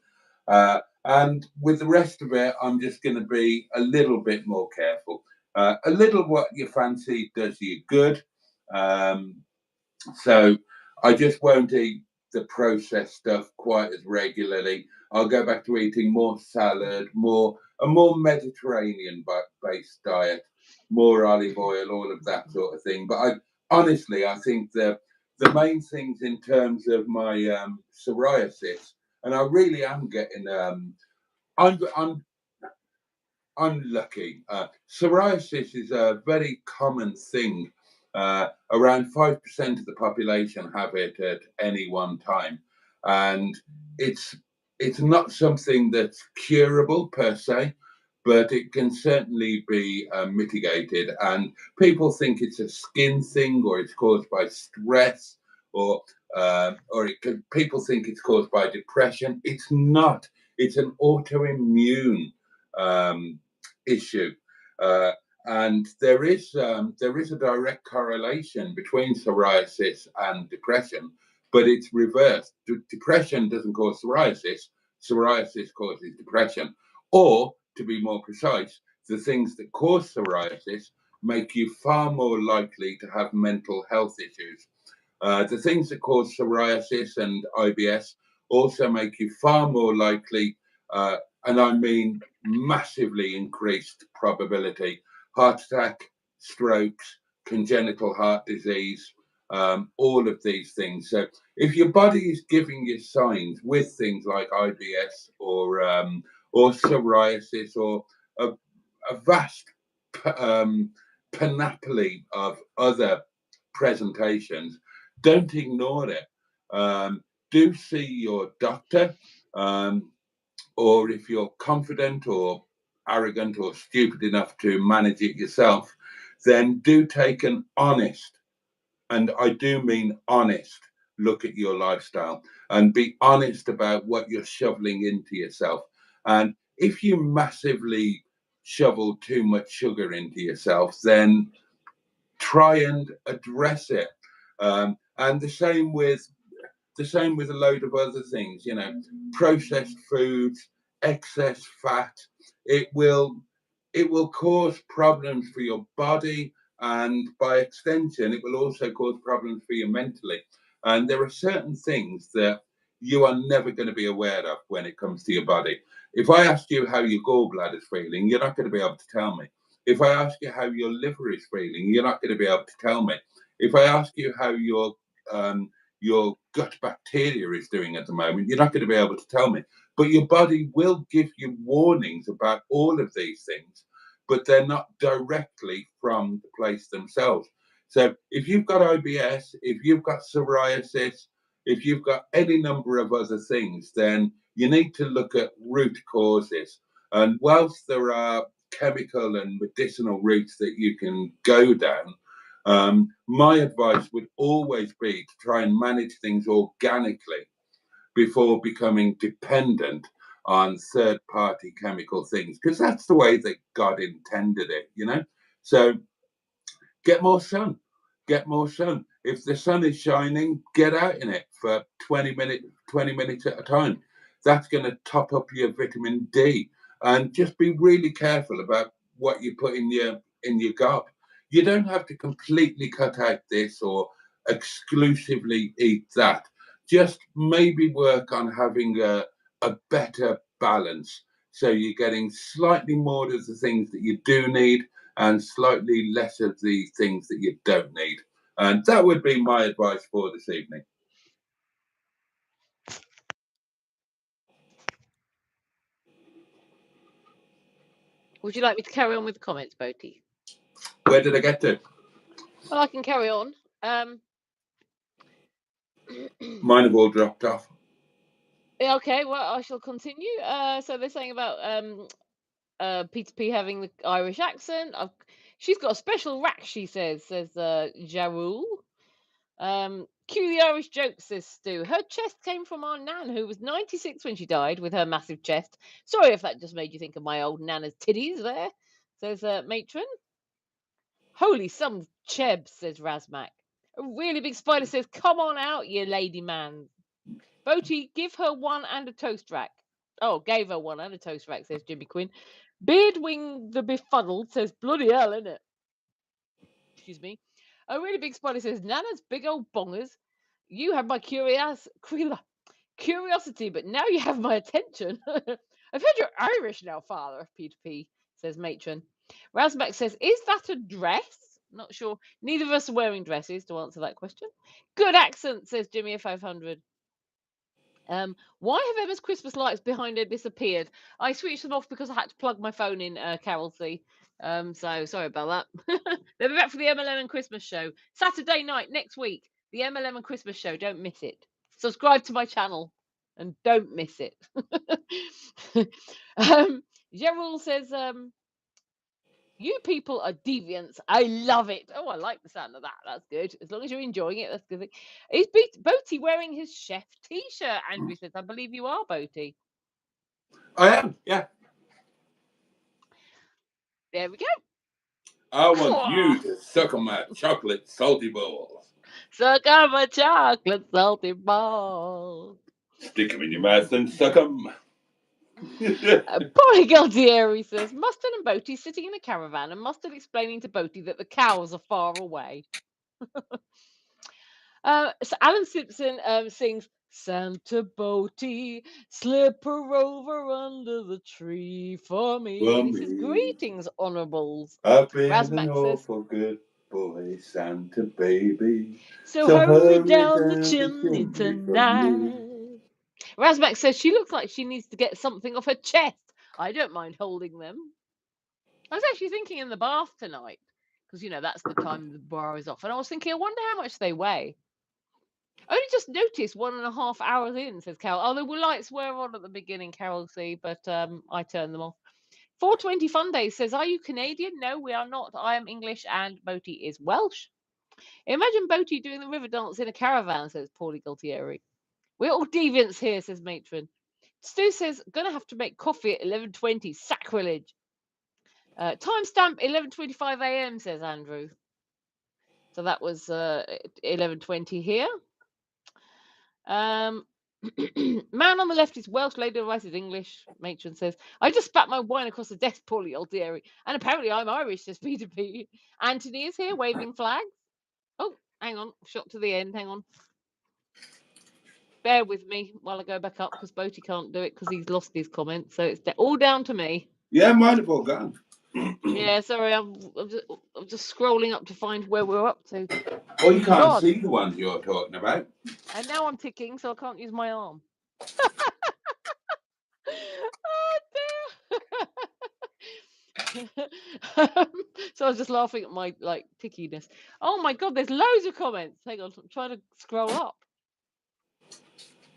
And with the rest of it, I'm just going to be a little bit more careful. A little what you fancy does you good. So I just won't eat the processed stuff quite as regularly. I'll go back to eating more salad, a more Mediterranean based diet, more olive oil, all of that sort of thing. But honestly, I think the main things in terms of my psoriasis, and I really am getting I'm lucky. Psoriasis is a very common thing. Around 5% of the population have it at any one time, and it's not something that's curable per se, but it can certainly be mitigated. And people think it's a skin thing, or it's caused by stress, or people think it's caused by depression. It's not. It's an autoimmune issue, and there is a direct correlation between psoriasis and depression, but it's reversed. Depression doesn't cause psoriasis. Psoriasis causes depression, or to be more precise, the things that cause psoriasis make you far more likely to have mental health issues. The things that cause psoriasis and IBS also make you far more likely, and I mean massively increased probability, heart attack, strokes, congenital heart disease, all of these things. So if your body is giving you signs with things like IBS or psoriasis or a vast panoply of other presentations, don't ignore it. Do see your doctor, or if you're confident or arrogant or stupid enough to manage it yourself, then do take an honest, and I do mean honest, look at your lifestyle and be honest about what you're shoveling into yourself. And if you massively shovel too much sugar into yourself, then try and address it. And the same with a load of other things, processed foods, excess fat. It will cause problems for your body, and by extension, it will also cause problems for you mentally. And there are certain things that you are never going to be aware of when it comes to your body. If I ask you how your gallbladder is feeling, you're not going to be able to tell me. If I ask you how your liver is feeling, you're not going to be able to tell me. If I ask you how your gut bacteria is doing at the moment, you're not going to be able to tell me. But your body will give you warnings about all of these things, but they're not directly from the place themselves. So if you've got IBS, if you've got psoriasis, if you've got any number of other things, then you need to look at root causes. And whilst there are chemical and medicinal routes that you can go down, my advice would always be to try and manage things organically before becoming dependent on third-party chemical things, because that's the way that God intended it, So get more sun. Get more sun. If the sun is shining, get out in it for 20 minutes at a time. That's going to top up your vitamin D. And just be really careful about what you put in your gob. You don't have to completely cut out this or exclusively eat that. Just maybe work on having a better balance, so you're getting slightly more of the things that you do need and slightly less of the things that you don't need. And that would be my advice for this evening. Would you like me to carry on with the comments, Boaty? Where did I get to? Well, I can carry on. Mine have all dropped off. Okay, well, I shall continue. So they're saying about Peter P having the Irish accent. She's got a special rack, she says Jarul. Cue the Irish joke, says Stu. Her chest came from our nan, who was 96 when she died, with her massive chest. Sorry if that just made you think of my old nana's titties there, says Matron. Holy some cheb, says Razmak. A really big spider says, come on out, you lady man. Boaty, give her one and a toast rack. Oh, gave her one and a toast rack, says Jimmy Quinn. Beardwing the befuddled says, bloody hell, innit? Excuse me. A really big spider says, Nana's big old bongers. You have my curiosity, but now you have my attention. I've heard you're Irish now, father, Peter P, says Matron. Razmak says, is that a dress? Not sure. Neither of us are wearing dresses to answer that question. Good accent, says Jimmy 500. Why have Emma's Christmas lights behind her disappeared? I switched them off because I had to plug my phone in, Carol C. So sorry about that. They'll be back for the MLM Christmas show. Saturday night next week. The MLM Christmas show. Don't miss it. Subscribe to my channel and don't miss it. Gerald says, you people are deviants. I love it. Oh, I like the sound of that. That's good. As long as you're enjoying it, that's good. Is Boaty wearing his chef t-shirt? Andrew says, I believe you are, Boaty. I am, yeah. There we go. I want you to suck on my chocolate salty balls. Suck on my chocolate salty balls. Stick them in your mouth and suck them. Poor Dietary says, Mustard and Boaty sitting in a caravan and Mustard explaining to Boaty that the cows are far away. So Alan Simpson sings, Santa Boaty, slip her over under the tree for me. For He says, me. greetings, honourables. I've been Razmak an awful good boy, Santa baby. So hurry down the chimney tonight. Razmak says she looks like she needs to get something off her chest. I don't mind holding them. I was actually thinking in the bath tonight, because, that's the time the bar is off. And I was thinking, I wonder how much they weigh. I only just noticed 1.5 hours in, says Carol. Oh, the lights were on at the beginning, Carol C, but I turned them off. 420 Fun Day says, are you Canadian? No, we are not. I am English and Boaty is Welsh. Imagine Boaty doing the river dance in a caravan, says Paulie Gualtieri. We're all deviants here, says Matron. Stu says, gonna have to make coffee at 11:20. Sacrilege. Timestamp 11:25 a.m., says Andrew. So that was 11:20 here. Man on the left is Welsh, lady on the right is English. Matron says, I just spat my wine across the desk, Paulie Gualtieri. And apparently I'm Irish, says Peter P. Anthony is here, waving flags. Oh, hang on. Shot to the end. Hang on. Bear with me while I go back up because Boaty can't do it because he's lost his comments. So it's all down to me. Yeah, might have all gone. Yeah, sorry. I'm just scrolling up to find where we're up to. Well, you can't see the ones you're talking about. And now I'm ticking, so I can't use my arm. Oh, dear. So I was just laughing at my tickiness. Oh, my God. There's loads of comments. Hang on. I'm trying to scroll up.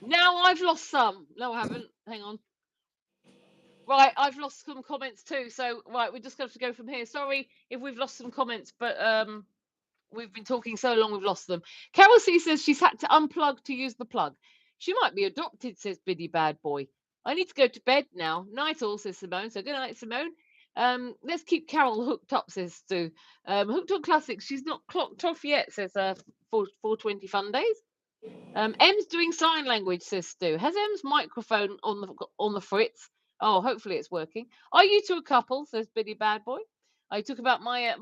Now I've lost some. No, I haven't. Hang on. Right, I've lost some comments too. So, right, we're just going to have to go from here. Sorry if we've lost some comments, but we've been talking so long we've lost them. Carol C says she's had to unplug to use the plug. She might be adopted, says Biddy Bad Boy. I need to go to bed now. Night all, says Simone. So good night, Simone. Let's keep Carol hooked up, says Stu. Hooked on Classics. She's not clocked off yet, says 420 Fun Days. Em's doing sign language, says Stu. Has Em's microphone on the fritz? Oh, hopefully it's working. Are you two a couple, says Biddy Bad Boy. I talk about my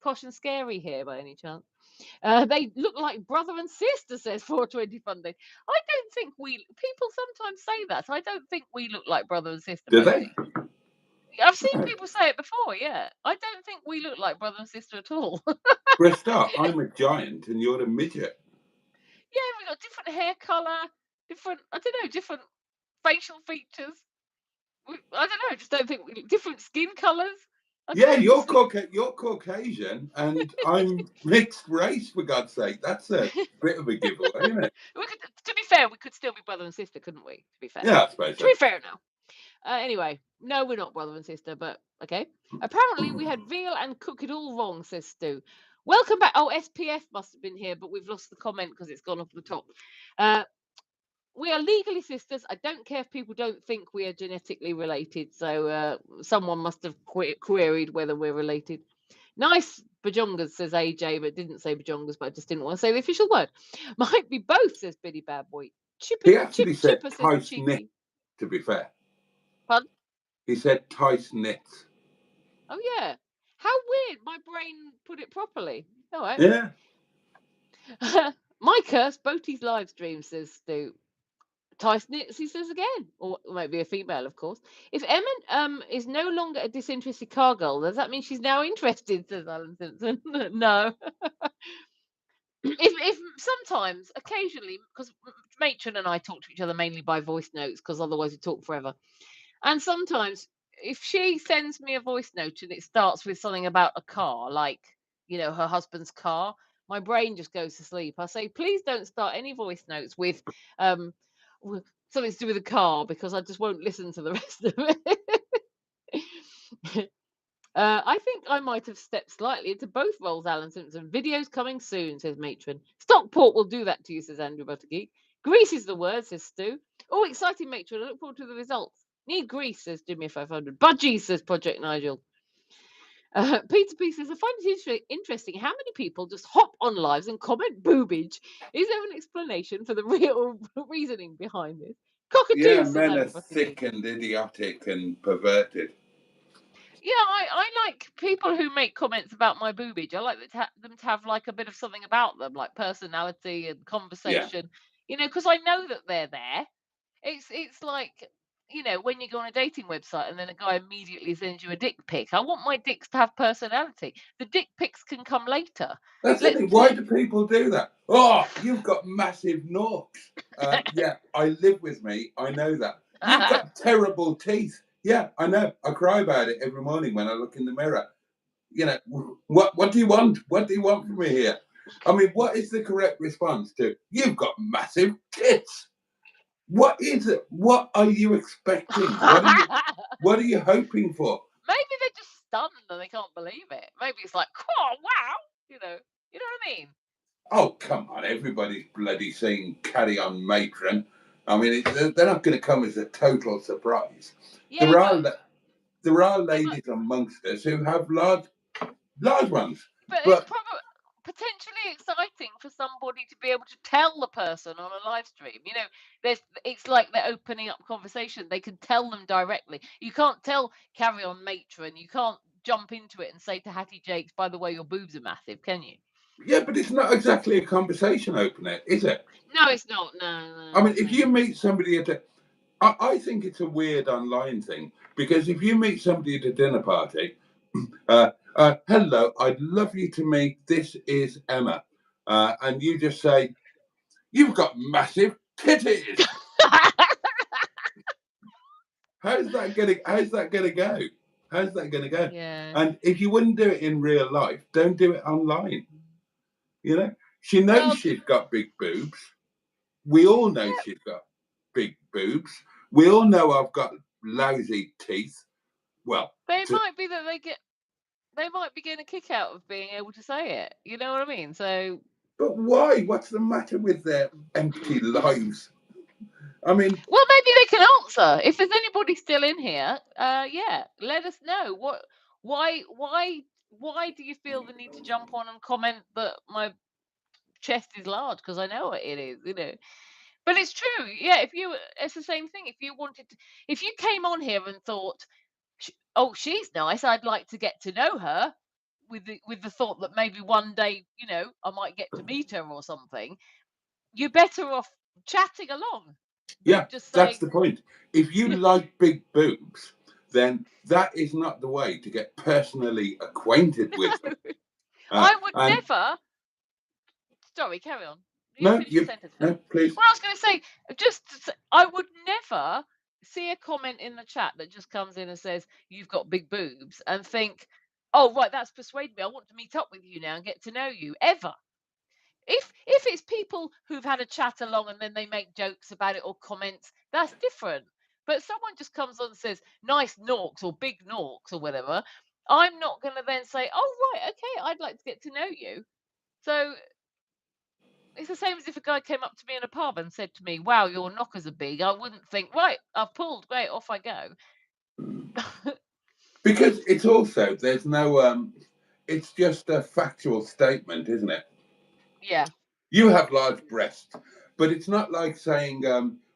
posh and scary here by any chance. They look like brother and sister, says 420 Fun Day. I don't think people sometimes say that. I don't think we look like brother and sister. Do they? I've seen people say it before, yeah. I don't think we look like brother and sister at all. For a start, I'm a giant and you're a midget. Yeah, we've got different hair colour, different facial features. I don't know, I just don't think different skin colours. Yeah, you're Caucasian and I'm mixed race, for God's sake. That's a bit of a giveaway, isn't it? To be fair, we could still be brother and sister, couldn't we? To be fair. Yeah, I suppose so. To be fair now. Anyway, no, we're not brother and sister, but okay. Apparently, we had veal and cook it all wrong, says Stu. Welcome back. Oh, SPF must have been here, but we've lost the comment because it's gone off the top. We are legally sisters. I don't care if people don't think we are genetically related. So someone must have queried whether we're related. Nice bajongas, says AJ, but didn't say bajongas, but I just didn't want to say the official word. Might be both, says Biddy Bad Boy. He actually said tight knit, to be fair. Pardon? He said tight knit. Oh, yeah. How weird. My brain put it properly. All right. Yeah. My curse, Boaty's live stream, says Stu. Tight knits, he says again. Or maybe a female, of course. If Emma is no longer a disinterested car girl, does that mean she's now interested, says Alan Simpson? No. If sometimes, occasionally, because Matron and I talk to each other mainly by voice notes, because otherwise we talk forever. And sometimes, if she sends me a voice note and it starts with something about a car, like, her husband's car, my brain just goes to sleep. I say, please don't start any voice notes with something to do with a car, because I just won't listen to the rest of it. I think I might have stepped slightly into both roles, Alan Simpson. Videos coming soon, says Matron. Stockport will do that to you, says Andrew Buttergeek. Grease is the word, says Stu. Oh, exciting, Matron. I look forward to the results. Need grease, says Jimmy 500. Budgie, says Project Nigel. Peter P says, I find it interesting how many people just hop on lives and comment boobage. Is there an explanation for the real reasoning behind this? Cockatoos, yeah, men are thick and idiotic and perverted. Yeah, I like people who make comments about my boobage. I like them to have like a bit of something about them, like personality and conversation. Yeah. Because I know that they're there. It's like, when you go on a dating website and then a guy immediately sends you a dick pic. I want my dicks to have personality. The dick pics can come later. That's the thing. Why do people do that? Oh, you've got massive norks. Yeah, I live with me. I know that. You've got terrible teeth. Yeah, I know. I cry about it every morning when I look in the mirror. What do you want? What do you want from me here? I mean, what is the correct response to, you've got massive tits? What is it? What are you expecting? What are you hoping for? maybe they're just stunned and they can't believe it. Maybe it's like, oh wow, you know what I mean? Oh, come on, everybody's bloody saying "Carry On, Matron." I mean, they're not going to come as a total surprise. Yeah, There are ladies amongst us who have large ones, but but it's probably potentially exciting for somebody to be able to tell the person on a live stream. You know, it's like they're opening up conversation. They can tell them directly. You can't tell "Carry On, Matron." You can't jump into it and say to Hattie Jakes, "By the way, your boobs are massive," can you? yeah, but it's not exactly a conversation opener, is it? No, it's not. No. I mean, if you meet somebody I think it's a weird online thing, because if you meet somebody at a dinner party, hello, I'd love you to meet, this is Emma, and you just say, you've got massive titties. How's that gonna go? How's that gonna go? Yeah. And if you wouldn't do it in real life, don't do it online. You know, she knows she's got big boobs. We all know she's got big boobs. We all know I've got lousy teeth. Well, might be that they might be getting a kick out of being able to say it. You know what I mean? So. But why? What's the matter with their empty lives? I mean, well, maybe they can answer. If there's anybody still in here, yeah, let us know. Why do you feel the need to jump on and comment that my chest is large? Because I know it is, you know. But it's true, yeah. It's the same thing. If you came on here and thought, oh, she's nice, I'd like to get to know her, with the thought that maybe one day, you know, I might get to meet her or something, you're better off chatting along. Yeah, just that's the point. If you like big boobs, then that is not the way to get personally acquainted with them. I would never. Sorry, carry on. Finish your sentence. No, please. Well, I was going to say, I would never see a comment in the chat that just comes in and says you've got big boobs and think, oh right, that's persuaded me. I want to meet up with you now and get to know you. Ever. If it's people who've had a chat along and then they make jokes about it or comments, that's different. But someone just comes on and says nice norks or big norks or whatever, I'm not going to then say, oh right, okay, I'd like to get to know you. So it's the same as if a guy came up to me in a pub and said to me, wow, your knockers are big. I wouldn't think, right, I've pulled, great, off I go. Because it's also, there's no, it's just a factual statement, isn't it? Yeah. You have large breasts, but it's not like saying,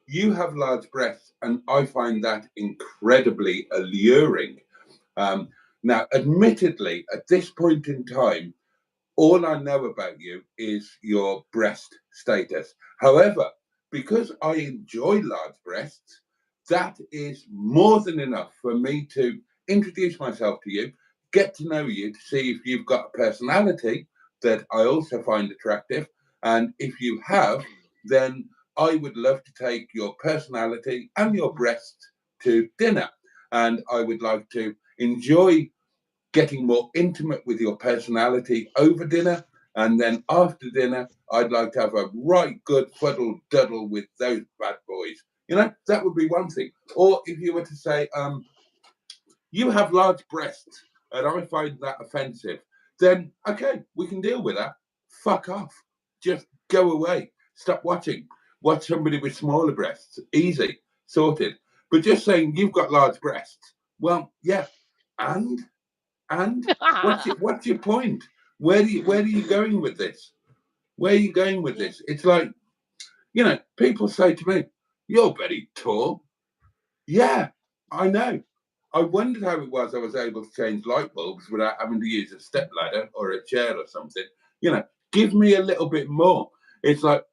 you have large breasts and I find that incredibly alluring. Now, admittedly, at this point in time, all I know about you is your breast status. However, because I enjoy large breasts, that is more than enough for me to introduce myself to you, get to know you, to see if you've got a personality that I also find attractive. And if you have, then I would love to take your personality and your breasts to dinner. And I would like to enjoy getting more intimate with your personality over dinner. And then after dinner, I'd like to have a right good fuddle duddle with those bad boys. You know, that would be one thing. Or if you were to say, you have large breasts and I find that offensive, then okay, we can deal with that. Fuck off. Just go away. Stop watching. Watch somebody with smaller breasts. Easy. Sorted. But just saying you've got large breasts, well, yeah. And what's your point? Where are you going with this? Where are you going with this? It's like, you know, people say to me, "You're very tall." Yeah, I know. I wondered how it was I was able to change light bulbs without having to use a step ladder or a chair or something. You know, give me a little bit more. It's like,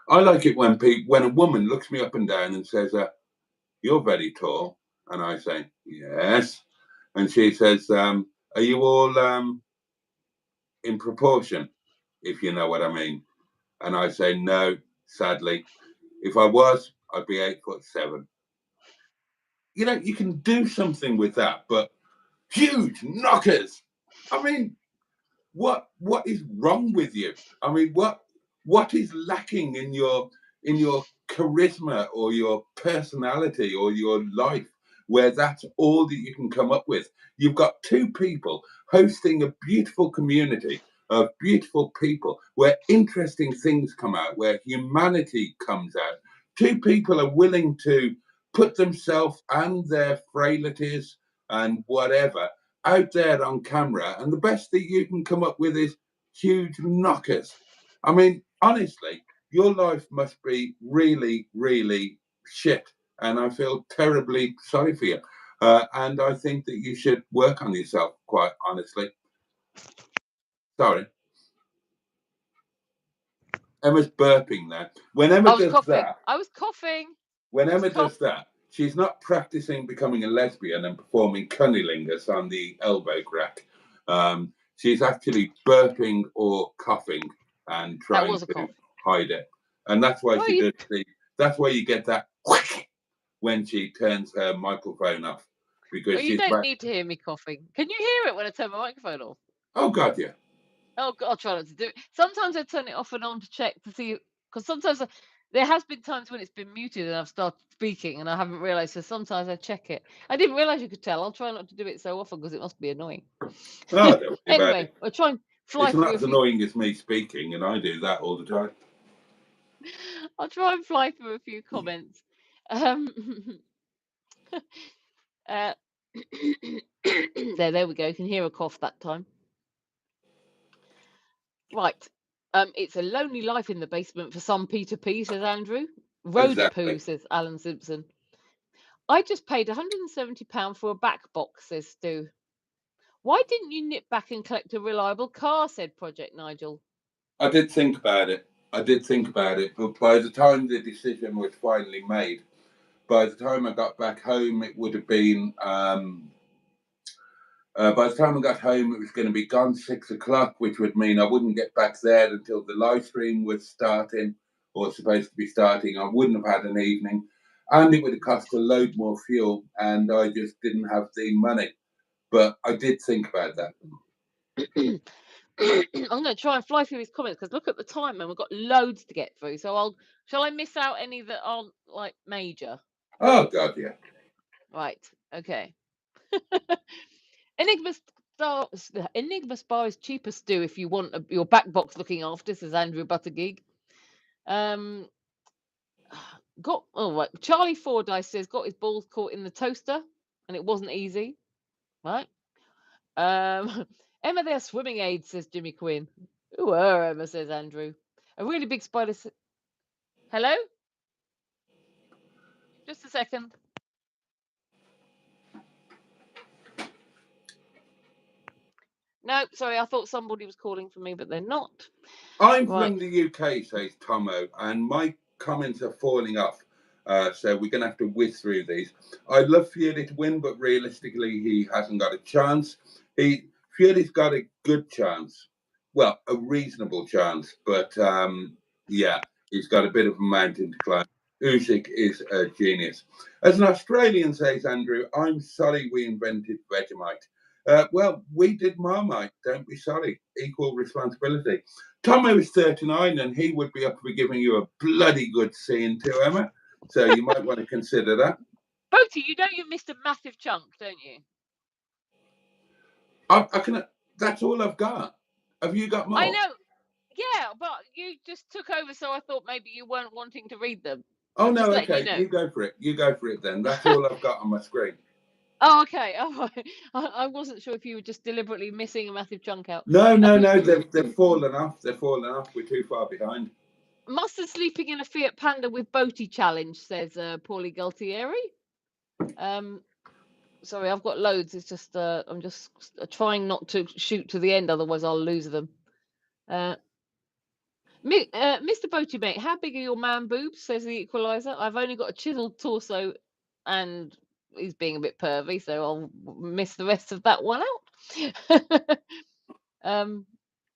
I like it when a woman looks me up and down and says, "You're very tall," and I say, "Yes," and she says, "Are you all in proportion, if you know what I mean?" And I say, no, sadly. If I was, I'd be 8'7". You know, you can do something with that, but huge knockers. I mean, what is wrong with you? I mean, what is lacking in your charisma or your personality or your life? where that's all that you can come up with. You've got two people hosting a beautiful community of beautiful people where interesting things come out, where humanity comes out. Two people are willing to put themselves and their frailties and whatever out there on camera, and the best that you can come up with is huge knockers. I mean, honestly, your life must be really, really shit, and I feel terribly sorry for you. And I think that you should work on yourself, quite honestly. Sorry. Emma's burping there. When Emma does that, I was coughing. when Emma does that, she's not practicing becoming a lesbian and performing cunnilingus on the elbow crack. She's actually burping or coughing and trying to hide it. And that's why she does that's why you get that when she turns her microphone off. Because you don't need to hear me coughing. Can you hear it when I turn my microphone off? Oh, God, yeah. Oh, God, I'll try not to do it. Sometimes I turn it off and on to check to see, because sometimes there has been times when it's been muted and I've started speaking and I haven't realised, so sometimes I check it. I didn't realise you could tell. I'll try not to do it so often because it must be annoying. Oh, anyway, I'll try and fly through. It's not as annoying as me speaking, and I do that all the time. I'll try and fly through a few comments. There we go. You can hear a cough that time. Right. It's a lonely life in the basement for some Peter P, says Andrew. Road poo, says Alan Simpson. I just paid £170 for a back box, says Stu. Why didn't you nip back and collect a reliable car, said Project Nigel. I did think about it. But by the time the decision was finally made, by the time I got back home, it would have been... by the time I got home, it was going to be gone 6 o'clock, which would mean I wouldn't get back there until the live stream was starting, or supposed to be starting. I wouldn't have had an evening, and it would have cost a load more fuel, and I just didn't have the money. But I did think about that. I'm going to try and fly through his comments because look at the time, and we've got loads to get through. So shall I miss out any that aren't like major? Oh God, yeah. Right. Okay. Enigma Spa is cheapest do if you want your back box looking after, says Andrew Buttergig. Right. Charlie Fordyce says got his balls caught in the toaster and it wasn't easy. Right. Emma, they're swimming aids, says Jimmy Quinn. Ooh, Emma, says Andrew. A really big spider. Hello? Just a second. No, sorry, I thought somebody was calling for me, but they're not. I'm from the UK, says Tomo, and my comments are falling off. So we're going to have to whiz through these. I'd love Fury to win, but realistically, he hasn't got a chance. Fury's got a good chance. Well, a reasonable chance, but yeah, he's got a bit of a mountain to climb. Usyk is a genius. As an Australian, says Andrew, I'm sorry we invented Vegemite. Well, we did Marmite. Don't be sorry. Equal responsibility. Tomo is 39 and he would be up for giving you a bloody good scene too, Emma. So you might want to consider that. Boaty, you know you missed a massive chunk, don't you? I can. That's all I've got. Have you got more? I know. Yeah, but you just took over, so I thought maybe you weren't wanting to read them. Oh, no, okay. You go for it. You go for it then. That's all I've got on my screen. Oh, okay. Oh, I wasn't sure if you were just deliberately missing a massive chunk out. No. They've fallen off. They're falling off. We're too far behind. Mustard sleeping in a Fiat Panda with Boaty challenge, says Paulie Galtieri. Sorry, I've got loads. It's just I'm just trying not to shoot to the end, otherwise I'll lose them. Mr. Boaty mate, how big are your man boobs? Says the Equalizer. I've only got a chiseled torso, and he's being a bit pervy, so I'll miss the rest of that one out.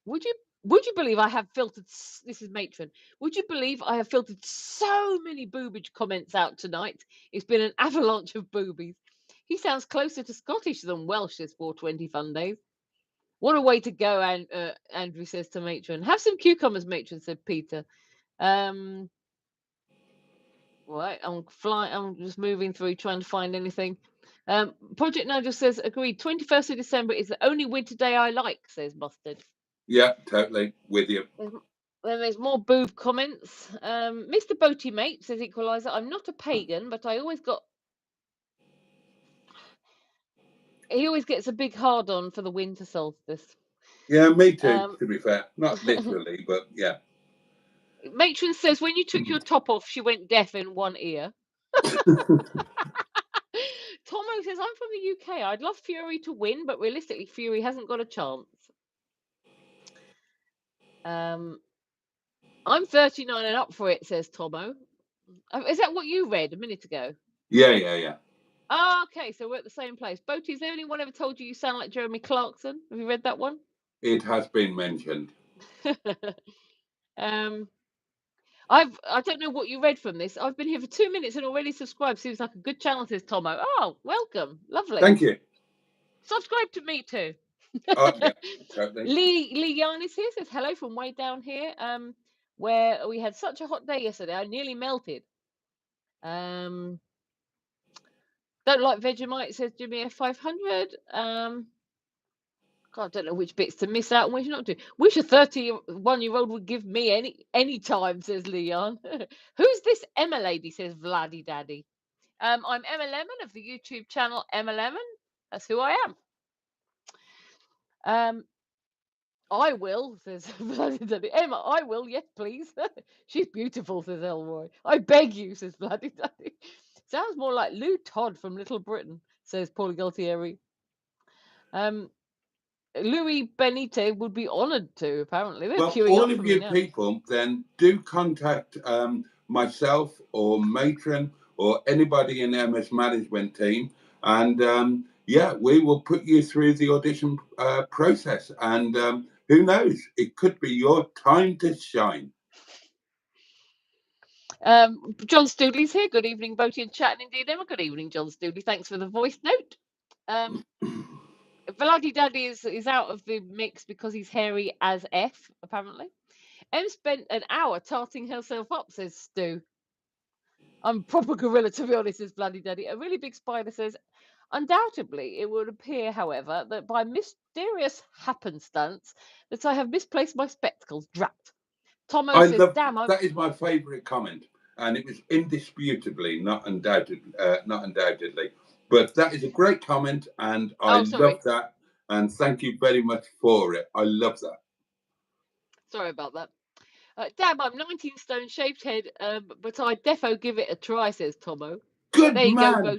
Would you believe I have filtered? This is Matron. Would you believe I have filtered so many boobage comments out tonight? It's been an avalanche of boobies. He sounds closer to Scottish than Welsh this 420 fun days. What a way to go, Andrew says to Matron. Have some cucumbers, Matron, said Peter. Right, I'm just moving through trying to find anything. Project Nigel says, agreed. 21st of December is the only winter day I like, says Mustard. Yeah, totally with you. Then there's more boob comments. Mr. Boaty Mate says, Equalizer, I'm not a pagan, but he always gets a big hard on for the winter solstice. Yeah, me too, to be fair. Not literally, but yeah. Matron says, when you took your top off, she went deaf in one ear. Tomo says, I'm from the UK. I'd love Fury to win, but realistically, Fury hasn't got a chance. I'm 39 and up for it, says Tomo. Is that what you read a minute ago? Yeah. Oh, okay, so we're at the same place. Boaty, has anyone ever told you sound like Jeremy Clarkson? Have you read that one? It has been mentioned. I don't know what you read from this. I've been here for 2 minutes and already subscribed. Seems like a good channel, says Tomo. Oh, welcome. Lovely. Thank you. Subscribe to me too. Oh, yeah, totally. Lee Yanis here says hello from way down here. Where we had such a hot day yesterday, I nearly melted. Don't like Vegemite, says Jimmy F500. God, I don't know which bits to miss out and which not to. Wish a 31-year-old would give me any time, says Leon. Who's this Emma lady, says Vladdy Daddy. I'm Emma Lemon of the YouTube channel Emma Lemon. That's who I am. I will, says Vladdy Daddy. Emma, I will, yes, please. She's beautiful, says Elroy. I beg you, says Vladdy Daddy. Sounds more like Lou Todd from Little Britain, says Paul Galtieri. Louis Benite would be honoured to, apparently. They're queuing all up of for you me now. people, then do contact myself or Matron or anybody in Emma's management team, and yeah, we will put you through the audition process. And who knows, it could be your time to shine. John Stoodley's here. Good evening, Boaty and Chat, and indeed Emma. Good evening, John Stoodley. Thanks for the voice note. Vladdy Daddy is out of the mix because he's hairy as F, apparently. Em spent an hour tarting herself up, says Stu. I'm a proper gorilla, to be honest, says Vladdy Daddy. A really big spider says, undoubtedly, it would appear, however, that by mysterious happenstance that I have misplaced my spectacles. Drat. Tomo says, damn, that is my favourite comment, and it was indisputably, not undoubtedly. But that is a great comment, and I love that. And thank you very much for it. I love that. Sorry about that. Damn, I'm 19 stone, shaved head, but I defo give it a try, says Tomo. Good man.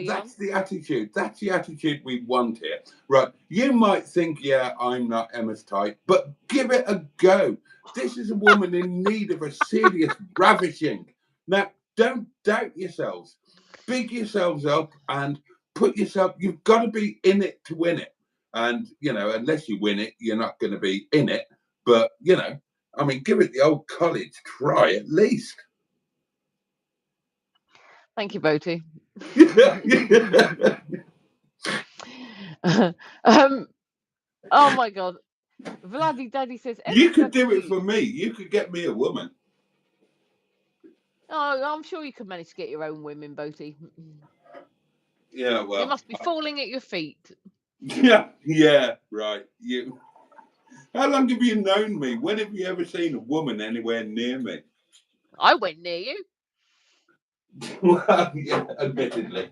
That's the attitude. That's the attitude we want here. Right. You might think, yeah, I'm not Emma's type, but give it a go. This is a woman in need of a serious ravishing. Now, don't doubt yourselves. Big yourselves up and put yourself, you've got to be in it to win it. And, you know, unless you win it, you're not going to be in it. But, you know, I mean, give it the old college try at least. Thank you, Boaty. Oh my God. Vladdy Daddy says, you could do it for me. You could get me a woman. Oh, I'm sure you could manage to get your own women, Boaty. Yeah, well. They must be falling at your feet. Yeah, right. You. How long have you known me? When have you ever seen a woman anywhere near me? I went near you. Well, yeah, admittedly.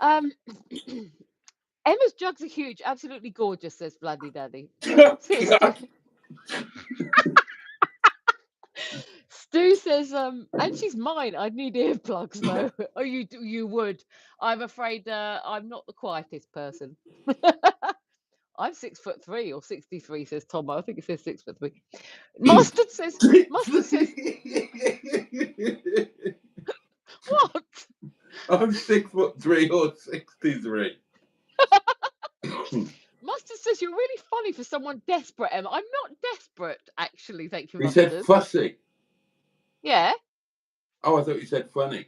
Emma's jugs are huge, absolutely gorgeous, says Vladdy Daddy. Stu says, and she's mine. I'd need earplugs though. Oh, you would. I'm afraid I'm not the quietest person. I'm 6'3" or 63, says Tomo. I think it says 6'3". Mustard says. What? I'm 6'3" or 63. Mustard says you're really funny for someone desperate, Emma. I'm not desperate, actually. Thank you, He Mustard. said fussy. Yeah. Oh, I thought you said funny.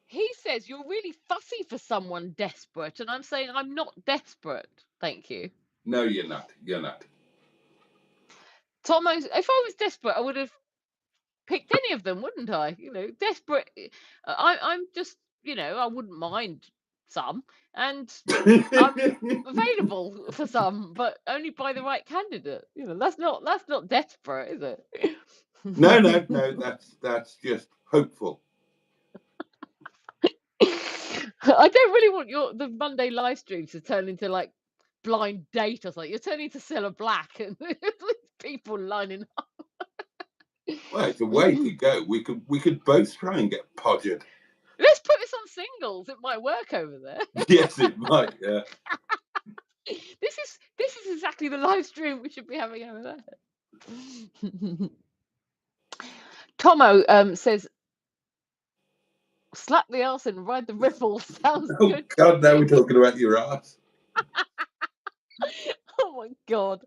He says you're really fussy for someone desperate, and I'm saying I'm not desperate. Thank you. No, you're not. You're not. Tomo, if I was desperate, I would have picked any of them, wouldn't I? You know, desperate. I'm just, you know, I wouldn't mind some, and I'm available for some, but only by the right candidate. You know, that's not desperate, is it? No, that's just hopeful. I don't really want the Monday live streams to turn into like blind date or something. You're turning to Cilla Black and people lining up. Well, it's a way to go. We could both try and get podgered. Let's put this on singles. It might work over there. Yes, it might. Yeah. This is exactly the live stream we should be having over there. Tomo says, "Slap the arse and ride the ripples." Sounds good. Oh God, now we're talking about your ass. Oh my God.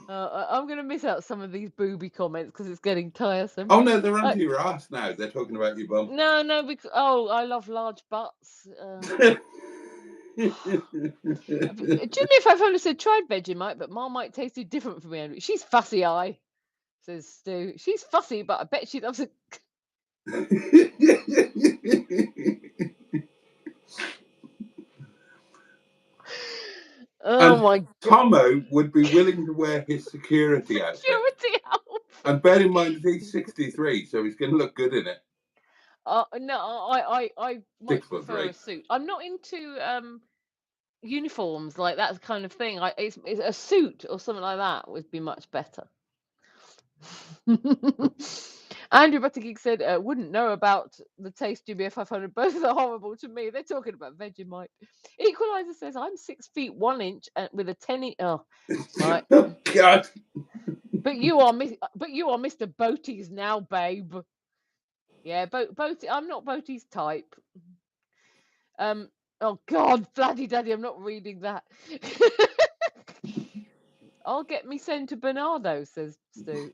I'm going to miss out some of these booby comments because it's getting tiresome. Oh no, they're onto your ass now. They're talking about your bum. No, because I love large butts. Jimmy 500 said tried Vegemite, but Marmite tasted different from me. She's fussy, says Stu. She's fussy, but I bet she loves it. Oh my God. Tomo would be willing to wear his security outfit. And bear in mind that he's 63, so he's going to look good in it. No, I might prefer a suit. I'm not into uniforms like that kind of thing. It's a suit or something like that would be much better. Andrew Buttigieg said, "Wouldn't know about the taste GBF 500. Both are horrible to me. They're talking about Vegemite." Equalizer says, "I'm 6 feet 1 inch with a 10 inch." Oh, right. Oh God. But you are Mr. Boaty's now, babe. Yeah, Boaty. I'm not Boaty's type. Oh God, Fladdy Daddy, I'm not reading that. I'll get me sent to Bernardo, says Stu.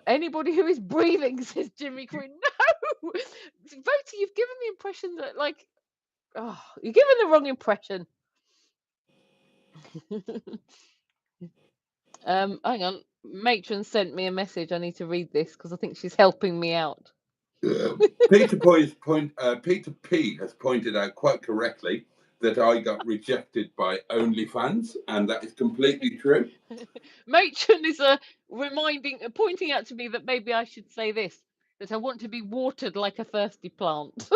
Anybody who is breathing, says Jimmy Quinn. No, Boaty, you've given the impression that you're giving the wrong impression. Hang on, Matron sent me a message. I need to read this because I think she's helping me out. Peter P has pointed out quite correctly that I got rejected by OnlyFans, and that is completely true. Matron is pointing out to me that maybe I should say this, that I want to be watered like a thirsty plant.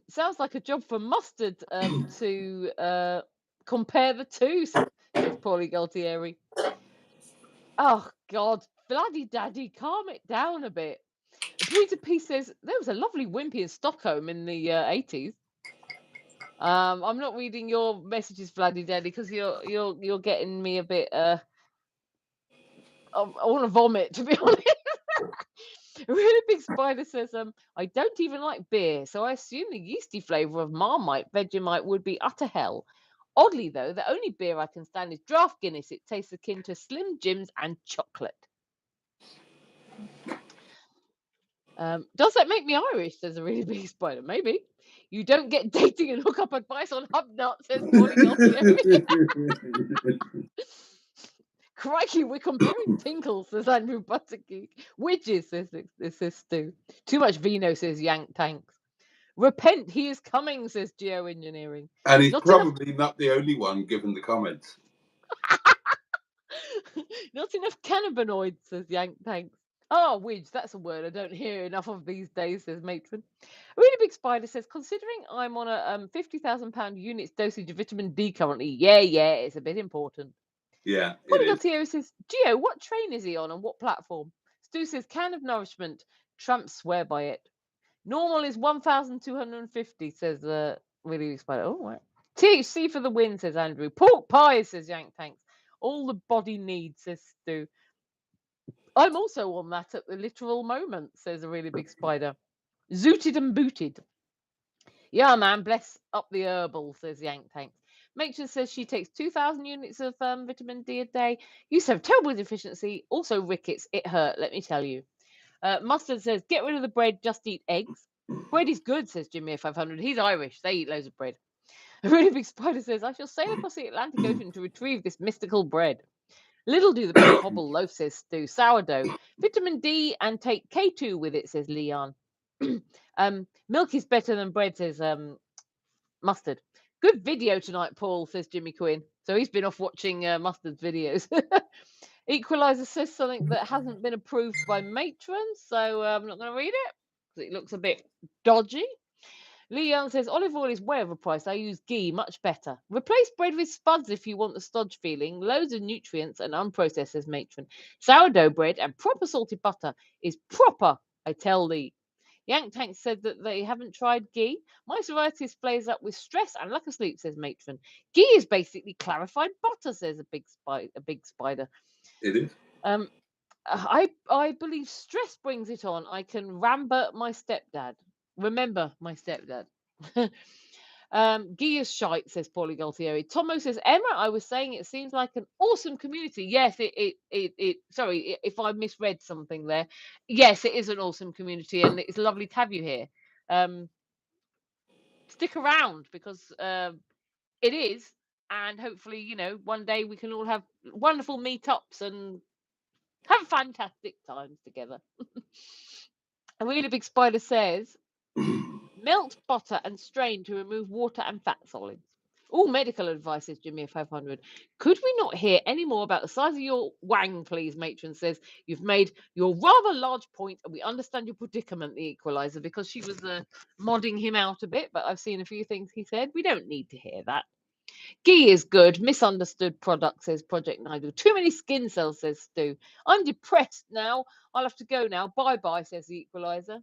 Sounds like a job for Mustard to compare the two, says Paulie Galtieri. Oh God, bloody daddy, calm it down a bit. Peter P says there was a lovely wimpy in Stockholm in the 80s. I'm not reading your messages, Vladdy Daddy, because you're getting me a bit. I want to vomit, to be honest. A really big spider says, "I don't even like beer, so I assume the yeasty flavour of Marmite Vegemite would be utter hell. Oddly, though, the only beer I can stand is Draft Guinness. It tastes akin to Slim Jims and chocolate." Does that make me Irish? Says a really big spider. Maybe. You don't get dating and hookup advice on Hubnut, says Paulie. Crikey, we're comparing tinkles, says Andrew Buttergeek. Widges, says Stu. Too much vino, says Yank Tanks. Repent, he is coming, says Geoengineering. And he's probably not the only one given the comments. Not enough cannabinoids, says Yank Tanks. Oh, Widge, that's a word I don't hear enough of these days, says Matron. A really big spider says, considering I'm on a £50,000 units dosage of vitamin D currently, yeah, it's a bit important. Yeah. Polygotiero says, Geo, what train is he on and what platform? Stu says, can of nourishment. Tramps swear by it. Normal is 1,250, says really big spider. Oh, right. THC for the win, says Andrew. Pork pie, says Yank Tanks. All the body needs, says Stu. I'm also on that at the literal moment, says a really big spider. Zooted and booted. Yeah, man, bless up the herbal, says Yank Tanks. Matron says she takes 2,000 units of vitamin D a day. Used to have terrible deficiency. Also rickets. It hurt, let me tell you. Mustard says, get rid of the bread, just eat eggs. Bread is good, says Jimmy 500. He's Irish. They eat loads of bread. A really big spider says, I shall sail across the Atlantic Ocean to retrieve this mystical bread. Little do the better hobble loaf, says Stu. Sourdough. Vitamin D and take K2 with it, says Leon. Milk is better than bread, says Mustard. Good video tonight, Paul, says Jimmy Quinn. So he's been off watching Mustard's videos. Equalizer says something that hasn't been approved by Matron, so I'm not going to read it because it looks a bit dodgy. Leon says olive oil is way overpriced. I use ghee, much better. Replace bread with spuds if you want the stodge feeling. Loads of nutrients and unprocessed, says Matron. Sourdough bread and proper salted butter is proper, I tell thee. Yank Tank said that they haven't tried ghee. My psoriasis flares up with stress and lack of sleep, says Matron. Ghee is basically clarified butter, says a big spider. It is. I believe stress brings it on. I can rambert my stepdad. Remember my stepdad. Ghee is shite, says Paulie Galtieri. Tomo says, Emma, I was saying it seems like an awesome community. Yes, it sorry if I misread something there. Yes, it is an awesome community and it's lovely to have you here. Stick around because it is, and hopefully, you know, one day we can all have wonderful meetups and have fantastic times together. A really big spider says, melt butter and strain to remove water and fat solids. All medical advice, says Jimmy 500. Could we not hear any more about the size of your wang, please? Matron says, you've made your rather large point and we understand your predicament, the Equalizer, because she was modding him out a bit, but I've seen a few things he said. We don't need to hear that. Ghee is good. Misunderstood product, says Project Nigel. Too many skin cells, says Stu. I'm depressed now. I'll have to go now. Bye-bye, says the Equalizer.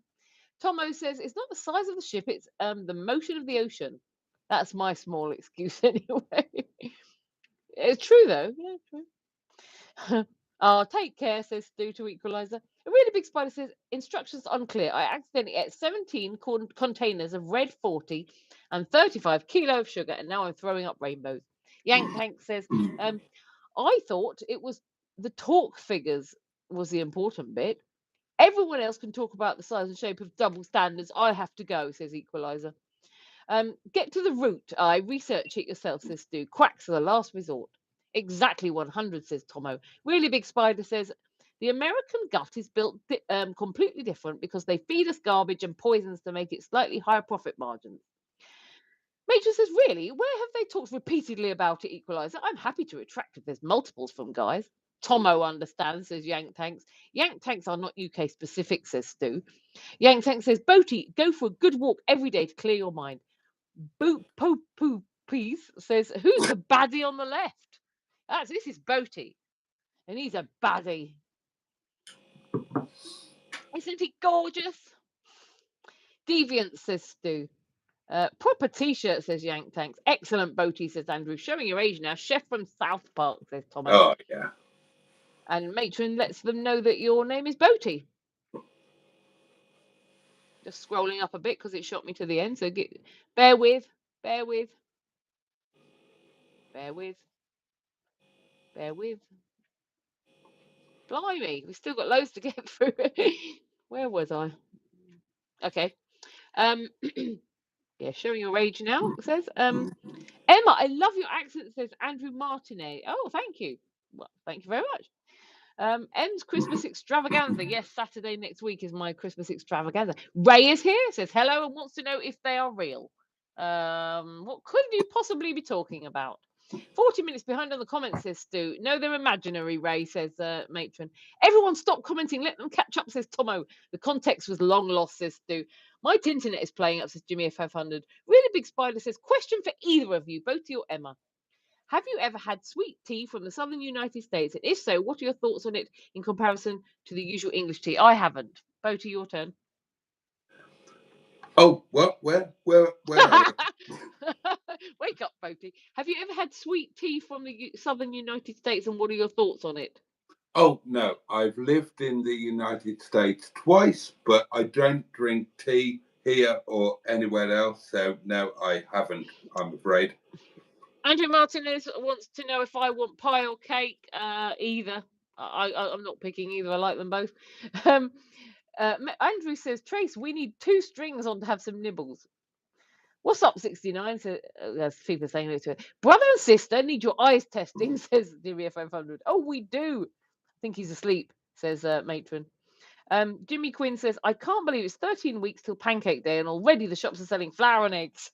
Tomo says, it's not the size of the ship, it's the motion of the ocean. That's my small excuse anyway. It's true, though. Yeah, true. Oh, take care, says Stu to Equalizer. A really big spider says, instructions unclear. I accidentally ate 17 containers of red 40 and 35 kilo of sugar, and now I'm throwing up rainbows. Yank Tank says, I thought it was the talk figures was the important bit. Everyone else can talk about the size and shape of double standards. I have to go, says Equalizer. Get to the root. I research it yourself, says Stu. Quacks are the last resort. Exactly 100, says Tomo. Really big spider says, the American gut is built completely different because they feed us garbage and poisons to make it slightly higher profit margins. Major says, really? Where have they talked repeatedly about it, Equalizer? I'm happy to retract if there's multiples from guys. Tomo understands, says Yank Tanks. Yank Tanks are not UK specific, says Stu. Yank Tank says, Boaty, go for a good walk every day to clear your mind. Boop po poo please says, who's the baddie on the left? This is Boaty. And he's a baddie. Isn't he gorgeous? Deviant, says Stu. Proper t-shirt, says Yank Tanks. Excellent, Boaty, says Andrew. Showing your age now. Chef from South Park, says Tomo. Oh, yeah. And Matron lets them know that your name is Boaty. Just scrolling up a bit because it shot me to the end. So bear with. Blimey, we've still got loads to get through. Where was I? Okay. Yeah, showing your age now, it says. Emma, I love your accent, says Andrew Martinet. Oh, thank you. Well, thank you very much. M's Christmas extravaganza. Yes, Saturday next week is my Christmas extravaganza. Ray is here, says hello and wants to know if they are real. What could you possibly be talking about? 40 minutes behind on the comments, says Stu. No, they're imaginary, Ray, says Matron. Everyone stop commenting. Let them catch up, says Tomo. The context was long lost, says Stu. My internet is playing up, says Jimmy 500. Really big spider says, question for either of you, Boaty or Emma. Have you ever had sweet tea from the southern United States? And if so, what are your thoughts on it in comparison to the usual English tea? I haven't. Boaty, your turn. Oh, what? Where? Wake up, Boaty. Have you ever had sweet tea from the southern United States, and what are your thoughts on it? Oh, no. I've lived in the United States twice, but I don't drink tea here or anywhere else. So, no, I haven't, I'm afraid. Andrew Martinez wants to know if I want pie or cake. Either. I'm not picking either. I like them both. Andrew says, Trace, we need 2 strings on to have some nibbles. What's up, 69? So, there's people saying it to it. Brother and sister need your eyes testing, says Jimmy F500. Oh, we do. I think he's asleep, says Matron. Jimmy Quinn says, I can't believe it's 13 weeks till Pancake Day and already the shops are selling flour and eggs.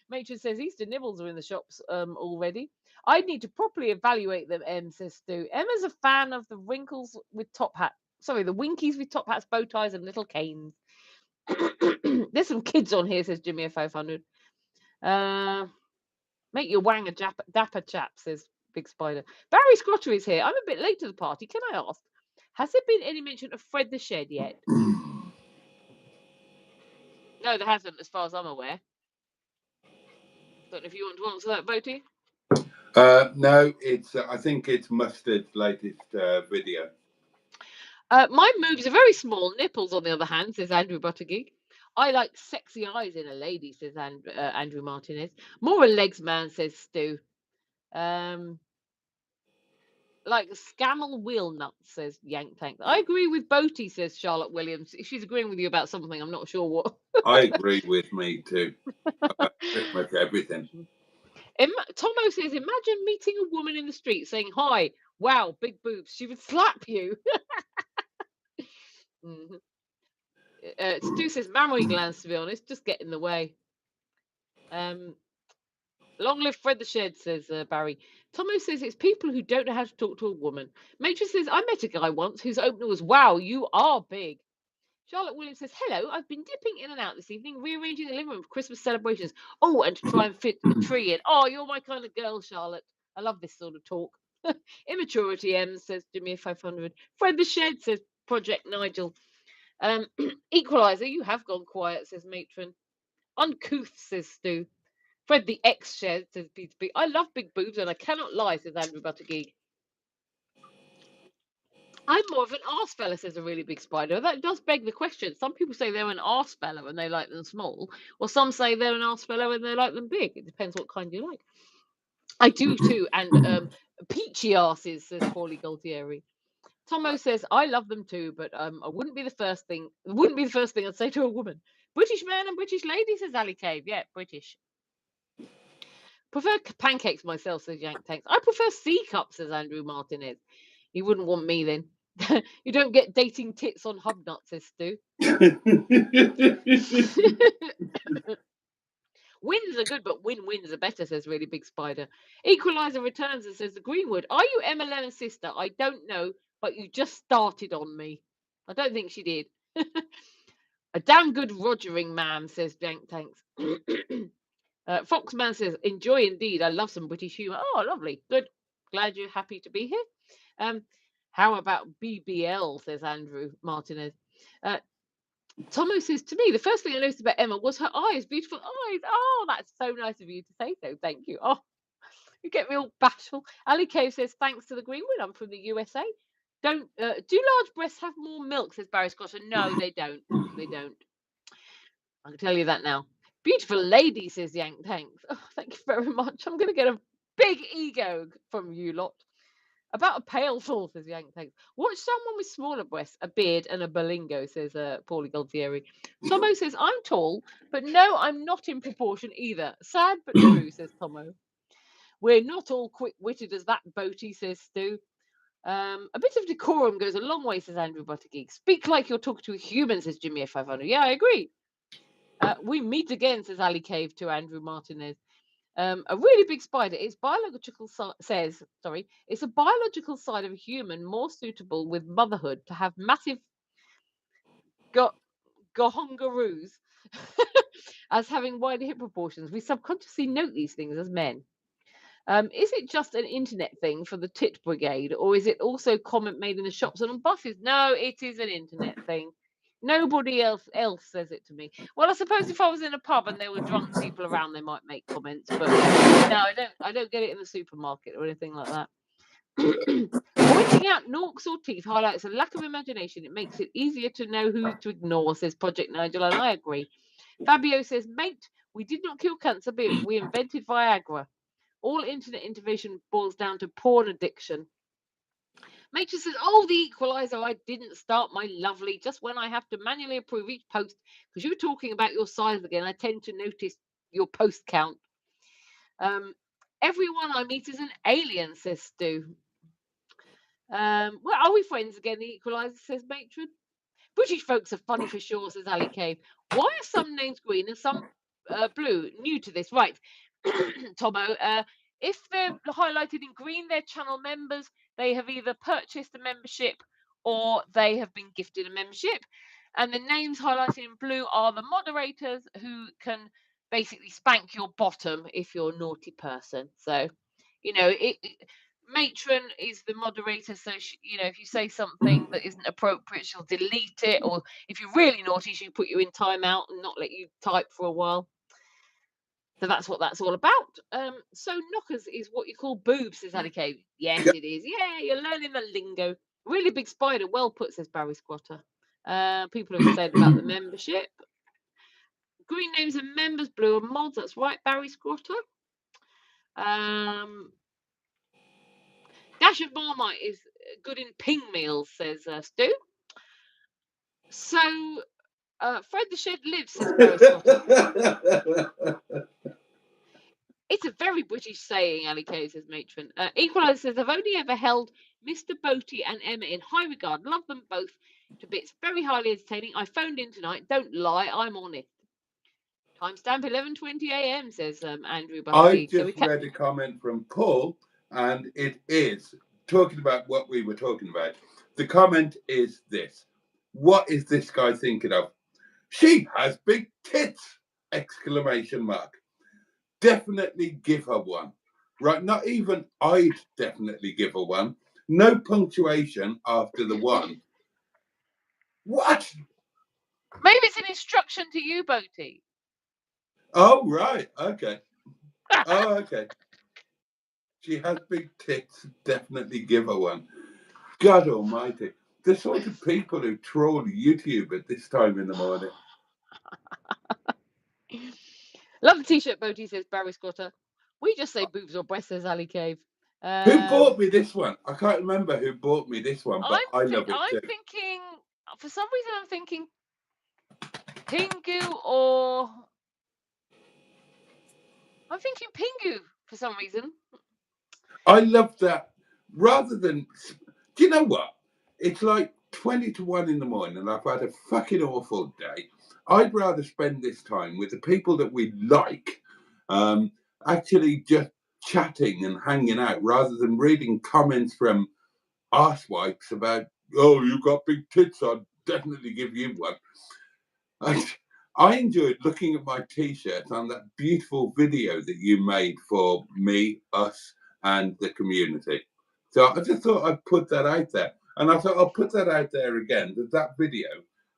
Matron says Easter nibbles are in the shops already. I need to properly evaluate them, M, says Stu. Emma's a fan of the wrinkles with top hat. Sorry, the winkies with top hats, bow ties, and little canes. There's some kids on here, says Jimmy F500. Make your wang a dapper chap, says Big Spider. Barry Scrottery is here. I'm a bit late to the party. Can I ask, has there been any mention of Fred the Shed yet? No, there hasn't, as far as I'm aware. Don't know if you want to answer that, Boaty. No, it's. I think it's Mustard's latest video. My moves are very small. Nipples, on the other hand, says Andrew Buttergeek. I like sexy eyes in a lady, says Andrew Martinez. More a legs man, says Stu. Like a scamel wheel nut, says Yank Tank. I agree with Boaty, says Charlotte Williams. She's agreeing with you about something. I'm not sure what. I agree with me too. Pretty much everything. Tomo says, imagine meeting a woman in the street saying, hi, wow, big boobs. She would slap you. Stu says, mammary glands, to be honest, just get in the way. Long live Fred the Shed, says Barry. Tomo says it's people who don't know how to talk to a woman. Matron says, I met a guy once whose opener was, wow, you are big. Charlotte Williams says, hello, I've been dipping in and out this evening, rearranging the living room for Christmas celebrations. Oh, and to try and fit a tree in. Oh, you're my kind of girl, Charlotte. I love this sort of talk. Immaturity M, says Jimmy 500. Fred the Shed, says Project Nigel. Equalizer, you have gone quiet, says Matron. Uncouth, says Stu. Fred the X Shed, says Peter B. I love big boobs and I cannot lie, says Andrew Buttergeek. I'm more of an arse fella, says a really big spider. That does beg the question. Some people say they're an arse fella and they like them small, or some say they're an arse fella and they like them big. It depends what kind you like. I do too, and peachy arses, says Paulie Gualtieri. Tomo says I love them too, but I wouldn't be the first thing. It wouldn't be the first thing I'd say to a woman. British man and British lady, says Ali Cave. Yeah, British. Prefer pancakes myself, says Yank Tanks. I prefer C-cups, says Andrew Martinez. You wouldn't want me then. You don't get dating tits on hub nuts, says Stu. Wins are good, but win-wins are better, says Really Big Spider. Equalizer returns and says the Greenwood. Are you Emma Lennon's sister? I don't know, but you just started on me. I don't think she did. A damn good rogering, ma'am, says Yank Tanks. Foxman says, enjoy indeed. I love some British humour. Oh, lovely. Good. Glad you're happy to be here. How about BBL, says Andrew Martinez. Tomo says, to me, the first thing I noticed about Emma was her eyes. Beautiful eyes. Oh, that's so nice of you to say so. Thank you. Oh, you get me all bashful. Ali Cave says, thanks to the Greenwood. I'm from the USA. Do large breasts have more milk, says Barry Scott? No, they don't. They don't. I can tell you that now. Beautiful lady, says Yank Tanks. Oh, thank you very much. I'm going to get a big ego from you lot. About a pailful, says Yank Tanks. Watch someone with smaller breasts, a beard, and a bolingo, says Paulie Gualtieri. Tomo says, I'm tall, but no, I'm not in proportion either. Sad but true, says Tomo. We're not all quick-witted as that, Boaty, says Stu. A bit of decorum goes a long way, says Andrew Buttergeek. Speak like you're talking to a human, says Jimmy F500. Yeah, I agree. We meet again, says Ali Cave to Andrew Martinez. A really big spider. It's a biological side of a human more suitable with motherhood to have massive gohongaroos as having wider hip proportions. We subconsciously note these things as men. Is it just an internet thing for the tit brigade, or is it also comment made in the shops and on buses? No, it is an internet thing. Nobody else says it to me. Well, I suppose if I was in a pub and there were drunk people around, they might make comments. But no, I don't get it in the supermarket or anything like that. Pointing out norks or teeth highlights a lack of imagination. It makes it easier to know who to ignore, says Project Nigel, and I agree. Fabio says, mate, we did not kill cancer, but we invented Viagra. All internet intervention boils down to porn addiction. Matron says, oh, the equalizer, I didn't start, my lovely, just when I have to manually approve each post, because you were talking about your size again, I tend to notice your post count. Everyone I meet is an alien, says Stu. Well, are we friends again, the equalizer, says Matron. British folks are funny for sure, says Ali Cave. Why are some names green and some blue? New to this, right. Tomo, if they're highlighted in green, they're channel members. They have either purchased a membership or they have been gifted a membership. And the names highlighted in blue are the moderators who can basically spank your bottom if you're a naughty person. So, you know, Matron is the moderator, so she, you know, if you say something that isn't appropriate, she'll delete it, or if you're really naughty, she'll put you in timeout and not let you type for a while. So that's what that's all about. So knockers is what you call boobs, says Ali K. Yes, it is. Yeah, you're learning the lingo. Really big spider. Well put, says Barry Squatter. People have said about the membership. Green names and members, blue and mods. That's right, Barry Squatter. Dash of Marmite is good in ping meals, says Stu. So, Fred the Shed lives, says Barry Squatter. It's a very British saying, Ali K, says Matron. Equalizer says, I've only ever held Mr. Boaty and Emma in high regard. Love them both to bits. Very highly entertaining. I phoned in tonight. Don't lie. I'm on it. Timestamp 11:20 a.m, says Andrew Buffy. I just read a comment from Paul, and it is talking about what we were talking about. The comment is this: what is this guy thinking of? She has big tits! Exclamation mark. Definitely give her one. Right? Not even I'd definitely give her one. No punctuation after the one. What? Maybe it's an instruction to you, Boaty. Oh, right. Okay. Oh, okay. She has big tits. Definitely give her one. God almighty. The sort of people who troll YouTube at this time in the morning. Love the t-shirt, Boaty, says Barry Squatter. We just say boobs or breasts, says Ali Cave. Who bought me this one? I can't remember who bought me this one, but I love it too. I'm thinking, for some reason, I'm thinking Pingu or... I'm thinking Pingu for some reason. I love that. Rather than... Do you know what? It's like 20 to 1 in the morning and I've had a fucking awful day. I'd rather spend this time with the people that we like, actually just chatting and hanging out rather than reading comments from arsewipes about, oh, you've got big tits, I'd definitely give you one. I enjoyed looking at my t-shirts and that beautiful video that you made for me, us, and the community. So I just thought I'd put that out there. And I thought I'll put that out there again, that video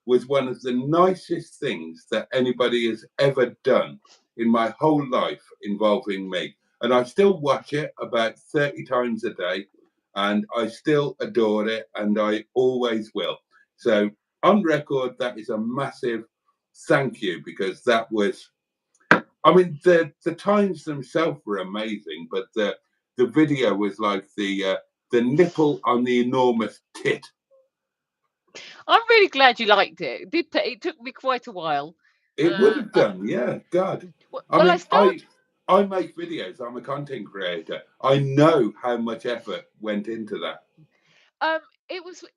was one of the nicest things that anybody has ever done in my whole life involving me. And I still watch it about 30 times a day, and I still adore it, and I always will. So on record, that is a massive thank you, because that was, I mean, the times themselves were amazing, but the video was like the nipple on the enormous tit. I'm really glad you liked it. It took me quite a while. It would have done, yeah. God. Well, I make videos. I'm a content creator. I know how much effort went into that. It was the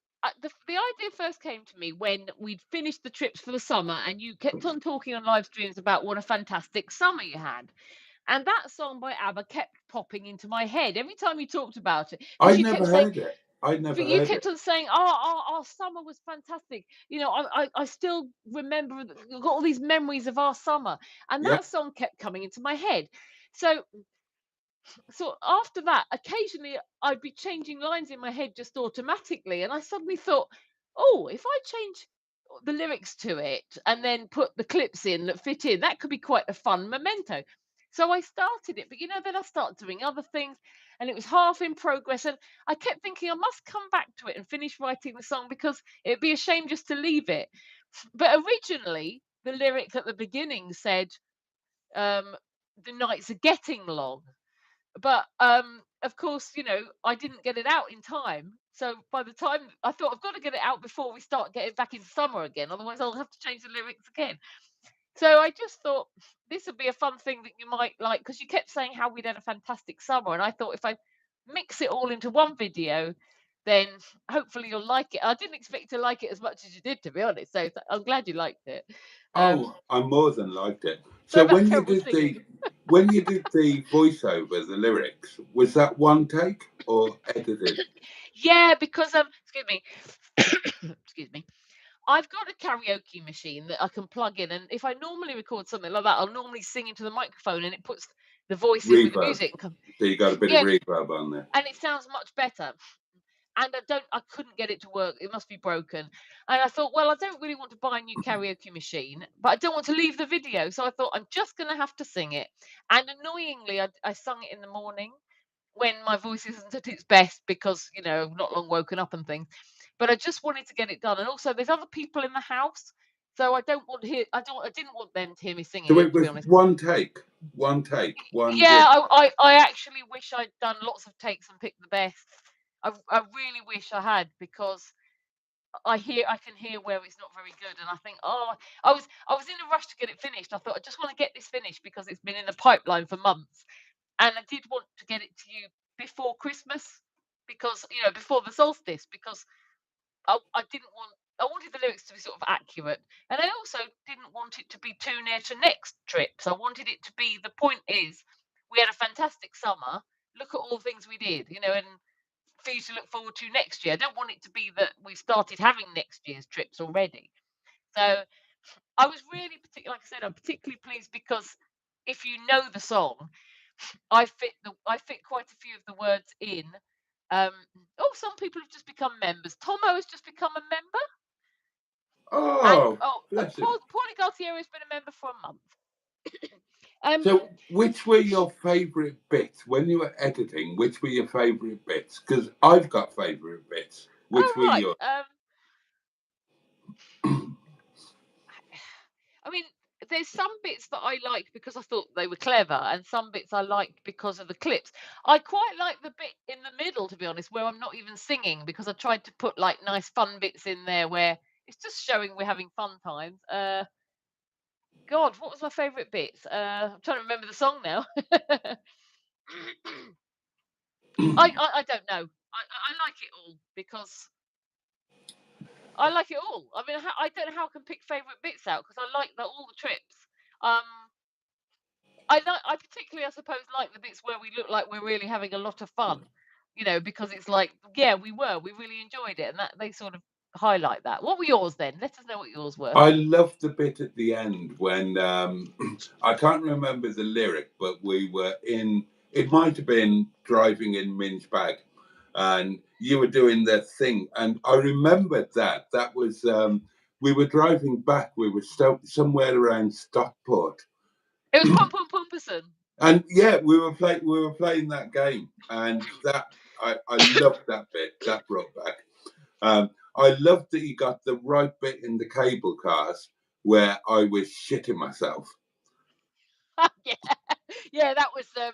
idea first came to me when we'd finished the trips for the summer, and you kept on talking on live streams about what a fantastic summer you had. And that song by ABBA kept popping into my head every time you talked about it. I never heard it. You kept on saying, our summer was fantastic. You know, I still remember, got all these memories of our summer. And that song kept coming into my head. So after that, occasionally I'd be changing lines in my head just automatically. And I suddenly thought, oh, if I change the lyrics to it and then put the clips in that fit in, that could be quite a fun memento. So I started it, but then I started doing other things, and it was half in progress. And I kept thinking I must come back to it and finish writing the song, because it'd be a shame just to leave it. But originally, the lyric at the beginning said, the nights are getting long. But of course, you know, I didn't get it out in time. So by the time I thought I've got to get it out before we start getting back in summer again, otherwise I'll have to change the lyrics again. So I just thought this would be a fun thing that you might like, because you kept saying how we'd had a fantastic summer, and I thought if I mix it all into one video, then hopefully you'll like it. I didn't expect to like it as much as you did, to be honest. So I'm glad you liked it. Oh, I more than liked it. So So about when you terrible did singing. the voiceover, the lyrics, was that one take or edited? Yeah, because excuse me, excuse me. I've got a karaoke machine that I can plug in, and if I normally record something like that, I'll normally sing into the microphone, and it puts the voice in with the Reverb. music. So you got a bit Yeah, of reverb on there. and it sounds much better. And I couldn't get it to work. It must be broken. And I thought, well, I don't really want to buy a new karaoke machine, but I don't want to leave the video. So I thought I'm just going to have to sing it. And annoyingly, I sung it in the morning when my voice isn't at its best because, you know, I've not long woken up and things. But I just wanted to get it done. And also, there's other people in the house, so I don't want to hear. I didn't want them to hear me singing. So It, it to be was honest. one take. Yeah, I actually wish I'd done lots of takes and picked the best. I really wish I had, because I can hear where it's not very good, and I think, oh, I was in a rush to get it finished. I thought I just want to get this finished because it's been in the pipeline for months, and I did want to get it to you before Christmas, because, you know, before the solstice, because I wanted the lyrics to be sort of accurate, and I also didn't want it to be too near to next trips. I wanted it to be, the point is, we had a fantastic summer. Look at all the things we did, you know, and for you to look forward to next year. I don't want it to be that we've started having next year's trips already. So I was really like I said, I'm particularly pleased because if you know the song, I fit quite a few of the words in. Some people have just become members. Tomo has just become a member. Oh, and Paulie Galtieri has been a member for a month. So which were your favourite bits when you were editing? Which were your favourite bits? Because I've got favourite bits. Which were yours? I mean, there's some bits that I liked because I thought they were clever, and some bits I liked because of the clips. I quite like the bit in the middle, to be honest, where I'm not even singing, because I tried to put like nice fun bits in there where it's just showing we're having fun times. God, what was my favourite bits? I'm trying to remember the song now. I don't know. I like it all because I like it all. I mean, I don't know how I can pick favourite bits out because I like all the trips. I particularly, I suppose, like the bits where we look like we're really having a lot of fun, you know, because it's like, yeah, we really enjoyed it, and that they sort of highlight that. What were yours then? Let us know what yours were. I loved the bit at the end when I can't remember the lyric, but we were in. It might have been driving in Minge Bag, and you were doing the thing, and I remembered that. That was we were driving back. We were somewhere around Stockport. It was Pum Pum Pumperson. And yeah, we were playing that game, and that I loved that bit. That brought back. I loved that you got the right bit in the cable cars where I was shitting myself. Yeah, that was the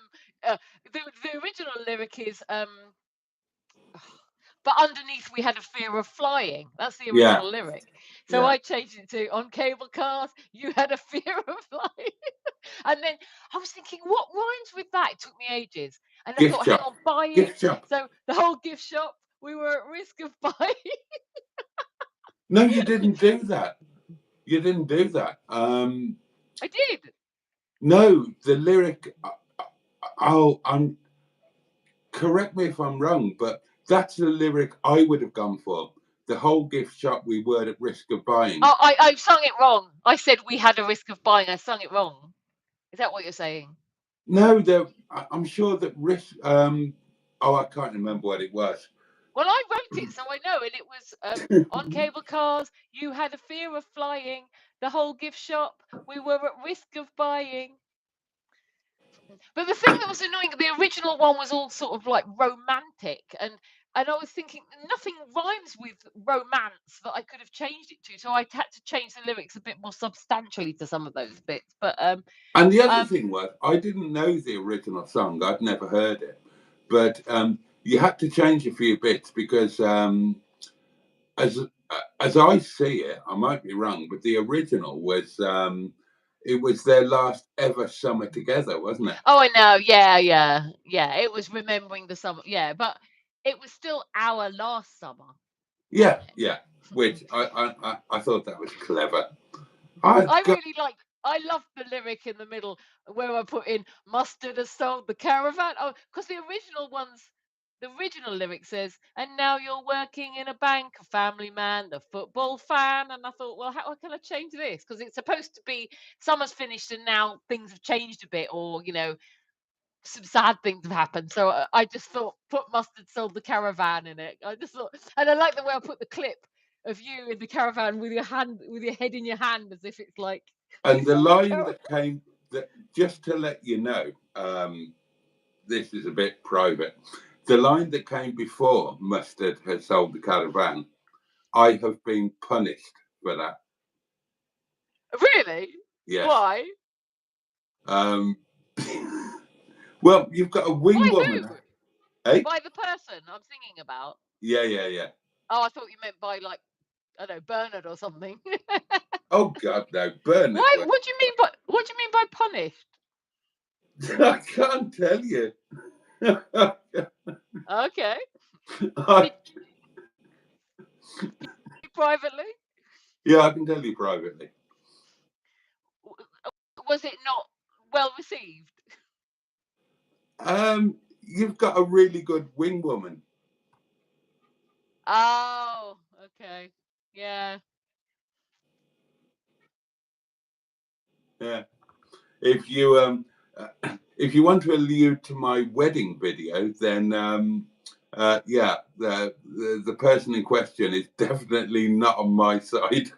original lyric is but underneath we had a fear of flying. That's the original lyric. So I changed it to, on cable cars you had a fear of flying. And then I was thinking, what rhymes with that? It took me ages. And I thought, hang on, buying. Gift shop. So the whole gift shop, we were at risk of buying. No, you didn't do that. You didn't do that. I did. No, the lyric. Correct me if I'm wrong, but that's the lyric I would have gone for. The whole gift shop, we were at risk of buying. Oh, I sung it wrong. I said we had a risk of buying. I sung it wrong. Is that what you're saying? No, I'm sure that risk. I can't remember what it was. Well, I wrote it, so I know, and it was on cable cars. You had a fear of flying. The whole gift shop, we were at risk of buying. But the thing that was annoying, the original one was all sort of like romantic, and I was thinking nothing rhymes with romance that I could have changed it to, so I had to change the lyrics a bit more substantially to some of those bits. But and the other thing was, I didn't know the original song. I'd never heard it, but you had to change a few bits because as I see it, I might be wrong, but the original was it was their last ever summer together, wasn't it? Oh, I know. Yeah. It was remembering the summer. Yeah, but it was still our last summer. Yeah. Which I thought that was clever. I really liked. I loved the lyric in the middle where I put in "mustard has sold the caravan." Oh, because the original lyric says, "And now you're working in a bank, a family man, the football fan." And I thought, well, how can I change this? Because it's supposed to be summer's finished and now things have changed a bit, or some sad things have happened. So I just thought, put "mustard sold the caravan" in it. I just thought, and I like the way I put the clip of you in the caravan with your head in your hand, as if it's like. And the line that came, just to let you know, this is a bit private. The line that came before "mustard has sold the caravan," I have been punished for that. Really? Yes. Why? Well, you've got a wing By woman. who? Eh? By the person I'm singing about. Yeah. Oh, I thought you meant by, like, I don't know, Bernard or something. Oh God, no, Bernard. Why? What do you mean by punished? I can't tell you. Okay. Privately? Yeah, I can tell you privately. Was it not well received? You've got a really good wing woman. Oh, okay. Yeah. Yeah. If you want to allude to my wedding video, then yeah, the person in question is definitely not on my side.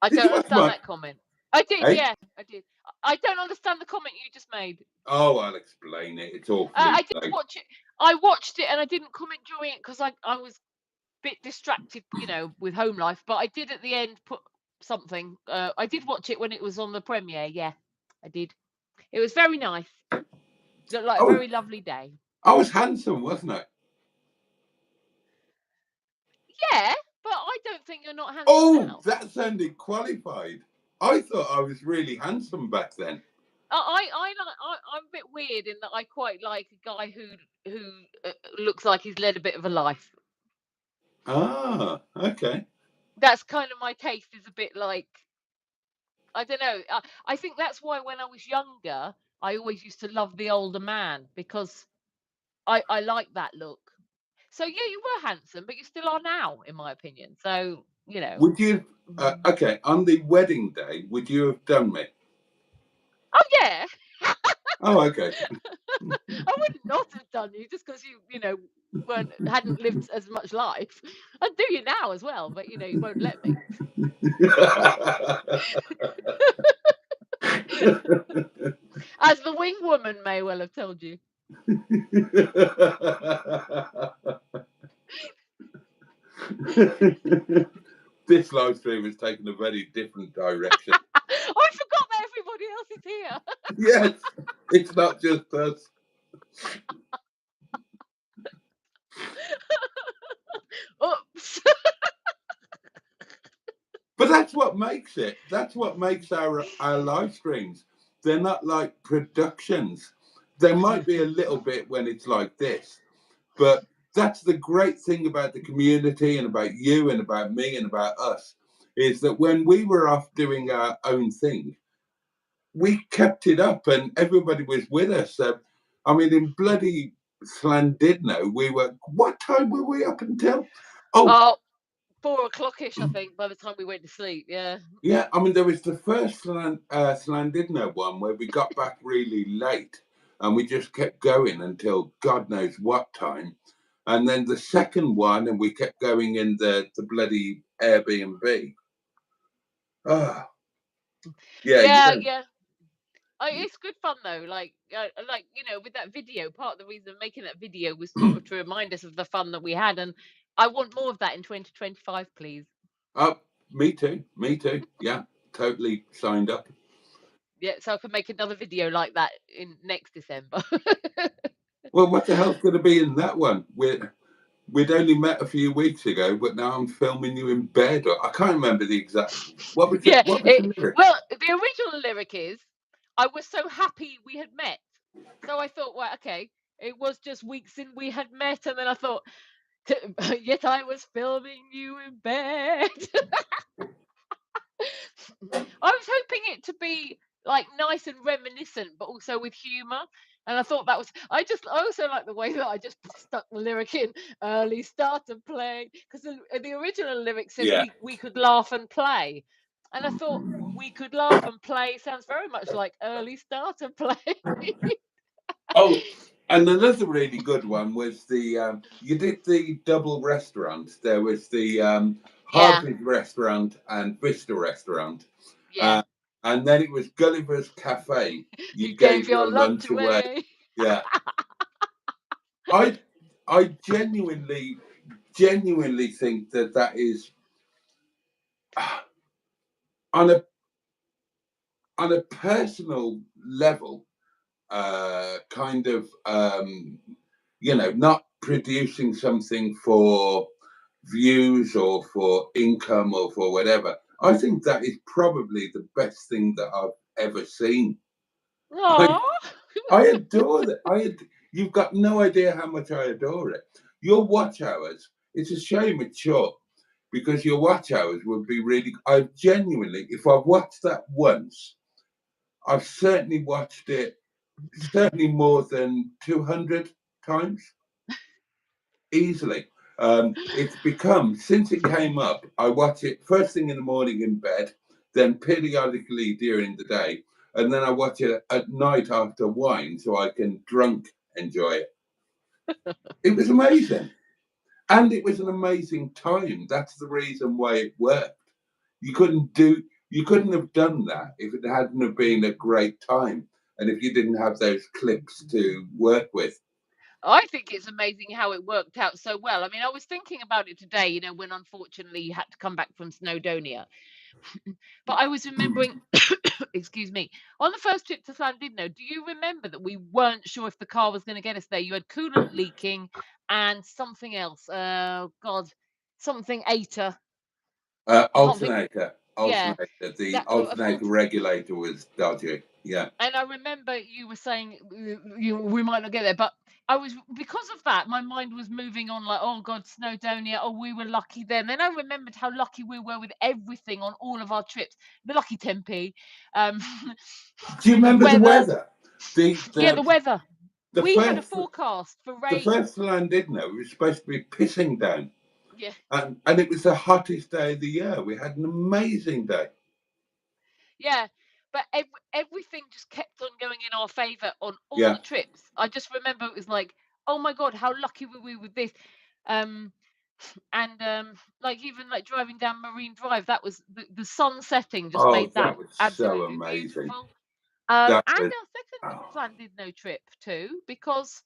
I don't understand that comment. I did, Hey? yeah, I did. I don't understand the comment you just made. Oh, I'll explain it. It's awfully I did watch it. I watched it and I didn't comment during it because I was a bit distracted, with home life. But I did at the end put something. I did watch it when it was on the premiere. Yeah, I did. It was very nice. Looked like a very lovely day. I was handsome, wasn't I? Yeah, but I don't think you're not handsome now. That sounded qualified. I thought I was really handsome back then. I'm a bit weird in that I quite like a guy who looks like he's led a bit of a life. Ah, okay. That's kind of my taste. Is a bit like, I don't know. I think that's why when I was younger, I always used to love the older man because I like that look. So yeah, you were handsome, but you still are now, in my opinion. So Would you? Okay, on the wedding day, would you have done me? Oh yeah. Oh, okay. I would not have done you just because you hadn't lived as much life. I'd do you now as well, but you won't let me. As the wing woman may well have told you. This live stream has taken a very different direction. I forgot that everybody else is here. Yes, it's not just us. Oops. But that's what makes it. That's what makes our live streams. They're not like productions. There might be a little bit when it's like this, but that's the great thing about the community and about you and about me and about us, is that when we were off doing our own thing, we kept it up and everybody was with us. I mean, in bloody Llandudno, what time were we up until? Oh, 4 o'clock-ish, I think, by the time we went to sleep. Yeah. Yeah, I mean, there was the first Llandudno one where we got back really late and we just kept going until God knows what time. And then the second one, and we kept going in the bloody Airbnb. Oh, yeah. It's good fun though. Like with that video, part of the reason of making that video was sort of to remind us of the fun that we had, and I want more of that in 2025, please. Oh, me too. Yeah, totally signed up. Yeah, so I can make another video like that in next December. Well, what the hell's going to be in that one? We'd only met a few weeks ago, but now I'm filming you in bed. I can't remember the exact. What was Yeah, What was the lyric? well, the original lyric is, I was so happy we had met. So I thought, well, okay, it was just weeks since we had met. And then I thought, yet I was filming you in bed. I was hoping it to be like nice and reminiscent, but also with humour. And I thought that was. I also like the way that I just stuck the lyric in early start of playing, because the original lyric said Yeah. we could laugh and play, and I thought we could laugh and play sounds very much like early start of play. Oh, and another really good one was the you did the double restaurant. There was the Yeah, Harvey's restaurant and Vista restaurant, yeah. and then it was Gulliver's Cafe. You You gave gave your your lunch lunch away. away. Yeah, I genuinely think that is on a personal level, kind of not producing something for views or for income or for whatever. I think that is probably the best thing that I've ever seen. Aww. I adore that. You've got no idea how much I adore it. Your watch hours, it's a shame it's short, because your watch hours would be really. I genuinely, if I've watched that once, I've certainly watched it certainly more than 200 times, easily. It's become, since it came up, I watch it first thing in the morning in bed, then periodically during the day, and then I watch it at night after wine so I can drunk enjoy it. It was amazing. And it was an amazing time. That's the reason why it worked. You couldn't have done that if it hadn't have been a great time and if you didn't have those clips to work with. I think it's amazing how it worked out so well. I mean, I was thinking about it today, when unfortunately you had to come back from Snowdonia. But I was remembering, excuse me, on the first trip to Llandudno, do you remember that we weren't sure if the car was going to get us there? You had coolant leaking and something else. God, something ATA. Alternator. Yeah, The that alternator regulator was dodgy. Yeah. and I remember you were saying we might not get there, but because of that, my mind was moving on like, oh God, Snowdonia, oh, we were lucky then. Then I remembered how lucky we were with everything on all of our trips. The lucky Tempe. Do you remember the weather? Yeah, the weather. We had a first forecast for the rain. first Llandudno, it was supposed to be pissing down. Yeah. And it was the hottest day of the year. We had an amazing day. Yeah, but everything just kept on going in our favour on all Yeah. the trips. I just remember it was like, oh my God, how lucky were we with this? And like even like driving down Marine Drive, that was the sun setting just made that was absolutely so amazing. beautiful. That And was, our second Llandudno trip too, because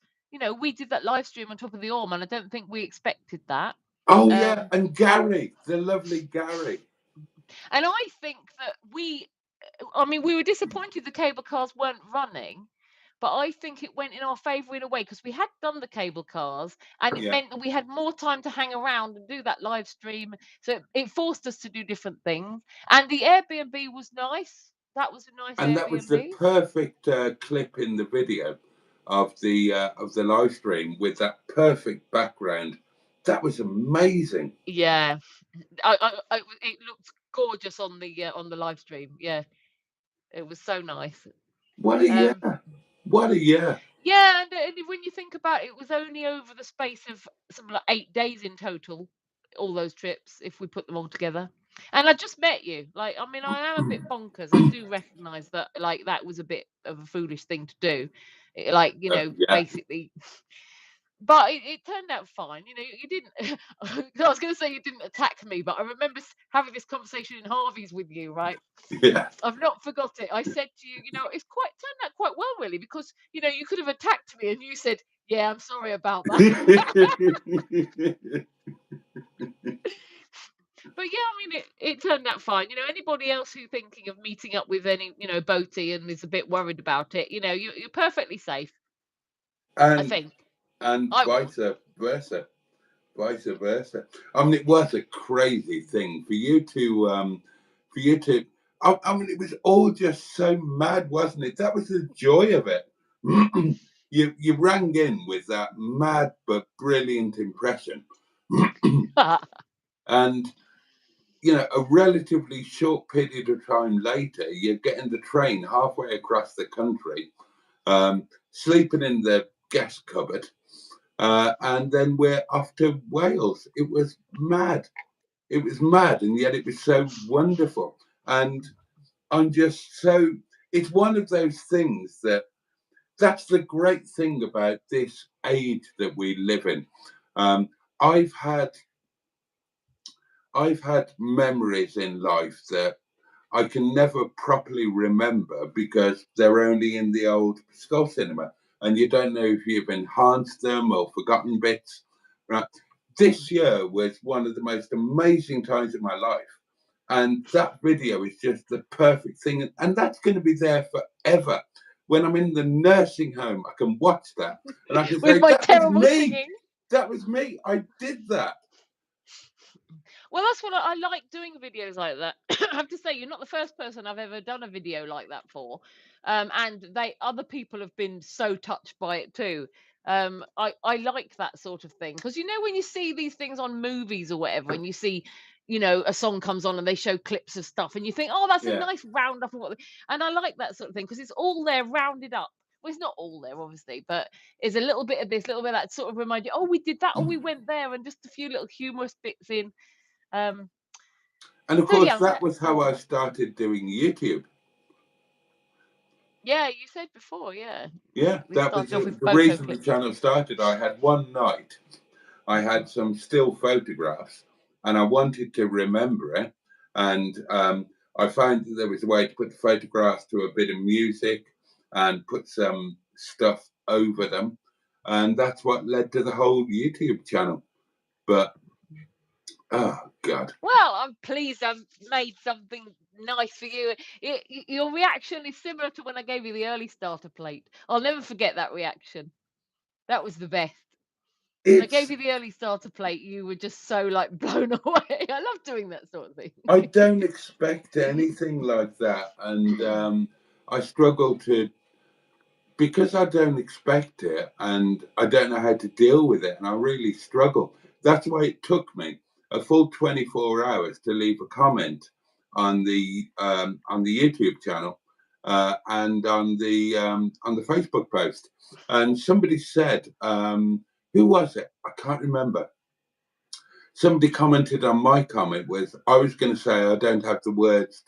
we did that live stream on top of the Orme, and I don't think we expected that. oh yeah, and Gary, the lovely Gary. And I think that we were disappointed the cable cars weren't running, but I think it went in our favour in a way because we had done the cable cars, and it meant that we had more time to hang around and do that live stream. So it forced us to do different things. And the Airbnb was nice. That was a nice And Airbnb. that was the perfect clip in the video of the live stream with that perfect background. That was amazing. Yeah, it looked gorgeous on the live stream. Yeah, it was so nice. What a year! What a year! Yeah, and when you think about it, it was only over the space of something like 8 days in total, all those trips, if we put them all together. And I just met you. Like, I mean, I am a bit bonkers. I do recognise that, like, that was a bit of a foolish thing to do. Like, Yeah. basically. But it turned out fine. You didn't. I was going to say you didn't attack me, but I remember having this conversation in Harvey's with you, right? Yeah. I've not forgot it. I said to you, it's turned out quite well, really, because you could have attacked me, and you said, "Yeah, I'm sorry about that." But yeah, I mean, it turned out fine. You know, anybody else who's thinking of meeting up with any, you know, Boaty and is a bit worried about it, you know, you're perfectly safe. I And think. and I vice versa. Vice versa. I mean, it was a crazy thing for you to. I mean, it was all just so mad, wasn't it? That was the joy of it. You rang in with that mad but brilliant impression, and you know, a relatively short period of time later, you're getting the train halfway across the country, sleeping in the guest cupboard, and then we're off to Wales. It was mad. It was mad, and yet it was so wonderful. And I'm just so. It's one of those things that's the great thing about this age that we live in. Um, I've had memories in life that I can never properly remember because they're only in the old skull cinema, and you don't know if you've enhanced them or forgotten bits. Right? This year was one of the most amazing times of my life, and that video is just the perfect thing, and that's going to be there forever. When I'm in the nursing home, I can watch that, and I can with say, my "That was terrible me. singing. That was me. I did that." Well, that's what I like doing videos like that. I have to say, you're not the first person I've ever done a video like that for, and other people have been so touched by it too. I like that sort of thing because you know when you see these things on movies or whatever, and you see, you know, a song comes on and they show clips of stuff, and you think, oh, that's a Yeah. nice roundup of what. And I like that sort of thing because it's all there rounded up. Well, it's not all there, obviously, but it's a little bit of this, little bit of that, sort of remind you, oh, we did that, or we went there, and just a few little humorous bits in. Um, And of so course, yeah, that was how I started doing YouTube. yeah, you said before, yeah. Yeah, We that was started off with the photo reason the clips. channel started. I had one night, I had some still photographs, and I wanted to remember it. And I found that there was a way to put the photographs to a bit of music and put some stuff over them. And that's what led to the whole YouTube channel. But, oh, God. Well, I'm pleased I've made something nice for you. Your reaction is similar to when I gave you the early starter plate. I'll never forget that reaction. That was the best. When I gave It's, you the early starter plate, you were just so like blown away. I love doing that sort of thing. I don't expect anything like that. And I struggle to, because I don't expect it and I don't know how to deal with it, and I really struggle. That's why it took me a full 24 hours to leave a comment on the YouTube channel and on the Facebook post. And somebody said, who was it? I can't remember. Somebody commented on my comment with, I was going to say I don't have the words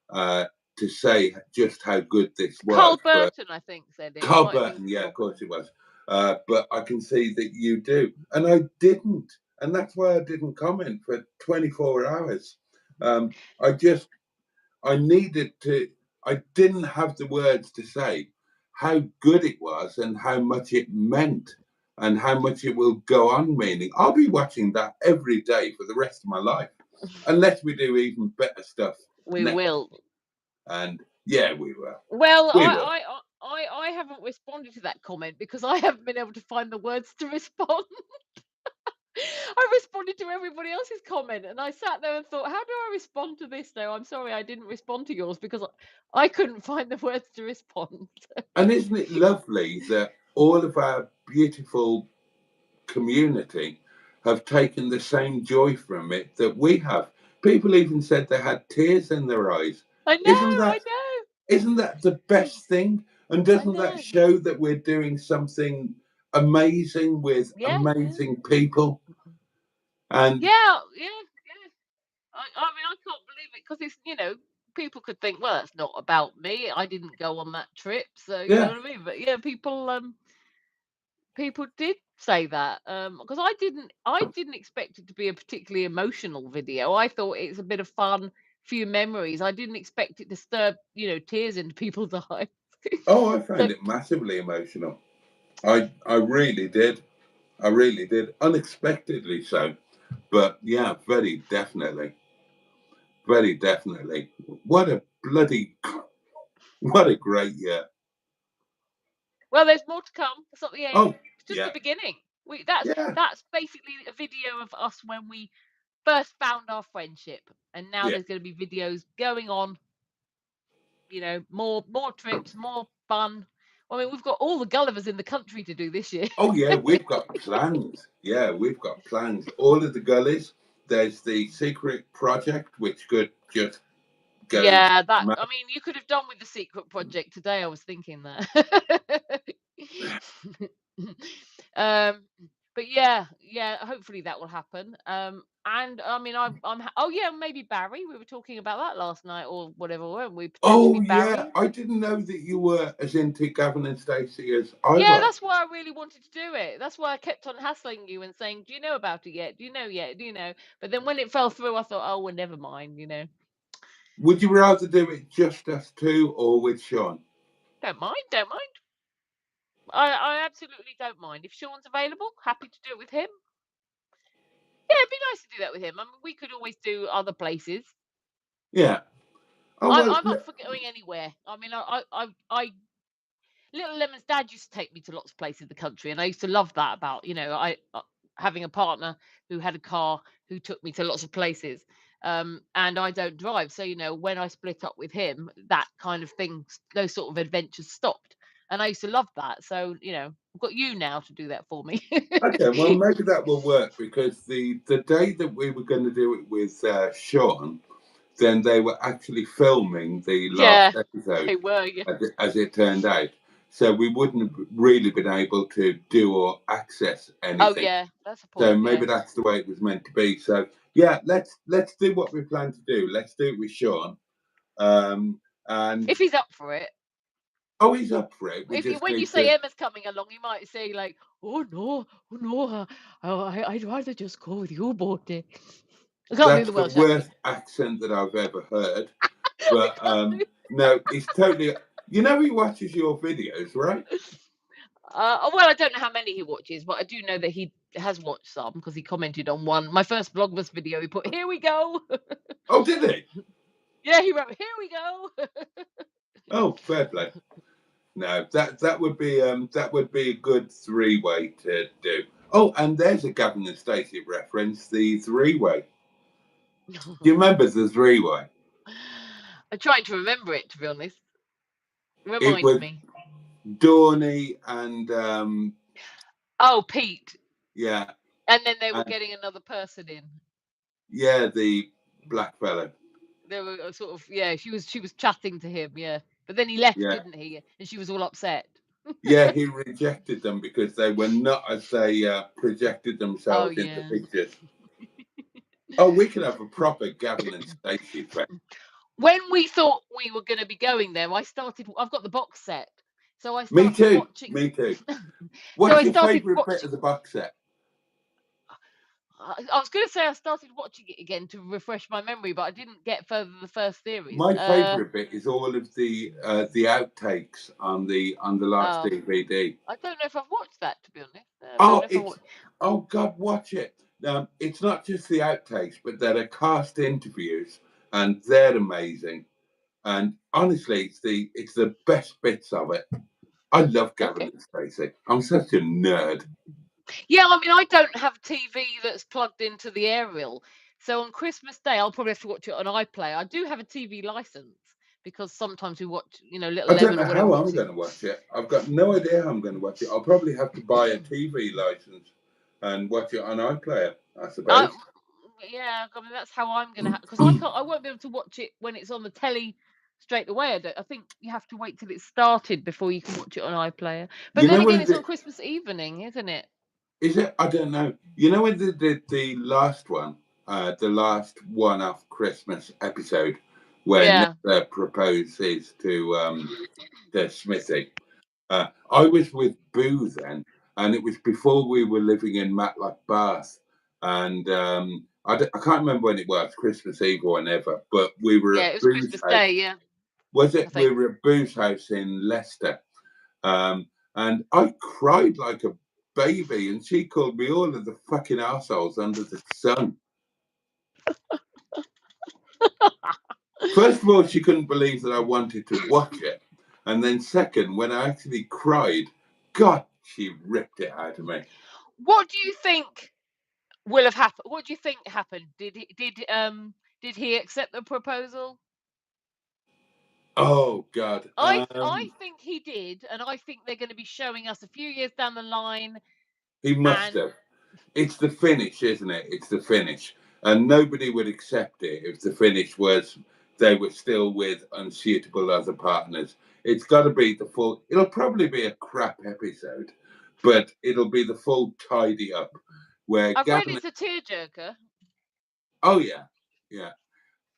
uh, to say just how good this was. Carl Burton, I think, said it. Carl Burton, yeah, of course it was. But I can see that you do. And I didn't. And that's why I didn't comment for 24 hours. I needed to, I didn't have the words to say how good it was and how much it meant and how much it will go on meaning. I'll be watching that every day for the rest of my life, unless we do even better stuff. We will. And yeah, we will. Well, We will. I haven't responded to that comment because I haven't been able to find the words to respond. I responded to everybody else's comment, and I sat there and thought, how do I respond to this though? I'm sorry I didn't respond to yours because I couldn't find the words to respond. And isn't it lovely that all of our beautiful community have taken the same joy from it that we have? People even said they had tears in their eyes. I know. Isn't that the best thing? And doesn't know. that show that we're doing something amazing with amazing people? And yeah. I mean, I can't believe it because it's, you know, people could think, well, that's not about me. I didn't go on that trip, so you know what I mean. But yeah, people did say that because I didn't expect it to be a particularly emotional video. I thought it's a bit of fun, few memories. I didn't expect it to stir, you know, tears into people's eyes. oh, I found it massively emotional. I really did. I really did, unexpectedly so. But yeah, very definitely. Very definitely. What a great year. Well, there's more to come. It's not the end. Oh, It's just yeah. the beginning. Yeah. That's basically a video of us when we first found our friendship, and now Yeah. there's going to be videos going on. You know, more trips, more fun. I mean, we've got all the Gullivers in the country to do this year. Oh, yeah, we've got plans. Yeah, we've got plans. All of the gullies. There's the secret project, which could just go. Yeah, I mean, you could have done with the secret project today. I was thinking that. But yeah, hopefully that will happen. And I mean, I'm oh yeah, maybe Barry. We were talking about that last night or whatever, weren't we? Potentially Oh, Barry. yeah. I didn't know that you were as into Gavin and Stacey as I Yeah, was. that's why I really wanted to do it. That's why I kept on hassling you and saying, "Do you know about it yet? Do you know yet? Do you know?" But then when it fell through, I thought, "Oh, well, never mind." You know. Would you rather do it just us two or with Sean? Don't mind. I absolutely don't mind. If Sean's available, happy to do it with him. Yeah, it'd be nice to do that with him. I mean, we could always do other places. Yeah. Oh, well, I'm up for going anywhere. I mean, I Little Lemon's dad used to take me to lots of places in the country, and I used to love that about, you know, having a partner who had a car who took me to lots of places. And I don't drive, so you know, when I split up with him, that kind of thing, those sort of adventures stopped, and I used to love that. So you know, I've got you now to do that for me. okay, well, maybe that will work because the day that we were going to do it with Sean, then they were actually filming the last Yeah, episode, they were. Yeah. as it turned out. So we wouldn't have really been able to do or access anything. Oh yeah, that's a point. So maybe Yeah. that's the way it was meant to be. So yeah, let's do what we plan to do. Let's do it with Sean. And If he's up for it. oh, he's up for it. When you say Emma's coming along, you might say like, "Oh no, I'd rather just go with you, Boaty." I can't do That's the the Welsh worst accent that I've ever heard. But no, it's totally. You know, he watches your videos, right? Well, I don't know how many he watches, but I do know that he has watched some because he commented on one. My first Vlogmas video, he put, "Here we go." Oh, did he? Yeah, he wrote, "Here we go." Oh, fair play. No, that would be a good three-way to do. Oh, and there's a Gavin and Stacey reference, the three-way. Do you remember the three-way? I'm trying to remember it, to be honest. It Remind was me. Dawny and Oh, Pete. yeah. And then they were getting another person in. Yeah, the black fellow. They were sort of, yeah, she was chatting to him, yeah. But then he left, didn't he? And she was all upset. Yeah, he rejected them because they were not as they projected themselves into pictures. Oh, we could have a proper Gavin and Stacey effect. When we thought we were going to be going there, I've got the box set. So I Me started too. watching. Me too. What's your favourite bit of the box set? I was going to say I started watching it again to refresh my memory, but I didn't get further than the first series. My favourite bit is all of the outtakes on the last DVD. I don't know if I've watched that, to be honest. Oh God, watch it. It's not just the outtakes, but there are cast interviews, and they're amazing. And honestly, it's the best bits of it. I love Gavin and Stacey. I'm such a nerd. Yeah, I mean, I don't have TV that's plugged into the aerial. So on Christmas Day, I'll probably have to watch it on iPlayer. I do have a TV license because sometimes we watch, you know, Little Lemon or whatever. I don't know how I'm going to watch it. I've got no idea how I'm going to watch it. I'll probably have to buy a TV license and watch it on iPlayer, I suppose. Yeah, I mean, that's how I'm going to have, because I won't be able to watch it when it's on the telly straight away. I think you have to wait till it's started before you can watch it on iPlayer. But then again, it's on Christmas evening, isn't it? Is it? I don't know. You know when they did the last one, the last one-off Christmas episode, where Nicola proposes to Smithy. I was with Boo then, and it was before we were living in Matlock, Bath, and I can't remember when it was, Christmas Eve or whenever, but we were at Boo's Christmas Day, yeah. Was it? We were at Boo's house in Leicester, and I cried like a baby, and she called me all of the fucking arseholes under the sun. First of all, she couldn't believe that I wanted to watch it. And then second, when I actually cried, God, she ripped it out of me. What do you think will have happened? What do you think happened? Did he accept the proposal? Oh, God. I think he did, and I think they're going to be showing us a few years down the line. He must have. It's the finish, isn't it? It's the finish. And nobody would accept it if the finish was they were still with unsuitable other partners. It's got to be the full. It'll probably be a crap episode, but it'll be the full tidy up where I've Gavin. read it's a tearjerker. Oh yeah, yeah,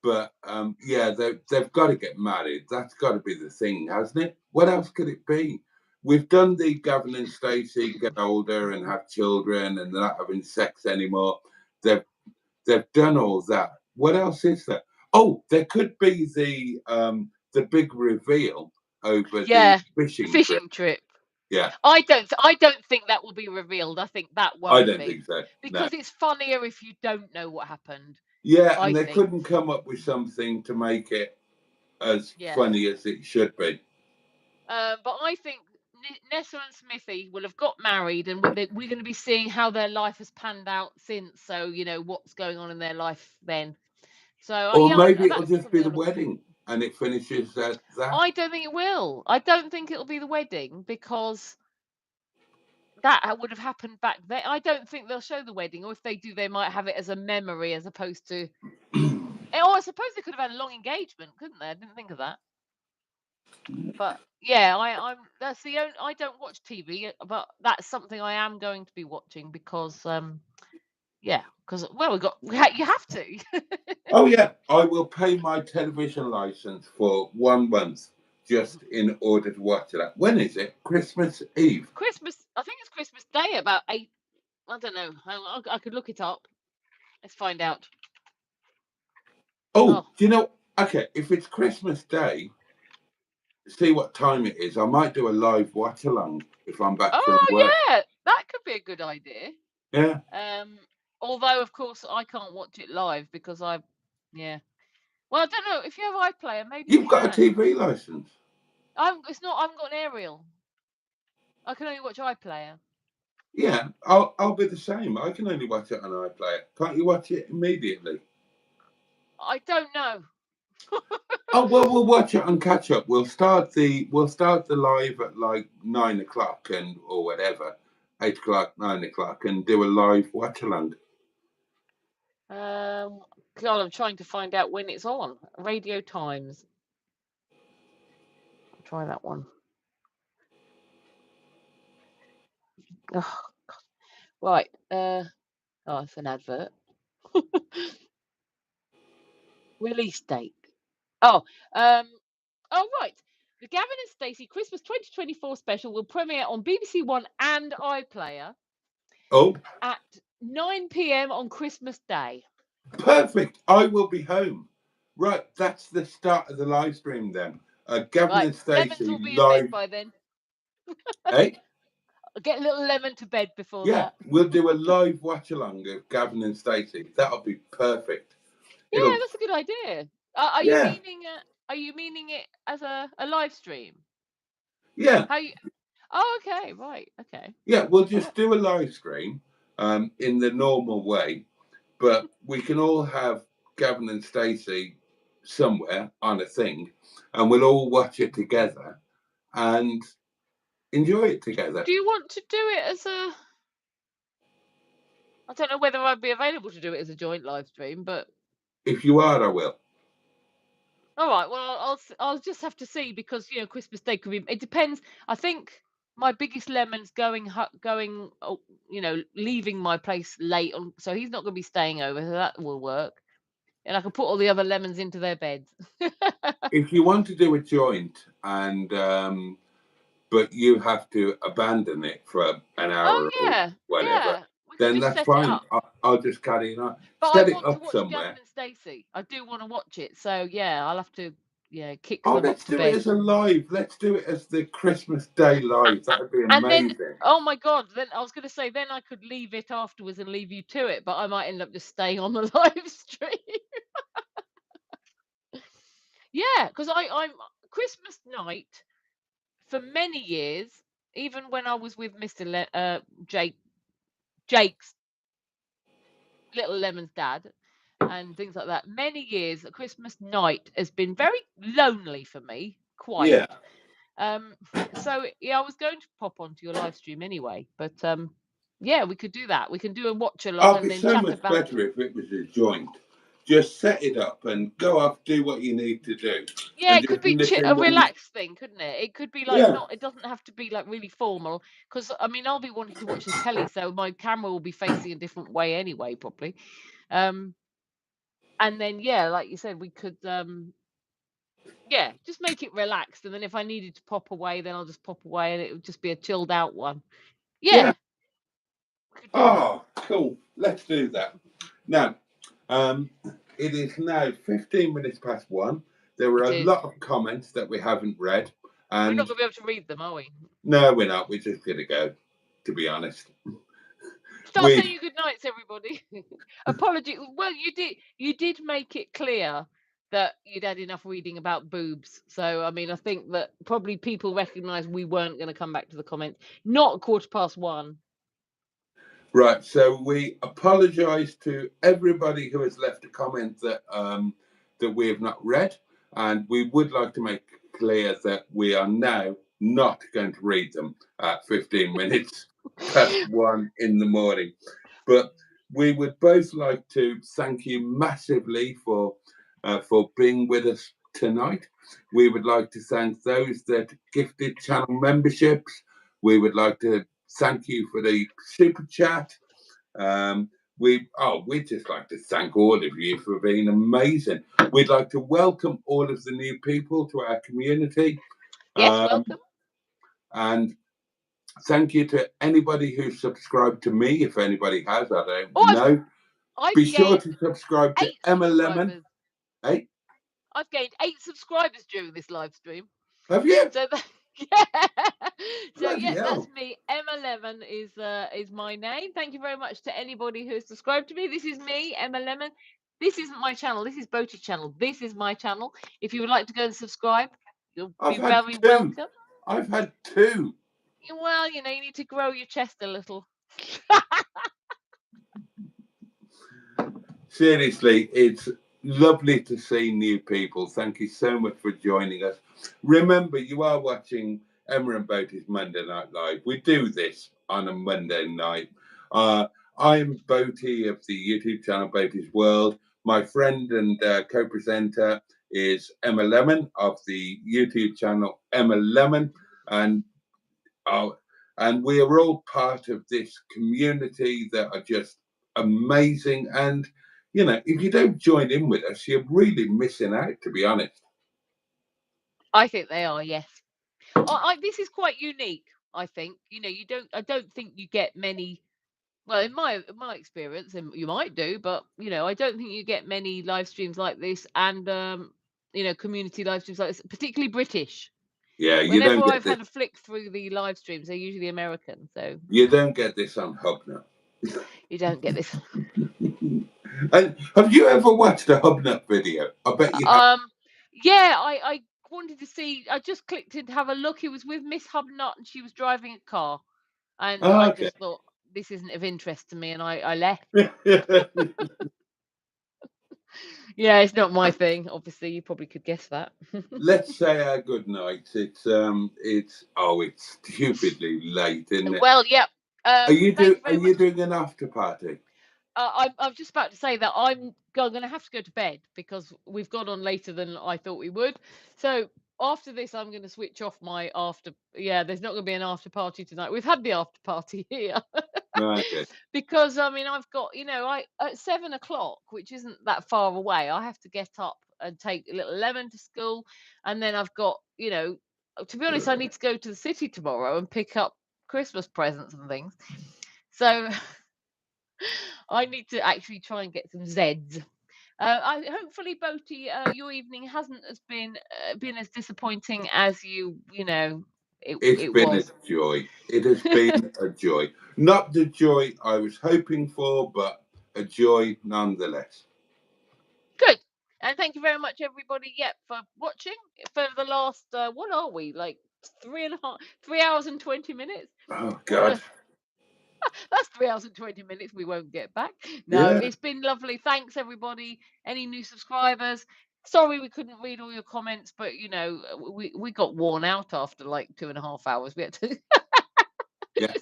but yeah, they've got to get married. That's got to be the thing, hasn't it? What else could it be? We've done the Gavin and Stacey get older and have children and they're not having sex anymore. They've done all that. What else is there? Oh, there could be the big reveal over the fishing trip. Yeah. I don't think that will be revealed. I think that won't I don't think so. Because it's funnier if you don't know what happened. Yeah, and they couldn't come up with something to make it as funny as it should be. But I think Nessa and Smithy will have got married, and we're going to be seeing how their life has panned out since. So you know what's going on in their life then. So or maybe it'll just be the wedding, and it finishes at that. I don't think it will. I don't think it'll be the wedding because that would have happened back then. I don't think they'll show the wedding, or if they do, they might have it as a memory as opposed to. I suppose they could have had a long engagement, couldn't they? I didn't think of that. But yeah, that's the only. I don't watch TV, but that's something I am going to be watching because you have to. Oh yeah, I will pay my television license for 1 month just in order to watch that. When is it? Christmas Eve. I think it's Christmas Day, about 8. I don't know. I could look it up. Let's find out. Oh, do you know? Okay, if it's Christmas Day, see what time it is. I might do a live watch along if I'm back from work. Yeah, that could be a good idea. Yeah. Although of course I can't watch it live because well, I don't know if you have iPlayer, maybe you've got a TV license. I haven't got an aerial. I can only watch iPlayer. Yeah, I'll be the same. I can only watch it on iPlayer. Can't you watch it immediately? I don't know. Oh well, we'll watch it on catch up. We'll start the live at like 9 o'clock or whatever, 8 o'clock, 9 o'clock, and do a live watch along. God, I'm trying to find out when it's on. Radio Times. I'll try that one. Oh, God. Right. It's an advert. Release date. Oh, right. The Gavin and Stacey Christmas 2024 special will premiere on BBC One and iPlayer. Oh. At 9 p.m. on Christmas Day. Perfect. I will be home. Right, that's the start of the live stream then. Gavin and Stacey will be live. in bed by then. Hey? I'll get little Lemon to bed before that. Yeah, we'll do a live watch along of Gavin and Stacey. That'll be perfect. Yeah, that's a good idea. Are you meaning it as a live stream? Yeah. Oh, okay, right, okay. Yeah, we'll just do a live stream in the normal way, but we can all have Gavin and Stacey somewhere on a thing, and we'll all watch it together and enjoy it together. Do you want to do it as a? I don't know whether I'd be available to do it as a joint live stream, but if you are, I will. All right. Well, I'll just have to see because Christmas Day could be. It depends. I think my biggest lemon's going, leaving my place late on, so he's not going to be staying over. So that will work, and I can put all the other lemons into their beds. If you want to do a joint and but you have to abandon it for an hour or whatever, then that's fine. I'll just carry it on. But set I it want up to watch somewhere. Gavin and Stacey. I do want to watch it, so yeah, I'll have to kicks Oh, them up let's to do bed. it as a live. Let's do it as the Christmas Day live. That would be And amazing. then, oh my God, then I was going to say, then I could leave it afterwards and leave you to it, but I might end up just staying on the live stream. Yeah, because I'm Christmas night for many years, even when I was with Mr. Jake's Little Lemon's dad and things like that, many years, Christmas night has been very lonely for me, quiet. Yeah. So yeah, I was going to pop onto your live stream anyway, but yeah, we could do that. We can do a watch along It'd and be then so chat much about. better if it was a joint. Just set it up and go off, do what you need to do. Yeah, And it could just be nip in a when you... relaxed thing, couldn't it? It could be like Yeah. not. It doesn't have to be like really formal, because I mean, I'll be wanting to watch the telly, so my camera will be facing a different way anyway, probably. And then yeah, like you said, we could yeah, just make it relaxed, and then if I needed to pop away, then I'll just pop away, and it would just be a chilled out one. Yeah. We could do that. Oh, cool. Let's do that. Now, it is now 15 minutes past 1. There were It a is. lot of comments that we haven't read. We're And not going to be able to read them, are we? no, we're not. We're just going to go, to be honest. Start saying your good nights, everybody. Apology. Well, you did make it clear that you'd had enough reading about boobs. So, I mean, I think that probably people recognise we weren't going to come back to the comments. Not 1:15. Right, so we apologise to everybody who has left a comment that that we have not read, and we would like to make clear that we are now not going to read them at 15 minutes past 1 in the morning. But we would both like to thank you massively for being with us tonight. We would like to thank those that gifted channel memberships. We would like to thank you for the super chat. We'd just like to thank all of you for being amazing. We'd like to welcome all of the new people to our community. Yes, welcome. And thank you to anybody who subscribed to me. If anybody has, I don't know. Be sure to subscribe to Emma Lemon. Hey? I've gained 8 subscribers during this live stream. Have you? So yeah. So Bloody yeah, hell. that's me. Emma Lemon is my name. Thank you very much to anybody who has subscribed to me. This is me, Emma Lemon. This isn't my channel. This is Boaty's channel. This is my channel. If you would like to go and subscribe, you'll be very welcome. I've had 2. Well, you know, you need to grow your chest a little. Seriously, it's lovely to see new people. Thank you so much for joining us. Remember, you are watching Emma and Boaty's Monday Night Live. We do this on a Monday night. I'm Boaty of the YouTube channel Boaty's World. My friend and co-presenter is Emma Lemon of the YouTube channel Emma Lemon. And we are all part of this community that are just amazing. And you know, if you don't join in with us, you're really missing out, to be honest. I think they are, yes. This is quite unique, I think. You know, I don't think you get many, well, in my experience, and you might do, but you know, I don't think you get many live streams like this, and you know, community live streams like this, particularly British. Yeah, you whenever don't get I've had a flick through the live streams, they're usually American. So you don't get this on Hubnut. You don't get this. And have you ever watched a Hubnut video? I bet you have. Yeah, I wanted to see. I just clicked in to have a look. It was with Miss Hubnut, and she was driving a car, and I just thought this isn't of interest to me, and I left. Yeah, it's not my thing. Obviously, you probably could guess that. Let's say our good nights. It's stupidly late, isn't it? Well, yeah. Are you doing an after party? I'm just about to say that I'm going to have to go to bed because we've gone on later than I thought we would. So after this, I'm going to switch off my after. Yeah, there's not going to be an after party tonight. We've had the after party here. Okay. Because I mean, I've got, you know, at 7 o'clock, which isn't that far away, I have to get up and take little Lemon to school, and then I've got, you know, to be honest, I need to go to the city tomorrow and pick up Christmas presents and things. So I need to actually try and get some Zeds. Hopefully, Boaty, your evening hasn't been as disappointing as you know It's been was. a joy. It has been a joy. Not the joy I was hoping for, but a joy nonetheless. Good. And thank you very much, everybody, for watching for the last, what are we, like 3 hours and 20 minutes? Oh, God. That's 3 hours and 20 minutes we won't get back. No, Yeah. It's been lovely. Thanks, everybody. Any new subscribers? Sorry we couldn't read all your comments, but, we got worn out after like 2.5 hours. We had to... Yeah.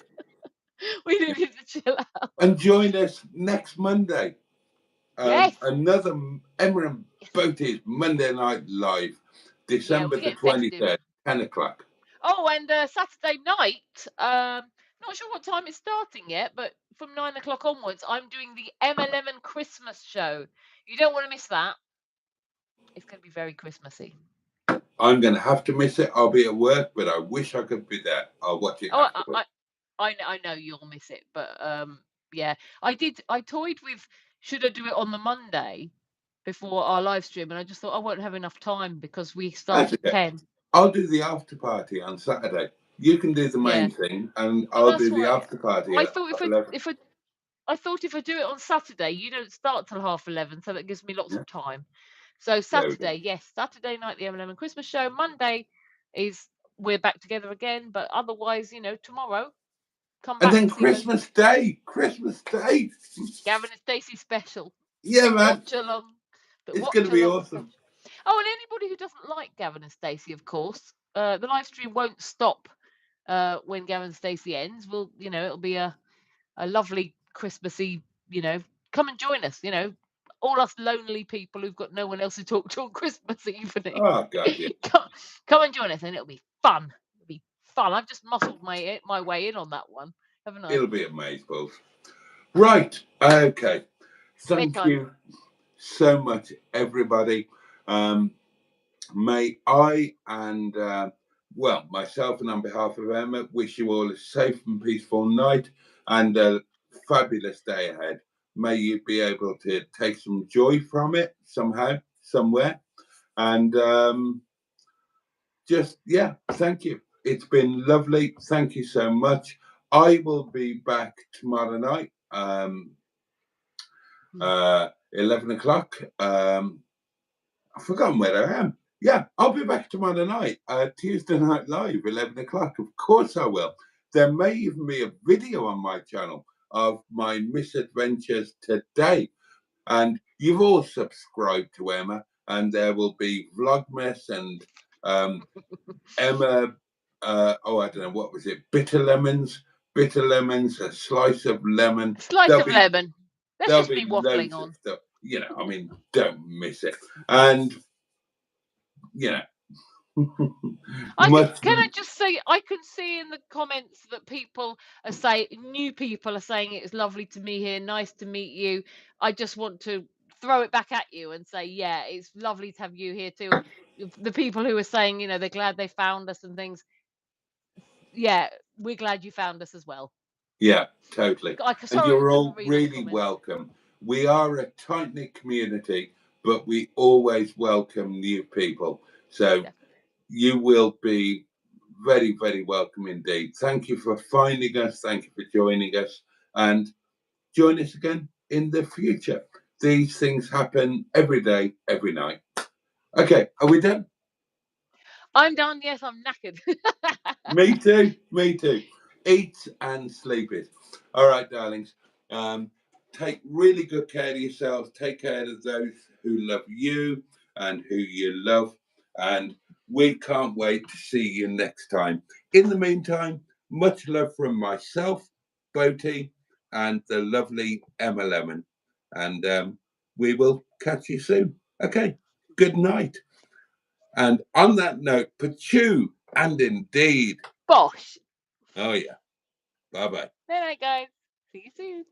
We needed to chill out. And join us next Monday. Yes. Another Emma and Boaty's Monday Night Live, December the 23rd, 10 o'clock. Oh, and Saturday night, not sure what time it's starting yet, but from 9 o'clock onwards, I'm doing the M11 Christmas show. You don't want to miss that. It's going to be very Christmassy. I'm going to have to miss it. I'll be at work, but I wish I could be there. I'll watch it afterwards. I know you'll miss it, but yeah, I toyed with, should I do it on the Monday before our live stream, and I just thought I won't have enough time because we start at 10. I'll do the after party on Saturday. You can do the main thing, and I'll do the after party. I thought if I do it on Saturday, you don't start till 11:30, so that gives me lots of time. So Saturday, yes, Saturday night, the M11 Christmas show. Monday is we're back together again, but otherwise, tomorrow, come back. And then Christmas Day, Gavin and Stacey special. Yeah, man. Watch along. It's going to be awesome. Oh, and anybody who doesn't like Gavin and Stacey, of course, the live stream won't stop when Gavin and Stacey ends. It'll be a lovely Christmassy, come and join us, all us lonely people who've got no one else to talk to on Christmas evening. Oh, God, yeah. Come and join us, and it'll be fun. It'll be fun. I've just muscled my way in on that one, haven't I? It'll be amazing. Right. Okay. Thank you so much, everybody. May I and myself and on behalf of Emma wish you all a safe and peaceful night and a fabulous day ahead. May you be able to take some joy from it somehow, somewhere. And thank you. It's been lovely. Thank you so much. I will be back tomorrow night, 11 o'clock. I've forgotten where I am. Yeah, I'll be back tomorrow night, Tuesday Night Live, 11 o'clock. Of course I will. There may even be a video on my channel of my misadventures today. And you've all subscribed to Emma, and there will be Vlogmas and Emma, I don't know, what was it? Bitter lemons, a slice of lemon. Lemon. That's just me waffling on. Stuff. Don't miss it. And, can I just say, I can see in the comments that new people are saying it's lovely to meet here, nice to meet you. I just want to throw it back at you and say, yeah, it's lovely to have you here too. The people who are saying, they're glad they found us and things. Yeah, we're glad you found us as well. Yeah, totally. And you're all really welcome. We are a tight-knit community, but we always welcome new people. So you will be very, very welcome indeed. Thank you for finding us. Thank you for joining us. And join us again in the future. These things happen every day, every night. Okay, are we done? I'm done. Yes, I'm knackered. Me too. Eat and sleep it. All right, darlings. Take really good care of yourselves. Take care of those who love you and who you love. And we can't wait to see you next time. In the meantime, much love from myself, Boaty, and the lovely Emma Lemon. And we will catch you soon. Okay, good night. And on that note, Pachu, and indeed. Bosh. Oh, yeah. Bye-bye. Good night, guys. See you soon.